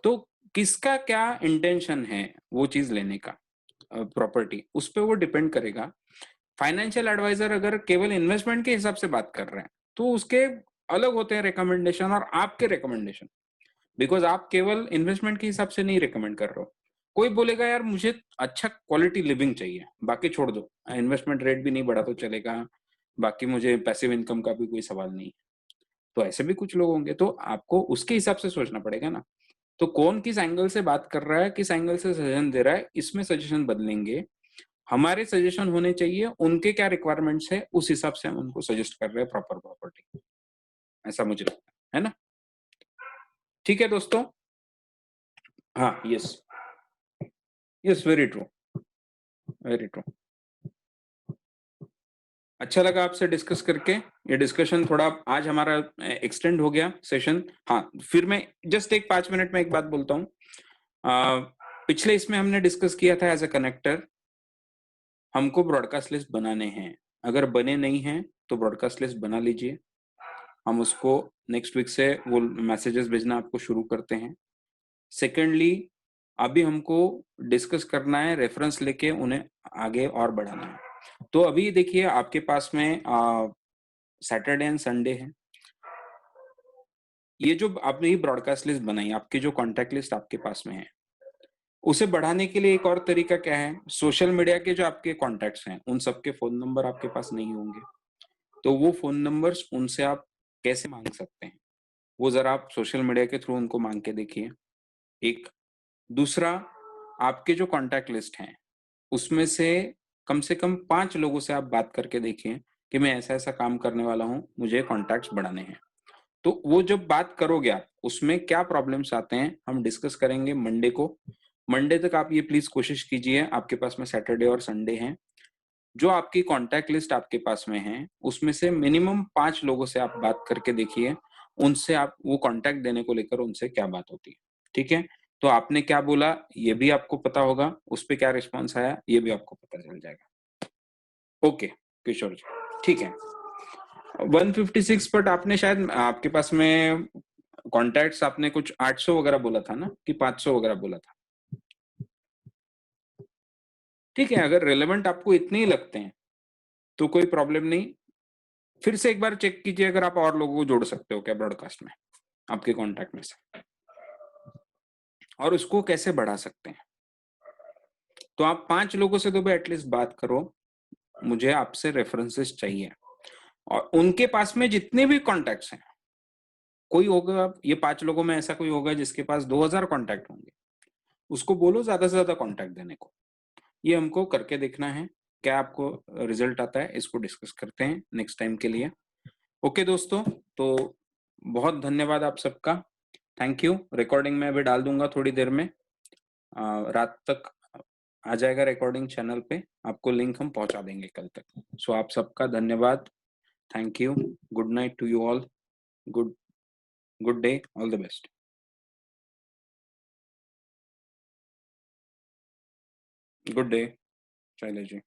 तो किसका क्या इंटेंशन है वो चीज़ लेने का, प्रॉपर्टी, उस पे वो डिपेंड करेगा। फाइनेंशियल एडवाइजर अगर केवल इन्वेस्टमेंट के हिसाब से बात कर रहे हैं, तो उसके अलग होते हैं रिकमेंडेशन और आपके रिकमेंडेशन, बिकॉज़ आप केवल इन्वेस्टमेंट के हिसाब से नहीं रिकमेंड कर रहे हो। कोई बोलेगा यार मुझे अच्छा क्वालिटी लिविंग चाहिए, बाकी छोड़ दो, इन्वेस्टमेंट रेट भी नहीं बढ़ा तो चलेगा, बाकी मुझे पैसिव इनकम का भी कोई सवाल नहीं है। तो ऐसे भी कुछ लोग होंगे, तो आपको उसके हिसाब से सोचना पड़ेगा ना। तो कौन किस एंगल से बात कर रहा है, किस एंगल से सजेशन दे रहा है, इसमें सजेशन बदलेंगे। हमारे सजेशन होने चाहिए, उनके क्या रिक्वायरमेंट्स है, उस हिसाब से हम उनको सजेस्ट कर रहे हैं प्रॉपर प्रॉपर्टी। ऐसा मुझे लगता है ना? ठीक है दोस्तों? हाँ, yes, yes, very true, very true. अच्छा लगा आपसे डिस्कस करके। ये डिस्कशन थोड़ा आज हमारा एक्सटेंड हो गया सेशन। हाँ, फिर मैं जस्ट एक 5 मिनट में एक बात बोलता हूँ। पिछले इसमें हमने डिस्कस किया था एज़ अ कनेक्टर, हमको ब्रॉडकास्ट लिस्ट बनाने हैं। अगर बने नहीं हैं, तो ब्रॉडकास्ट लिस्ट बना लीजिए। हम उसको नेक्स्ट वीक से वो मैसेजेस भेजना आपको शुरू करते हैं। सेकेंडली, अभी हमको डिस्कस करना है, रेफरेंस लेके उन्हें आगे और बढ़ाना है। तो अभी देखिए आपके पास में सैटरडे एंड संडे है। ये जो आपने ये ब्रॉडकास्ट लिस्ट बनाई, आपकी जो कॉन्टैक्ट लिस्ट आपके पास में है, उसे बढ़ाने के लिए एक और तरीका क्या है, सोशल मीडिया के जो आपके कॉन्टैक्ट्स हैं, उन सबके फ़ोन नंबर आपके पास नहीं होंगे। तो वो फ़ोन नंबर्स उनसे आप कैसे माँग सकते हैं? वो ज़रा आप सोशल मीडिया के थ्रू उनको माँग के देखिए, एक। दूसरा, आपके जो कॉन्टैक्ट लिस्ट हैं, उसमें से कम 5 लोगों से आप बात करके देखिए कि मैं ऐसा-ऐसा काम करने वाला हूँ, मुझे कॉन्टैक्ट्स बढ़ाने हैं। तो वो जब बात करोगे आप, उसमें क्या प्रॉब्लम्स आते हैं, हम डिस्कस करेंगे मंडे को। मंडे तक आप ये प्लीज़ कोशिश कीजिए, आपके पास में सैटरडे और संडे है। जो आपकी कॉन्टैक्ट लिस्ट आपके पास में है, उसमें से मिनिमम 5 लोगों से आप बात करके देखिए, उनसे आप वो कॉन्टैक्ट देने को लेकर उनसे क्या बात होती है, ठीक है? तो आपने क्या बोला, ये भी आपको पता होगा, उस पे क्या रिस्पॉन्स आया, ये भी आपको पता चल जाएगा। ओके, किशोर जी, ठीक है। 156 बट आपने शायद आपके पास में कॉन्टैक्ट्स आपने कुछ 800 वगैरह बोला था ना कि 500 वगैरह बोला था? ठीक है, अगर रिलेवेंट आपको इतने ही लगते हैं, तो कोई प्रॉब्लम नहीं। फिर से एक बार चेक कीजिए अगर आप और लोगों को जोड़ सकते हो क्या ब्रॉडकास्ट में, आपके कॉन्टैक्ट में से, और उसको कैसे बढ़ा सकते हैं। तो आप 5 लोगों से तो भाई एटलीस्ट बात करो, मुझे आपसे रेफरेंसेस चाहिए। और उनके पास में जितने भी कॉन्टैक्ट्स हैं, कोई होगा ये 5 लोगों में ऐसा कोई होगा जिसके पास 2000 कॉन्टैक्ट होंगे, उसको बोलो ज़्यादा से ज़्यादा कॉन्टैक्ट देने को। ये हमको करके देखना है, क्या आपको रिजल्ट आता है, इसको डिस्कस करते हैं नेक्स्ट टाइम के लिए। ओके दोस्तों, तो बहुत धन्यवाद आप सबका। Thank you. रिकॉर्डिंग मैं अभी डाल दूँगा थोड़ी देर में। रात तक आ जाएगा रिकॉर्डिंग चैनल पे, आपको लिंक हम पहुँचा देंगे कल तक। सो आप सबका धन्यवाद। Thank you. Good night to you all. Good good day, all the best. Good day, Shailesh ji.